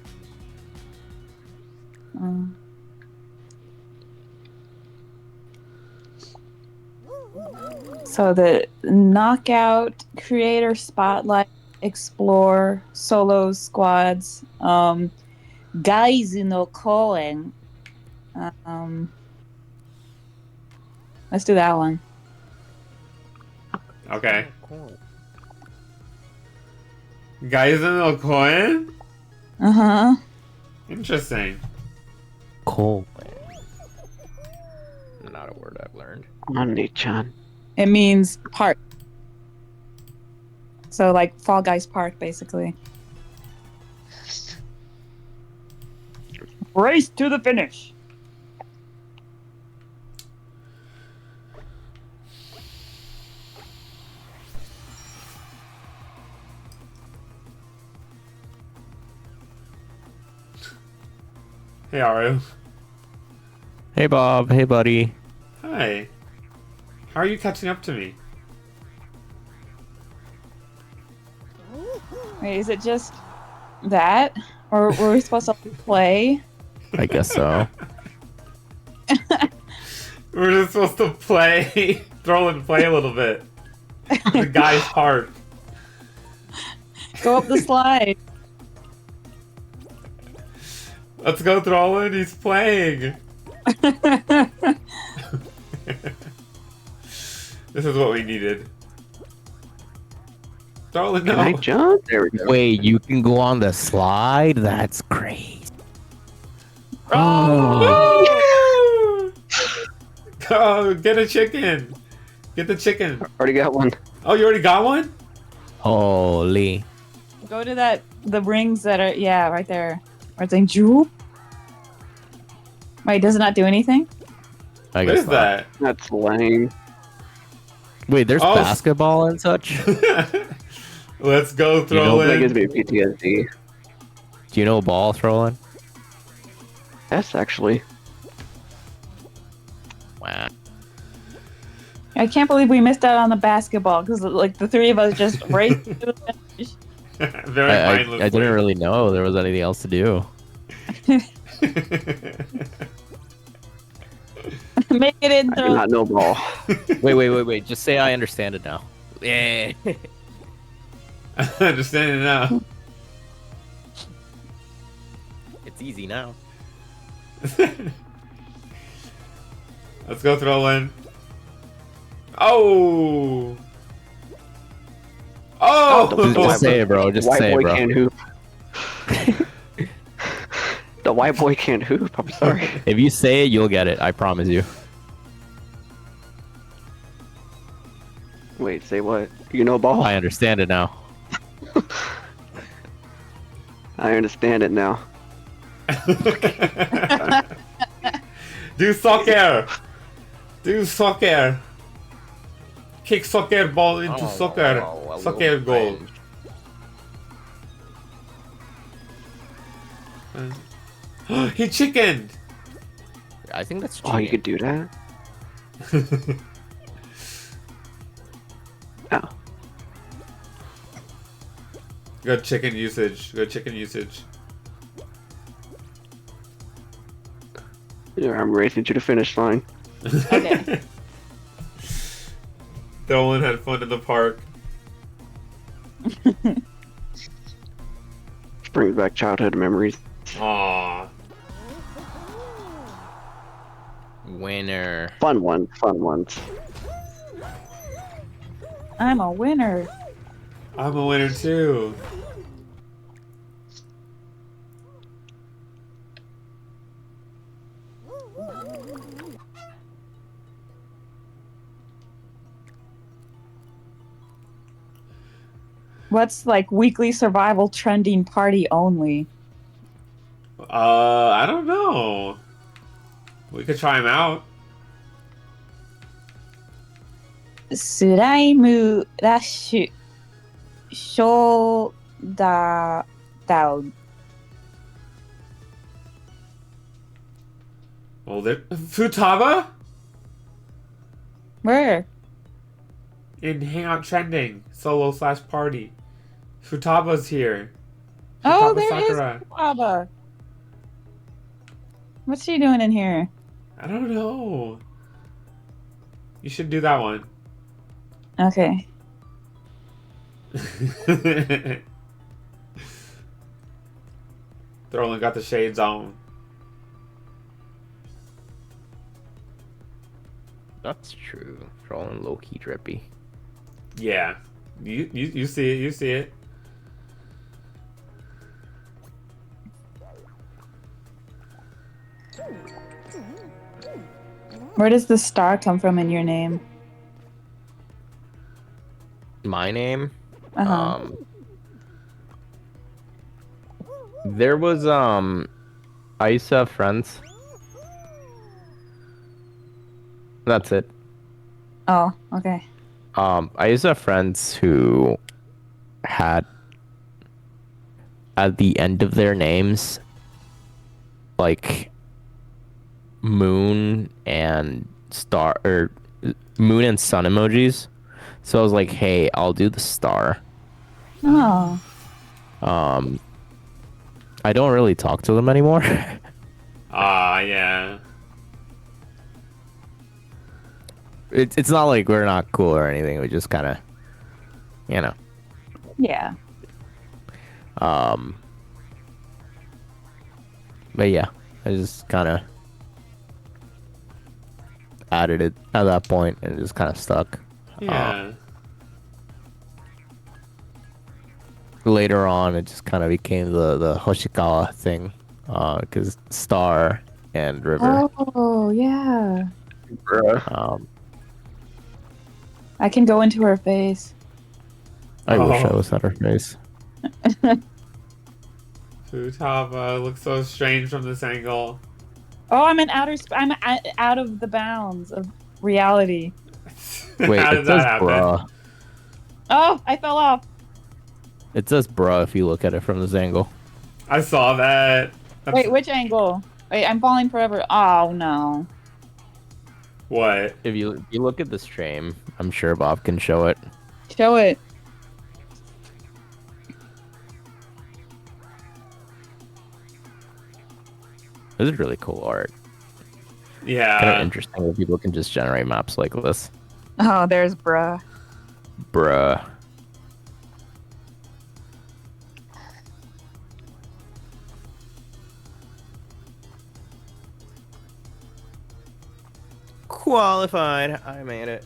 So the knockout, creator spotlight, explore, solo squads, guys in the calling. Let's do that one. Okay. Guys in the coin? Uh-huh. Interesting. Cool. Not a word I've learned. Money-chan. It means park. So like Fall Guys Park, basically. Race to the finish. Hey, Aru. Hey, Bob. Hey, buddy. Hi. How are you catching up to me? Wait, is it just that? Or were we supposed to play? I guess so. We're just supposed to play, throw and play a little bit. The guy's heart. Go up the slide. Let's go, Throlin. He's playing. This is what we needed. Throlin, no. Can I jump? There we go. Wait, you can go on the slide? That's great. Oh! Go, get a chicken. Get the chicken. Already got one. Oh, you already got one? Holy. Go to the rings that are, yeah, right there. Where it's saying, Droop. Wait, does it not do anything? I What guess is not. that? That's lame. Wait, there's Oh, basketball and such? Let's go, You know, That Throlin. gives me PTSD. Do you know ball throwing? Yes, actually. Wow. I can't believe we missed out on the basketball because like the three of us just raced to the finish. Very mindlessly. I didn't really know there was anything else to do. Make it in I do throw. not know ball. Wait. Just say I understand it now. Yeah. I understand it now. It's easy now. Let's go, Throlin. Oh! Oh! Just say it, bro. Just White say it, boy bro. can't hoop. The white boy can't hoop. I'm sorry. If you say it, you'll get it. I promise you. Wait, say what? You know ball? I understand it now. I understand it now. Do soccer! Do soccer! Kick soccer ball into soccer. Soccer goal. He chickened! I think that's Oh, you cheating. could do that? Oh. Good chicken usage. Good chicken usage. Yeah, I'm racing to the finish line. Okay. Dolan had fun in the park. Brings back childhood memories. Aww. Winner. Fun ones. I'm a winner. I'm a winner too. What's like weekly survival trending party only? I don't know. We could try him out. スライムラッシュショーダウン Oh, there. Futaba? Where? In Hangout Trending. Solo / party. Futaba's here. Oh, Futaba there is Sakura. Baba. What's she doing in here? I don't know. You should do that one. Okay. Throwing got the shades on. That's true. Trolling low key drippy. Yeah. You see it. You see it. Where does the star come from in your name? My name. Uh-huh. There was I used to have friends. That's it. Oh, okay. I used to have friends who had at the end of their names like moon and star or moon and sun emojis. So I was like, hey, I'll do the star. Oh. I don't really talk to them anymore. Ah, yeah. It's not like we're not cool or anything. We just kind of, you know. Yeah. But yeah, I just kind of added it at that point and it just kind of stuck. Yeah. Later on, it just kind of became the Hoshikawa thing, because Star and River. Oh, yeah. Bruh. I can go into her face. I wish I Oh. was at her face. Futaba looks so strange from this angle. Oh, I'm out of the bounds of reality. Wait, How it did says that happen? bruh. Oh, I fell off. It says bruh if you look at it from this angle. I saw that. That's- Wait, which angle? Wait, I'm falling forever. Oh, no. What? If you look at the stream, I'm sure Bob can show it. Show it. This is really cool art. Kind of Yeah. interesting that people can just generate maps like this. Oh, there's bruh. Bruh. Qualified. I made it.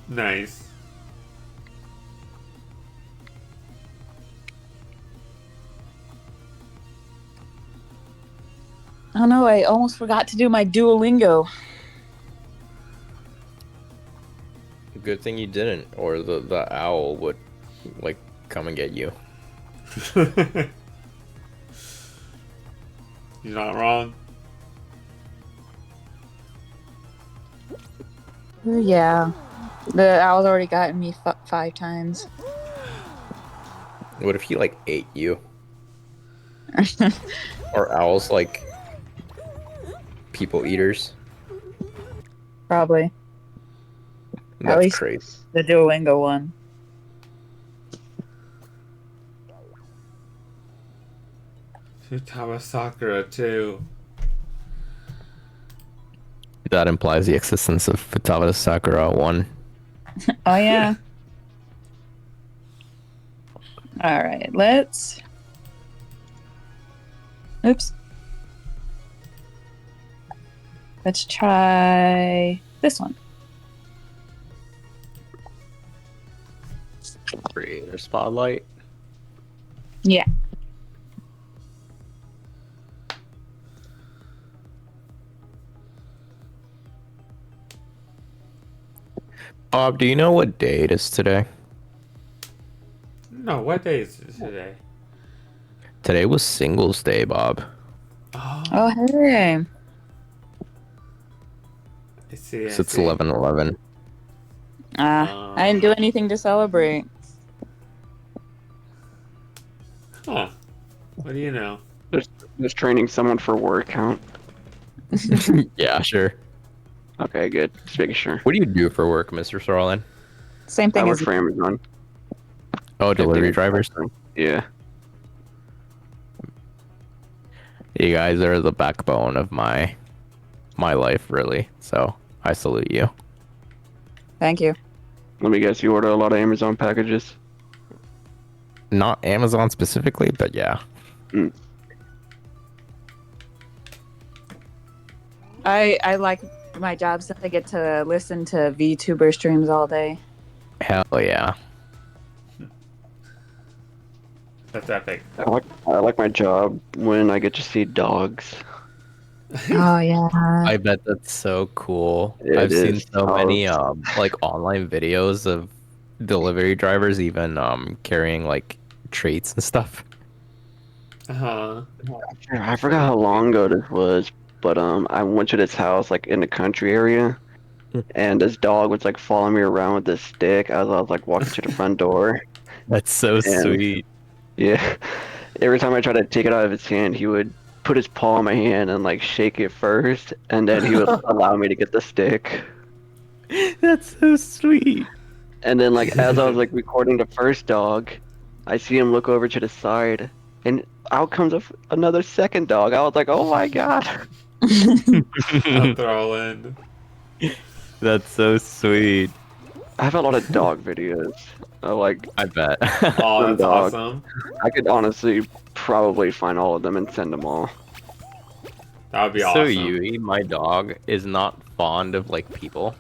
Nice. Oh no, I almost forgot to do my Duolingo. Good thing you didn't, or the owl would like come and get you. You're not wrong. Yeah. The owl's already gotten me 5 times. What if he like ate you? Or owls like people eaters? Probably. That's least- crazy. The Duolingo one. Futaba Sakura too. That implies the existence of Futaba Sakura 1. Oh yeah. Alright, let's... Oops. Let's try this one. Creator spotlight. Yeah. Bob, do you know what day it is today? No, what day is it today? Today was Singles Day, Bob. Oh, Oh, hey. I see. So it's 11/11. I didn't do anything to celebrate. Huh. What do you know? Just training someone for work count. Yeah, sure. Okay, good. Just making sure. What do you do for work, Mr. Sorlin? Same I thing work as for Amazon. Oh, Same thing delivery as drivers? Fastra. Yeah. You guys are the backbone of my life, really. So I salute you. Thank you. Let me guess, you order a lot of Amazon packages? Not Amazon specifically, but yeah. I like my job since I get to listen to VTuber streams all day. Hell yeah. That's epic. I like my job when I get to see dogs. Oh yeah. I bet that's so cool. It I've seen is. so many like online videos of delivery drivers even carrying like treats and stuff. Uh-huh. I forgot how long ago this was, but I went to this house like in the country area, and this dog was like following me around with this stick as I was like walking to the front door. That's so sweet. Yeah, every time I tried to take it out of his hand, he would put his paw in my hand and like shake it first, and then he would allow me to get the stick. That's so sweet. And then like as I was like recording the first dog, I see him look over to the side, and out comes another second dog. I was like, oh my god. I'll throw in. That's so sweet. I have a lot of dog videos. I like I bet. Oh, some that's dog. awesome. I could honestly probably find all of them and send them all. That would be So awesome. Yui, my dog, is not fond of like people.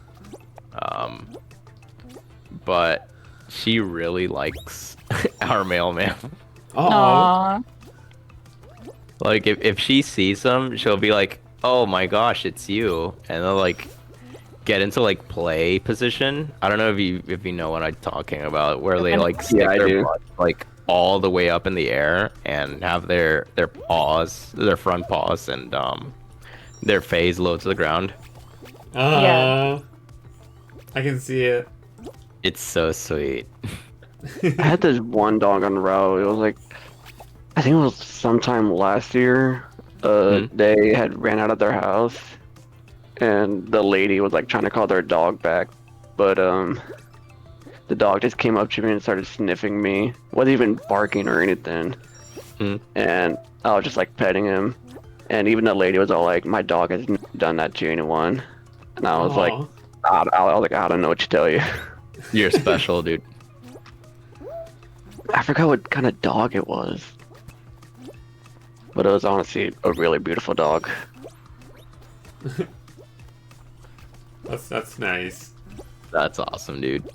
But she really likes our mailman. Oh, Aw. Like if she sees him, she'll be like, "Oh my gosh, it's you," and they'll like get into like play position. I don't know if you know what I'm talking about, where they like stick Yeah, I their do. butt like all the way up in the air and have their paws, their front paws, and their face low to the ground. Yeah. I can see it. It's so sweet. I had this one dog on the route. It was like, I think it was sometime last year. They had ran out of their house, and the lady was like trying to call their dog back, but the dog just came up to me and started sniffing me. Wasn't even barking or anything. And I was just like petting him, and even the lady was all like, "My dog hasn't done that to anyone," and I was like, Aw. I don't know what to tell you. You're special, dude. I forgot what kind of dog it was. But it was honestly a really beautiful dog. That's nice. That's awesome, dude.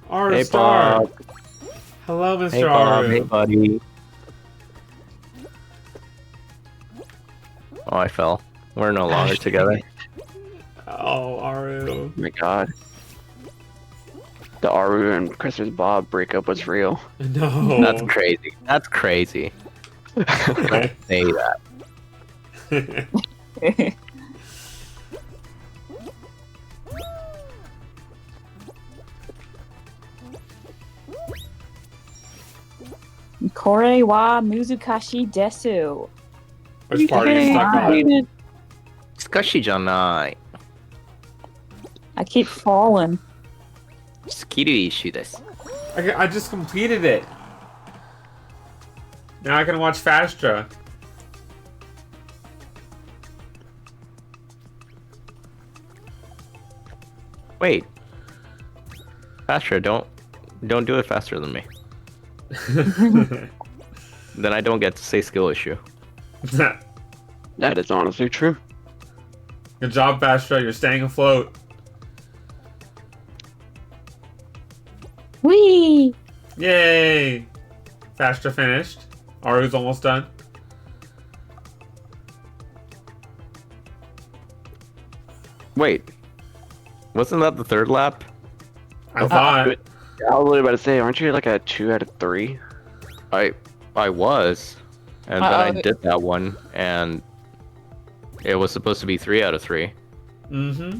Aru Hey, Star. Bob. Hello, Mr. Hey, Bob. Aru. Hey, buddy. Oh, I fell. We're no longer together. Oh, Aru. Oh my god. The Aru and Christmas Bob breakup was real. No. That's crazy. That's crazy. Don't say that. Kore wa Muzukashi desu. Which part are you stuck on? Tsukashi janai. I keep falling. Tsukiru ishu desu. I just completed it. Now I can watch Fastra. Wait. Faster, don't do it faster than me. Then I don't get to say skill issue. That is honestly true. Good job, Fastra. You're staying afloat. Whee! Yay! Fastra finished. Aru's almost done. Wait. Wasn't that the third lap? I thought. I was really about to say, aren't you like a 2 out of 3? I was. And then I Uh-oh. did that one, and it was supposed to be 3 out of 3. Mm-hmm.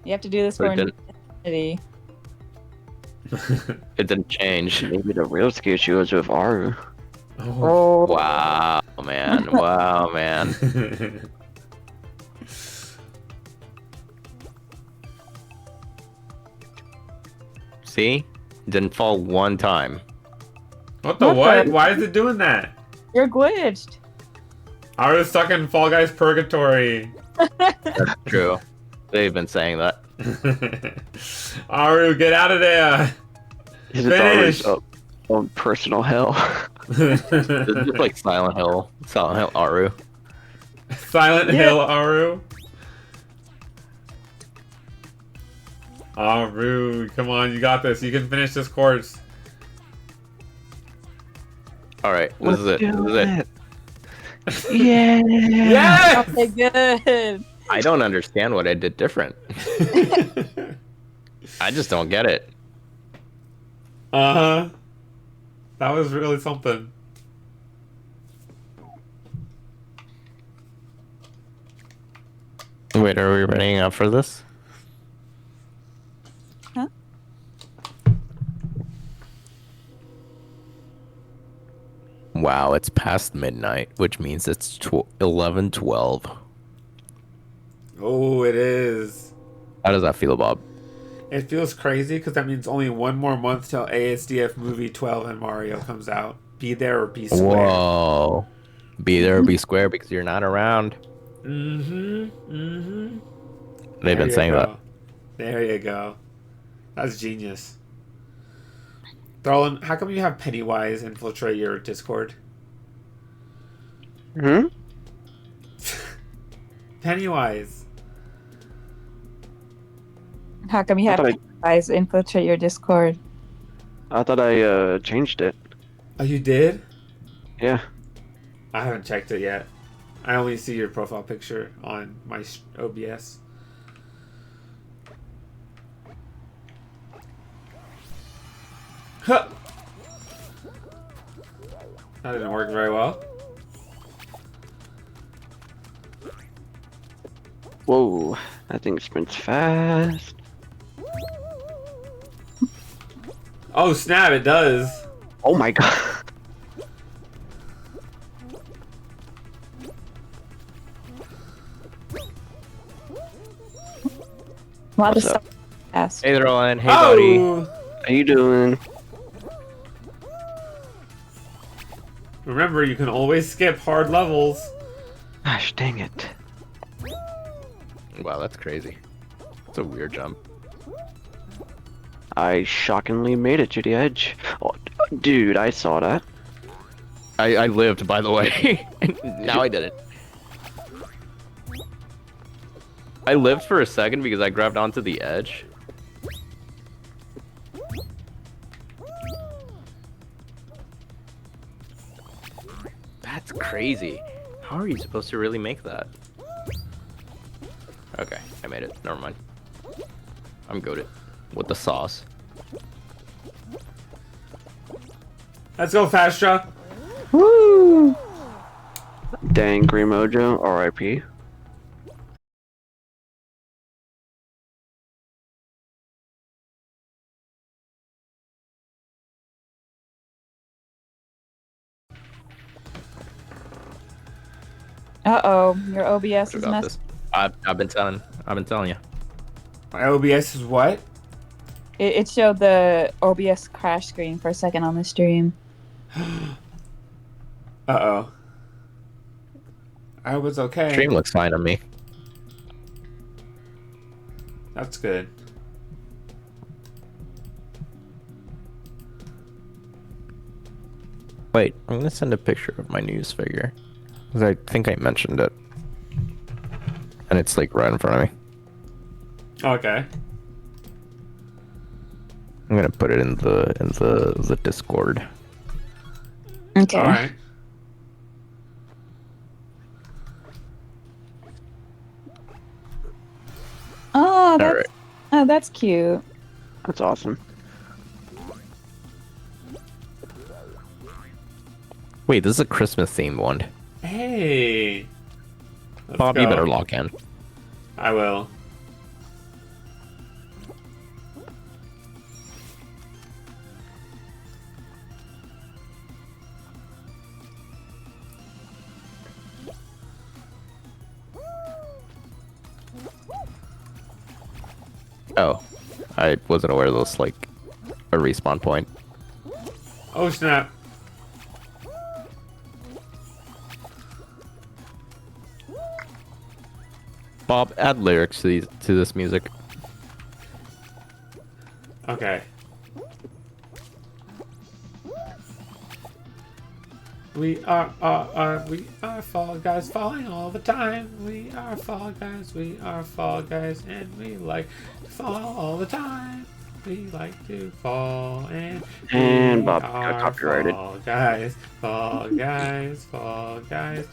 You have to do this But for it infinity. It didn't change. Maybe the real skill issue was with Aru. Oh. Wow, man. Wow, man. See? Didn't fall one time. What the What what? the- Why is it doing that? You're glitched. Aru's stuck in Fall Guys purgatory. That's true. They've been saying that. Aru, get out of there. His Finish. Aru's own personal hell. It's just like Silent Hill Aru. Silent Yeah. Hill Aru. Aru, come on, you got this. You can finish this course. Alright, this is it. This is it. Yeah. Yes! Okay, good. I don't understand what I did different. I just don't get it. Uh-huh. That was really something. Wait, are we running up for this? Wow, it's past midnight, which means it's 11:12. Oh, it is. How does that feel, Bob? It feels crazy because that means only one more month till ASDF movie 12 and Mario comes out. Be there or be square. Whoa. Be there or be square because you're not around. Mm-hmm. They've been saying that. There you go. That's genius. Darlin, how come you have Pennywise infiltrate your Discord? Hmm? Pennywise. How come you I have thought guys infiltrate your Discord? I thought I changed it. Oh, you did? Yeah. I haven't checked it yet. I only see your profile picture on my OBS. Huh. That didn't work very well. Whoa, that thing sprints fast. Oh snap, it does. Oh my god. Wow, What's this up? so fast. Hey, Roland. Hey, buddy. Oh! How you doing? Remember, you can always skip hard levels. Gosh, dang it. Wow, that's crazy. It's a weird jump. I shockingly made it to the edge. Oh, dude, I saw that. I lived, by the way. Now I didn't. I lived for a second because I grabbed onto the edge. That's crazy. How are you supposed to really make that? Okay, I made it. Never mind. I'm goated with the sauce. Let's go, Fastra. Woo! Dang, Green Mojo, RIP. Uh-oh, your OBS is Forgot messed. this. I've been telling you. My OBS is what? It showed the OBS crash screen for a second on the stream. Uh-oh. I hope it's okay. Stream looks fine on me. That's good. Wait, I'm gonna send a picture of my news figure. Because I think I mentioned it. And it's like right in front of me. Okay. I'm gonna put it in the Discord. Okay. Alright. Oh, that's Alright. oh, that's cute. That's awesome. Wait, this is a Christmas themed one. Hey. Let's Bob, go. you better log in. I will. Oh, I wasn't aware there was like a respawn point. Oh snap. Bob, add lyrics to this music. Okay. We are Fall Guys, falling all the time. We are Fall Guys, and we like to fall all the time. We like to fall, and And we Bob got are copyrighted. Fall Guys, Fall Guys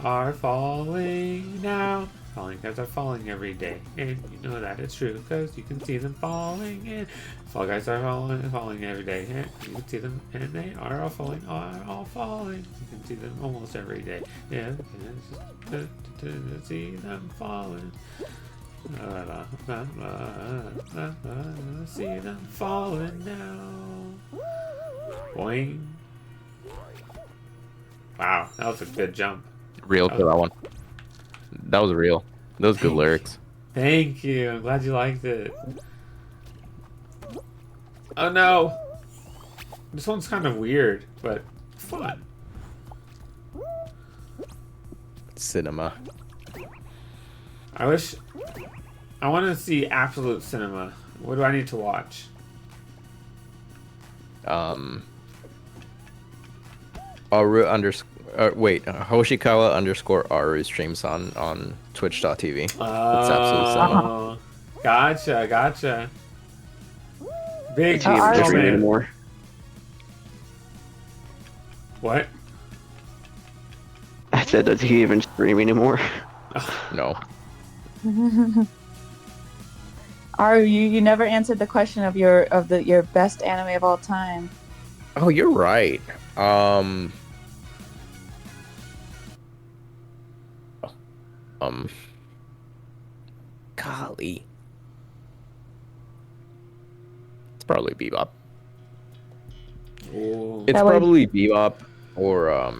are falling now. Falling guys are falling every day, and you know that it's true because you can see them falling. And Fall Guys are falling every day, and you can see them, and they are all falling. You can see them almost every day. Yeah, to see them falling. See them falling now. Boing. Wow, that was a good jump. Real for that one. That was real. Those good lyrics. Thank you. I'm glad you liked it. Oh no! This one's kind of weird, but fun. Cinema. I want to see absolute cinema. What do I need to watch? Hoshikawa _ Aru streams on twitch.tv. It's absolute cinema. Oh, gotcha. Big Does he even stream moment. anymore? What? I said, does he even stream anymore? No. Aru, you never answered the question of your best anime of all time. Oh, you're right. Golly. It's probably Bebop. Ooh. It's That would- probably Bebop or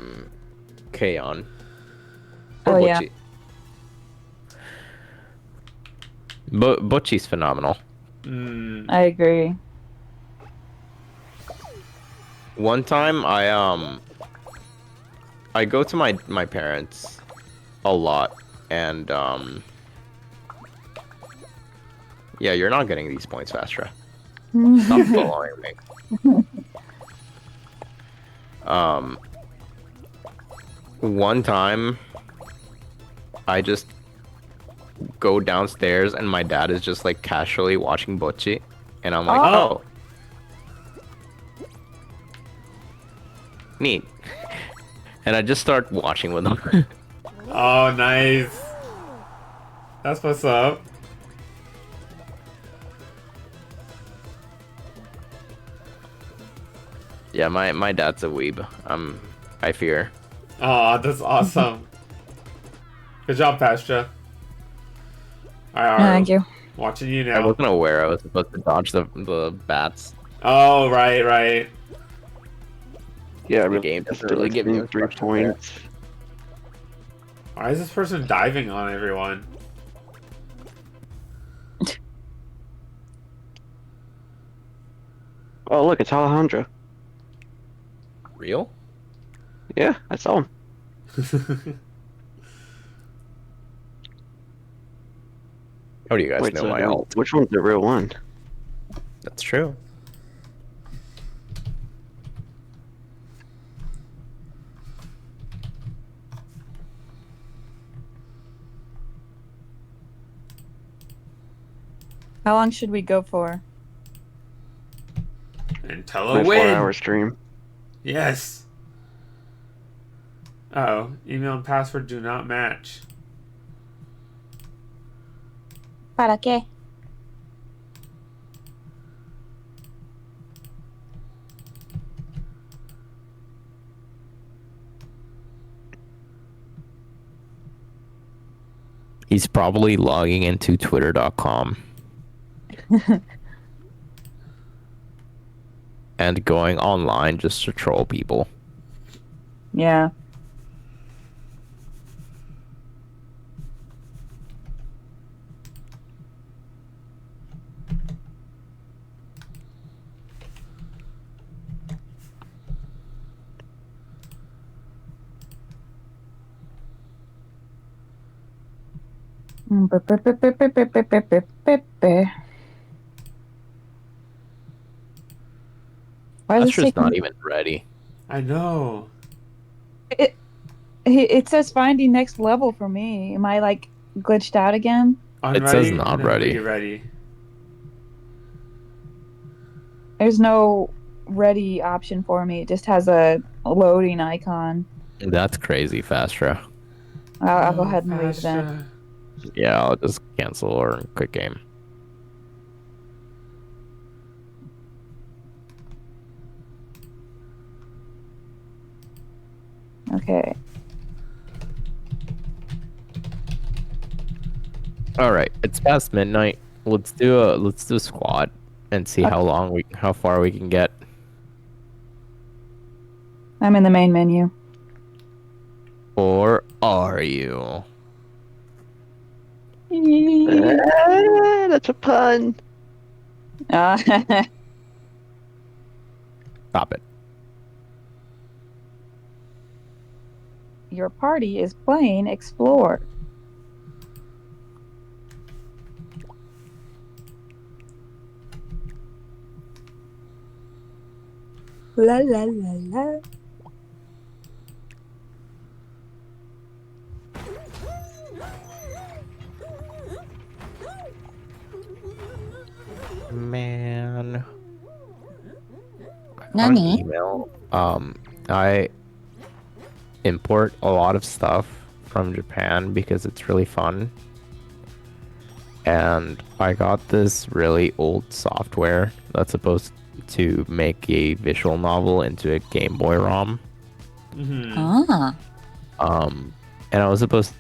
K-On! Or Oh, yeah. Butchie. Butchie's phenomenal. I agree. One time I go to my parents a lot, and yeah, you're not getting these points, Fastra. Stop following me. One time I just go downstairs and my dad is just like casually watching Bocchi, and I'm like, Oh. oh. Neat. And I just start watching with them. Oh, nice. That's what's up. Yeah, my dad's a weeb. I fear. Oh, that's awesome. Good job, Pastra. Alright, Thank you. watching you I now. wasn't aware I was supposed to dodge the bats. Oh, right. Yeah, The really, game doesn't really give you 3 instructions there. points. Why is this person diving on everyone? Oh, look, it's Alejandro. Real? Yeah, I saw him. How do you guys Wait, know so my then alt? which one's the real one? That's true. How long should we go for? Until My a 4-hour win. stream. Yes. Oh, email and password do not match. ¿Para qué? He's probably logging into twitter.com and going online just to troll people. Yeah. Why is That's this just taking... not even ready. I know. It says finding next level for me. Am I like glitched out again? It says Unready, not and then ready. be ready. There's no ready option for me. It just has a loading icon. That's crazy, Fastra. I'll go ahead and leave then. Pastra. Yeah, I'll just cancel or quit game. Okay. All right, it's past midnight. Let's do a squad and see how far we can get. I'm in the main menu. are you? That's a pun. Stop it. Your party is playing Explore. La la la la. Man. I got an Nani? email. I import a lot of stuff from Japan because it's really fun. And I got this really old software that's supposed to make a visual novel into a Game Boy ROM. Mm-hmm. Ah. And I was supposed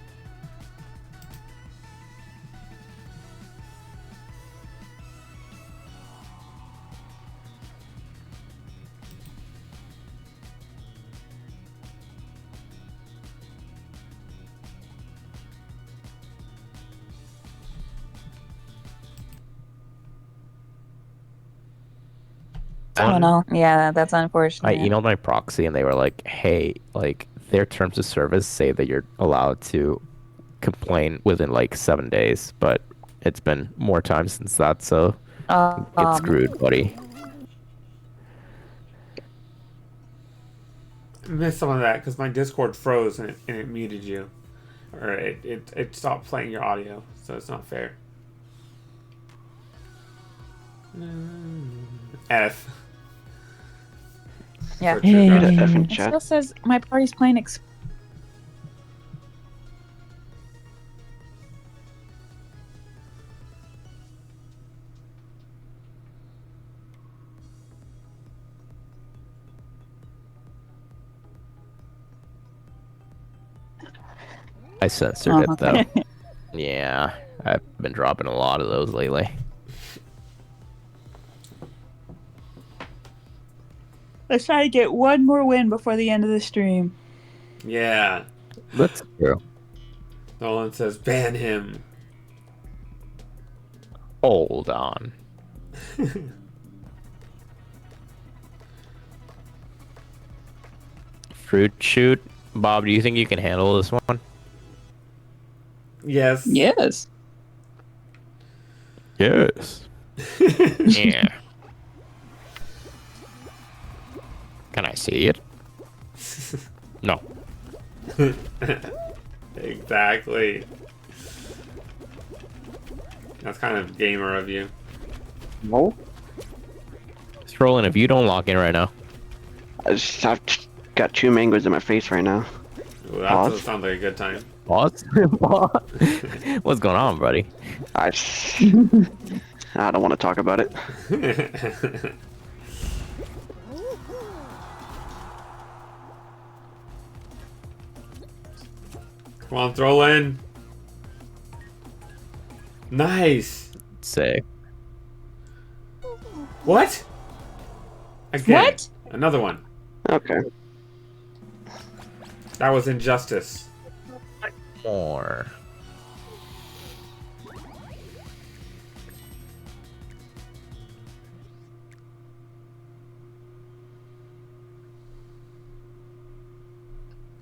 Oh no. Yeah, that's I unfortunate. emailed my proxy and they were like, hey, like their terms of service say that you're allowed to complain within like 7 days, but it's been more time since that, so get screwed, buddy. I missed some of that because my Discord froze and it muted you. Or it stopped playing your audio, so it's not fair. F. Yeah. For True Get Crush. an F in It chat. still says my party's playing I censored Oh, it okay. though. Yeah, I've been dropping a lot of those lately. Let's try to get one more win before the end of the stream. Yeah. That's true. Nolan says ban him. Hold on. Fruit shoot. Bob, do you think you can handle this one? Yes. Yes. Yes. Yeah. Can I see it? No. Exactly. That's kind of gamer of you. No. Scrolling if you don't lock in right now. I've got 2 mangoes in my face right now. Ooh, that Pause. doesn't sound like a good time. What? What's going on, buddy? I don't want to talk about it. Come on, throw in. Nice. Sick. What? Again. What? Another one. Okay. That was injustice. More.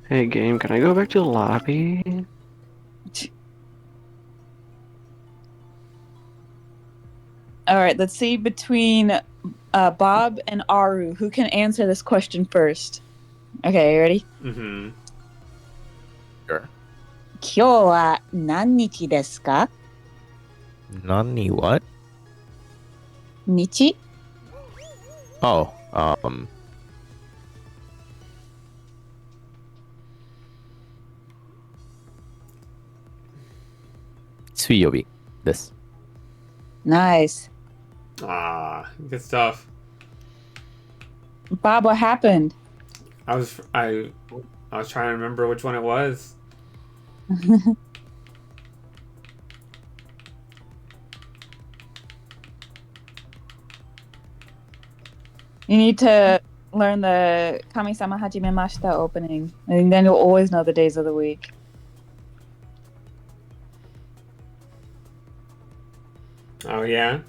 Hey, game, can I go back to the lobby? All right, let's see between Bob and Aru, who can answer this question first. Okay, you ready? Mm-hmm. Sure. 今日は何日ですか? Nani what? 日? Oh, Suyobi. This. Nice. Ah, good stuff. Bob, what happened? I was trying to remember which one it was. You need to learn the Kami-sama Hajimemashita opening, and then you'll always know the days of the week. Oh yeah.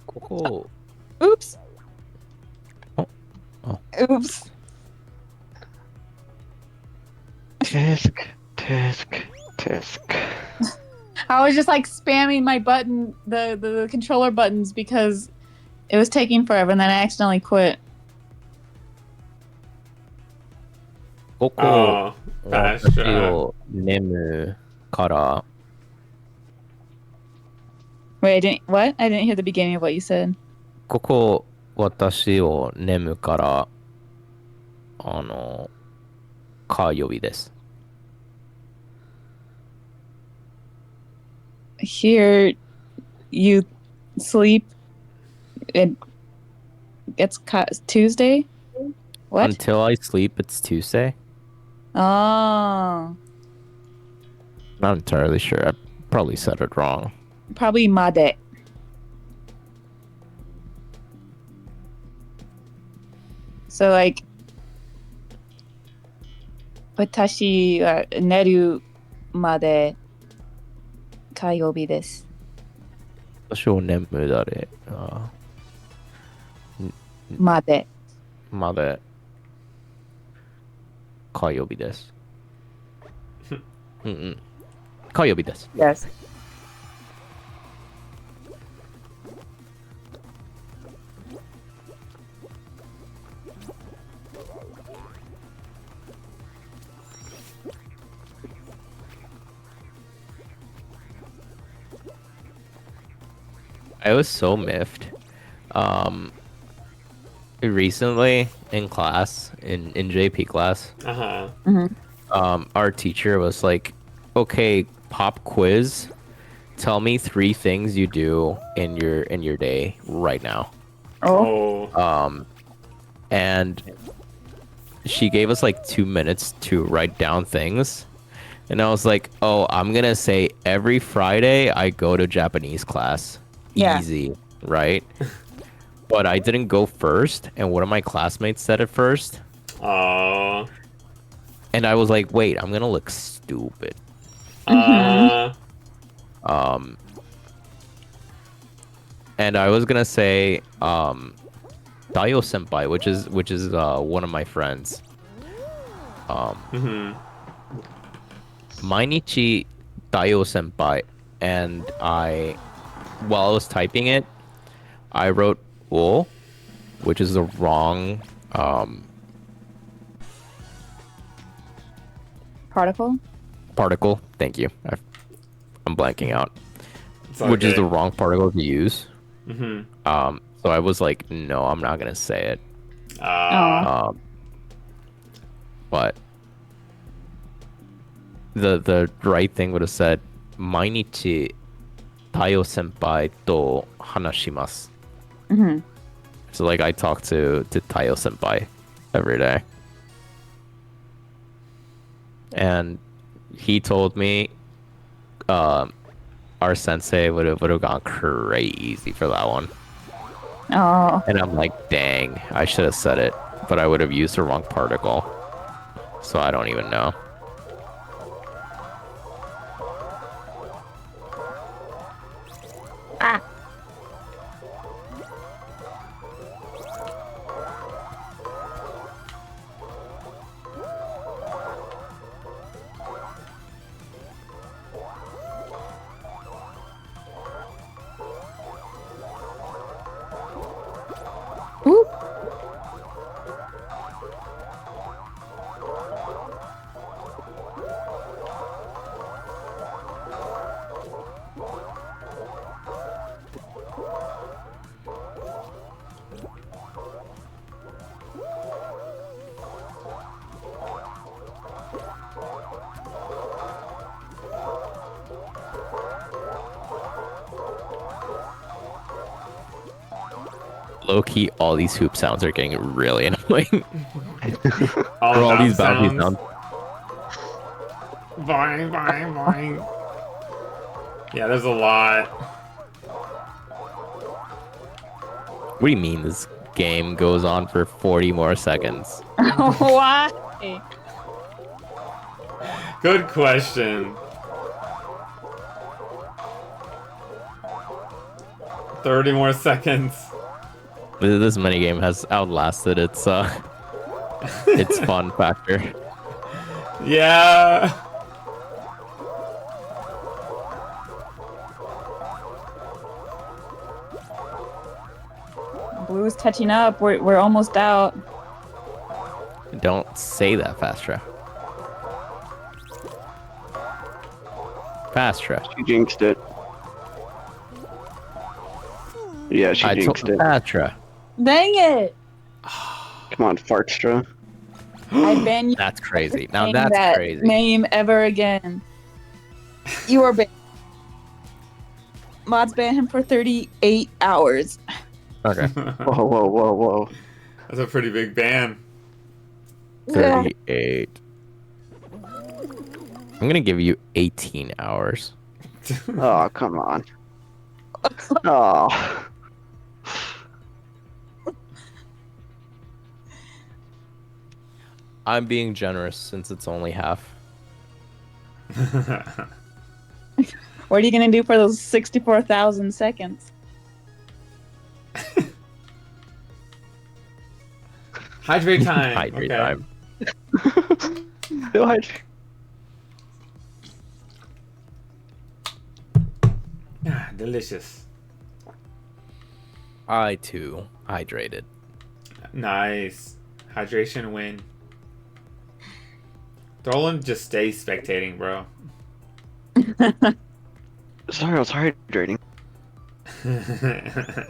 Coco. Oops. Oh. Oh. Oops. Tisk, tisk, tisk. I was just like spamming my button, the controller buttons because it was taking forever, and then I accidentally quit. Coco. Oh, Fastra. 私を眠むから Wait, I didn't. What? I didn't hear the beginning of what you said. ここ私を眠むからあの火曜日です。Here, you sleep. It's Tuesday. What? Until I sleep, it's Tuesday. Oh, Not entirely sure. I probably said it wrong. probably Made. So like, 私は寝るまで火曜日です。私を眠むだれあまで。まで火曜日です。うんうん。火曜日です。Yes. I was so miffed. Recently in class, in JP class, Uh huh. our teacher was like, "Okay, pop quiz. Tell me 3 things you do in your day right now." Oh. Oh. And she gave us like 2 minutes to write down things. And I was like, "Oh, I'm gonna say every Friday I go to Japanese class. Yeah. Easy, right?" But I didn't go first, and one of my classmates said it first. Oh. And I was like, wait, I'm gonna look stupid. Uh. And I was gonna say, Dayo Senpai, which is one of my friends. Mhm. Mainichi Dayo Senpai, and while I was typing it, I wrote "wo," which is the wrong Particle? particle. Thank you. I'm blanking out. It's all Which is good. the wrong particle to use. Mhm. So I was like, no, I'm not gonna say it. Oh. But the right thing would have said, 毎日太陽先輩と話します. Mm-hmm. So like I talk to Tayo senpai every day. And he told me our sensei would have gone crazy for that one. Oh. And I'm like, dang, I should have said it, but I would have used the wrong particle. So I don't even know. Ah. Ooh. Low-key, all these hoop sounds are getting really annoying. All, All the these bounce bouncy sounds. Boing, boing, boing. Yeah, there's a lot. What do you mean? This game goes on for 40 more seconds? Why? Good question. 30 more seconds. This minigame has outlasted its its fun factor. Yeah. Blue's catching up. We're almost out. Don't say that, Fastra. Fastra. She jinxed it. Yeah, she I told jinxed it. Fastra. Dang it! Come on, Fartstra. I ban you. That's crazy. Now Saying that's that crazy. name ever again. You are banned. Mods ban him for 38 hours. Okay. Whoa, whoa, whoa, whoa. That's a pretty big ban. 38. I'm gonna give you 18 hours. Oh, come on. Oh. I'm being generous since it's only half. What are you gonna do for those 64,000 seconds? Hydrate time. Hydrate Okay. time. No hydrate. Ah, delicious. I too hydrated. Nice. Hydration win. Dolan just stays spectating, bro. Sorry, I was hydrating. good,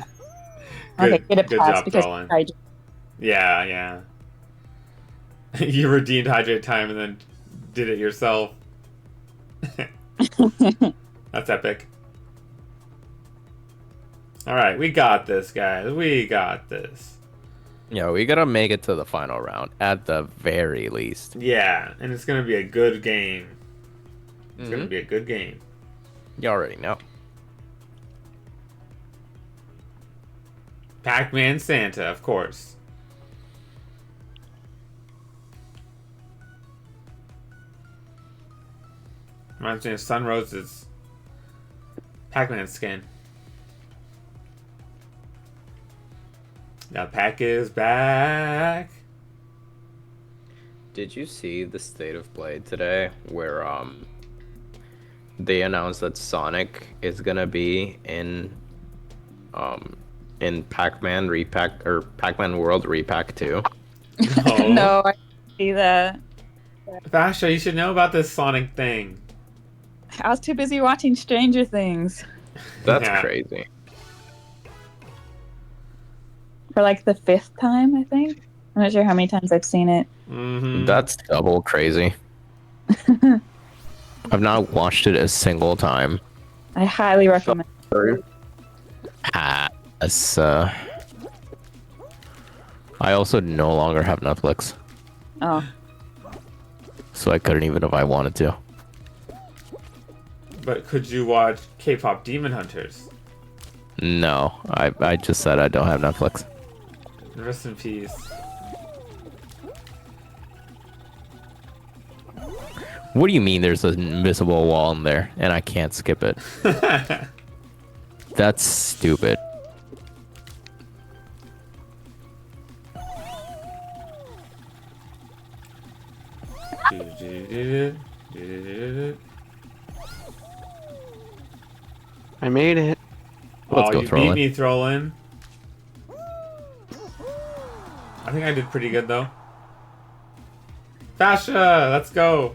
Okay, get a good pass job, because Dolan. I Yeah, yeah. You redeemed hydrate time and then did it yourself. That's epic. Alright, we got this, guys. We got this. Yeah, we gotta make it to the final round at the very least. Yeah, and it's gonna be a good game. It's gonna Mhm. be a good game. You already know. Pac-Man Santa, of course. Reminds me of Sunrose's Pac-Man skin. Now Pac is back. Did you see the state of play today where they announced that Sonic is gonna be in Pac-Man Repack or Pac-Man World Repack 2? No. no, I didn't see that. Fastra, you should know about this Sonic thing. I was too busy watching Stranger Things That's Yeah. crazy. for like the 5th time, I think. I'm not sure how many times I've seen it. Mm-hmm. That's double crazy. I've not watched it a single time. I highly recommend. Yes, I also no longer have Netflix, Oh, so I couldn't even if I wanted to. But could you watch K-pop Demon Hunters? No, I just said I don't have Netflix. Rest in peace. What do you mean there's an invisible wall in there and I can't skip it? That's stupid. I made it. Let's Oh, go you throw beat in. me, Throwin. I think I did pretty good, though. Fasha, let's go.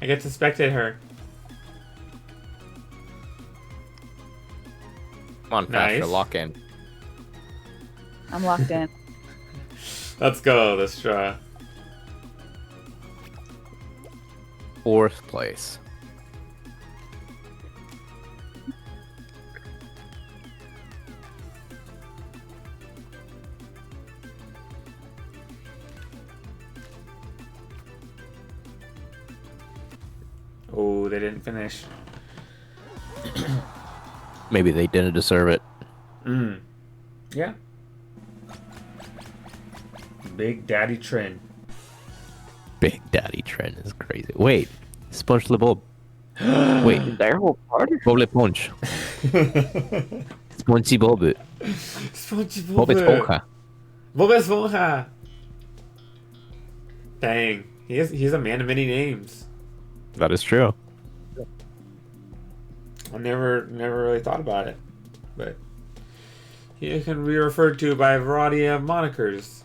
I get to spectate her. Come on, Nice. faster, lock in. I'm locked in. Let's go, Listra. 4th place. Oh, they didn't finish. Maybe they didn't deserve it. Mm. Yeah. Big Daddy Trend. Big Daddy Trend is crazy. Wait, SpongeBob. Wait, Their whole party. Bob Punch. Spongy Bob. Bob Esponja. Bob Esponja. Dang, he's a man of many names. That is true. I never really thought about it, but he can be referred to by a variety of monikers.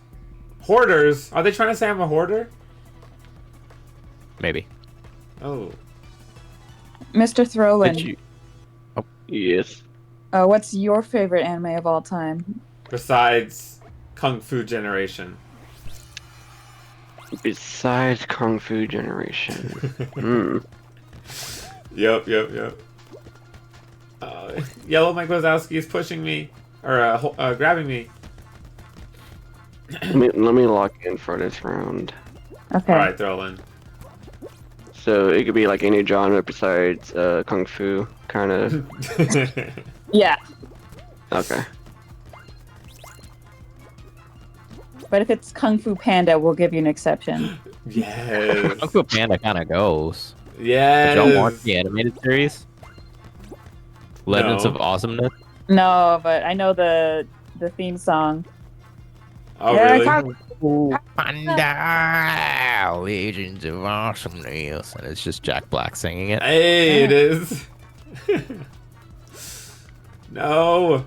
Hoarders? Are they trying to say I'm a hoarder? Maybe. Oh. Mr. Throlin, Did you? Yes. what's your favorite anime of all time? Besides Kung Fu Generation. Besides Kung Fu Generation. Hmm. Yep. Yellow Mike Wazowski is pushing me, or grabbing me. Let me lock in for this round. Okay. Alright, Throlin. So it could be like any genre besides Kung Fu, kind of. Yeah, Okay. but if it's Kung Fu Panda, we'll give you an exception. Yes. Kung Fu Panda kind of goes. Yes. Did y'all watch the animated series? Legends No. of Awesomeness? No, but I know the theme song. Oh, Yeah, really? Panda, Legends of Awesomeness. And it's just Jack Black singing it. Hey, it is. No.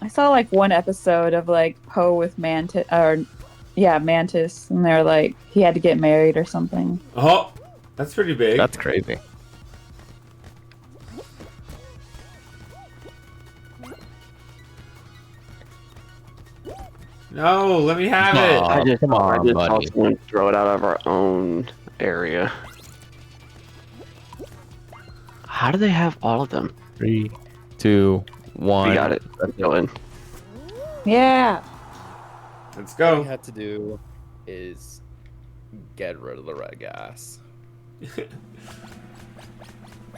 I saw like one episode of like Poe with Mantis, Mantis, and they're like he had to get married or something. Oh, that's pretty big. That's crazy. No, let me have it. Oh, I just come on, saw buddy. someone throw it out of our own area. How do they have all of them? 3, 2, 1. We got it. Let's go in. Yeah. Let's All go. you have to do is get rid of the red gas.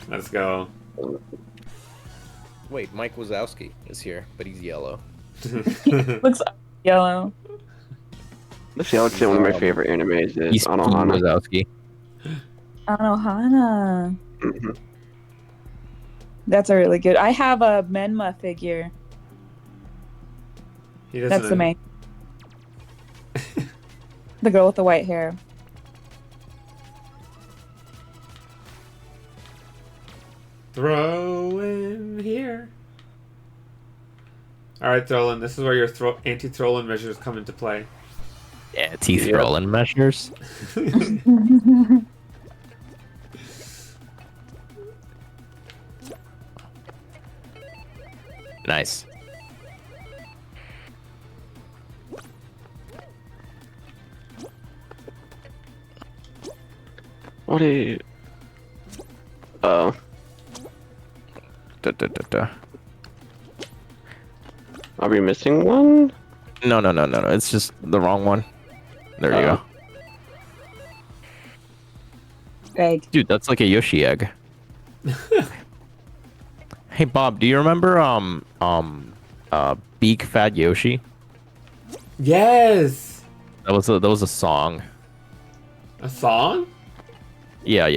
Let's go. Wait, Mike Wazowski is here, but he's yellow. Looks yellow. Let's see. I would say one of my favorite animes is He's Anohana. Wazowski. Anohana. Mhm. That's a really good. I have a Menma figure. He doesn't That's the main. The girl with the white hair. Throw in here. Alright, Throlin, this is where your anti-Throlin measures come into play. Yeah, teeth Yep. rolling measures. Nice. What is? Oh, Da, da, da, da. are we missing one? No. It's just the wrong one. There you Oh. go. Egg. Dude, that's like a Yoshi egg. Hey Bob, do you remember Beak Fat Yoshi? Yes! That was a song. A song? Yeah.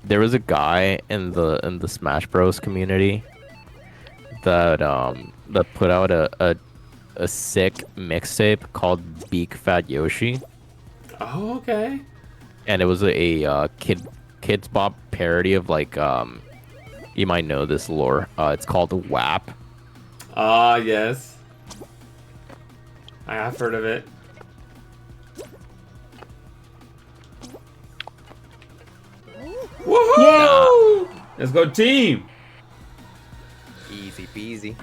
There was a guy in the Smash Bros community that put out a sick mixtape called Beak Fat Yoshi, Oh, okay. and it was a Kids Bop parody of like you might know this lore. It's called WAP. Ah, yes. I have heard of it. Woohoo! Yay! Let's go, team! Easy peasy.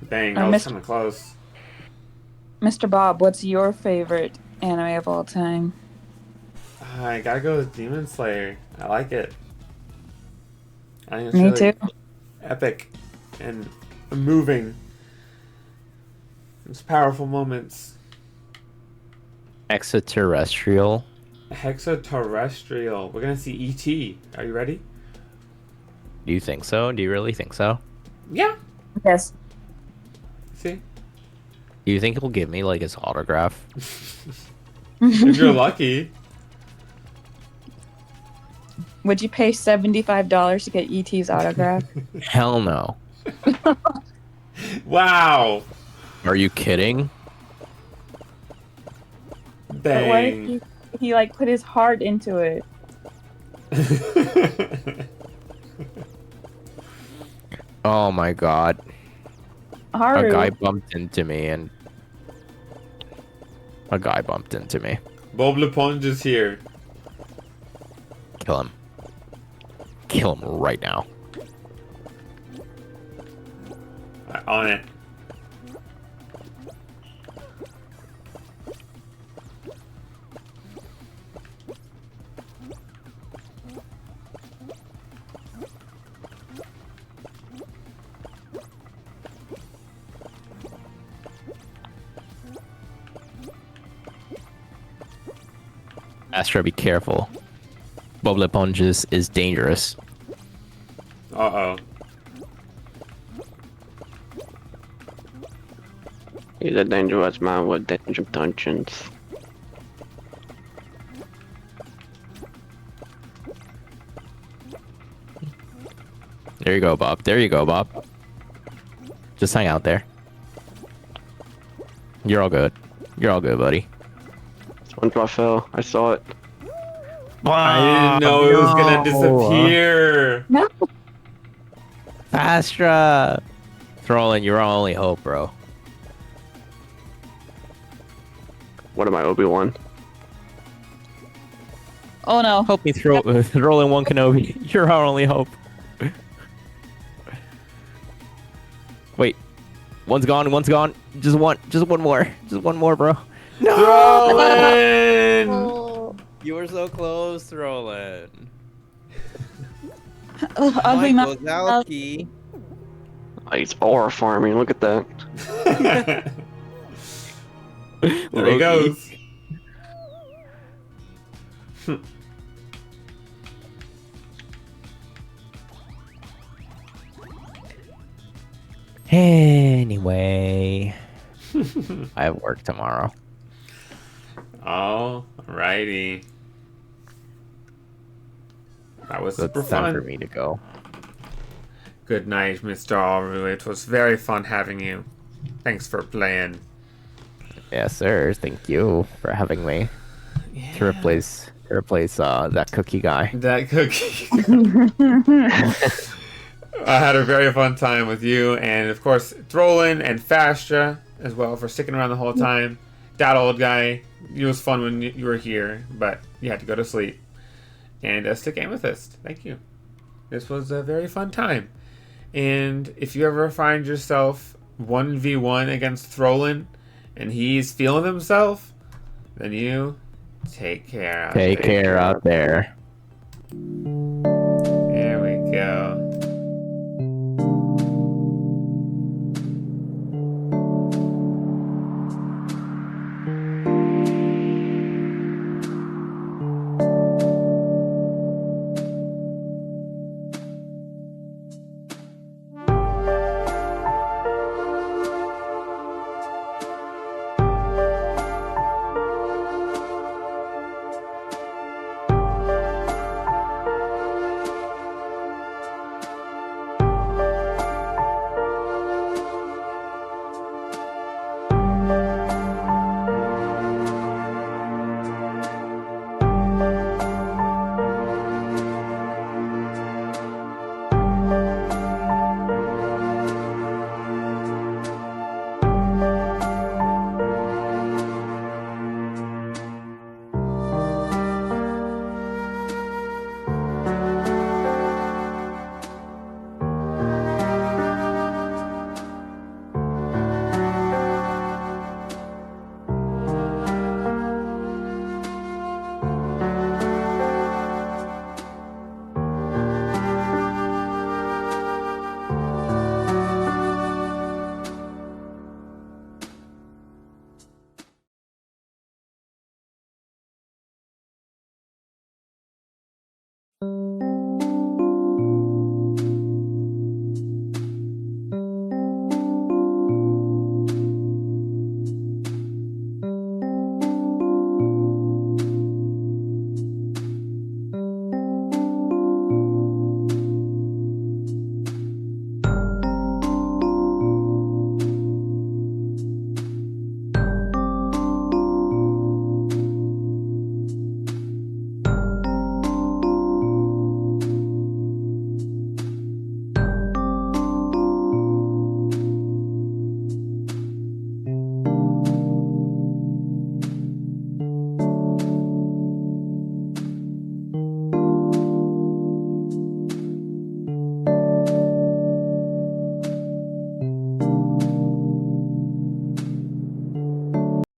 Dang, that was missed- kind of close. Mr. Bob, what's your favorite anime of all time? I gotta go with Demon Slayer. I like it. I think it's Me really too. epic and moving. It's powerful moments. Extraterrestrial. Hexaterrestrial. We're gonna see ET. Are you ready? Do you think so? Do you really think so? Yeah. Yes. See, Do you think he'll give me like his autograph? if you're lucky. Would you pay $75 to get ET's autograph? Hell no. Wow. Are you kidding? But what if Dang. he like put his heart into it? Oh my god. Haru. A guy bumped into me and... A guy bumped into me. Bob Leponge is here. Kill him. Kill him right now. On it. Fastra, be careful. Bob Leponge is dangerous. Uh-oh. He's a dangerous man with dangerous intentions. There you go, Bob. There you go, Bob. Just hang out there. You're all good. You're all good, buddy. SpongeBob fell. I saw it. I didn't know it was gonna disappear. No. Fastra! Throwing, you're our only hope, bro. What am I, Obi-Wan? Oh no. Help me throw rolling one Kenobi. You're our only hope. Wait. One's gone, one's gone. Just one more. Just one more, bro. No! Throwing! Oh. You were so close, Roland. Ugly Michael mouth. Zalski. Oh, he's aura farming. Look at that. There he goes. Anyway, I have work tomorrow. Alrighty. That was So super it's time for fun. me to go. Good night, Mr. Aru. It was very fun having you. Thanks for playing. Yes, sir. Thank you for having me to replace that cookie guy. That cookie. I had a very fun time with you, and of course, Throlin and Fastra as well for sticking around the whole time. That old guy, it was fun when you were here, but you had to go to sleep. And stick Amethyst, thank you. This was a very fun time. And if you ever find yourself 1v1 against Throlin, and he's feeling himself, then you take care. Take care out there. There we go.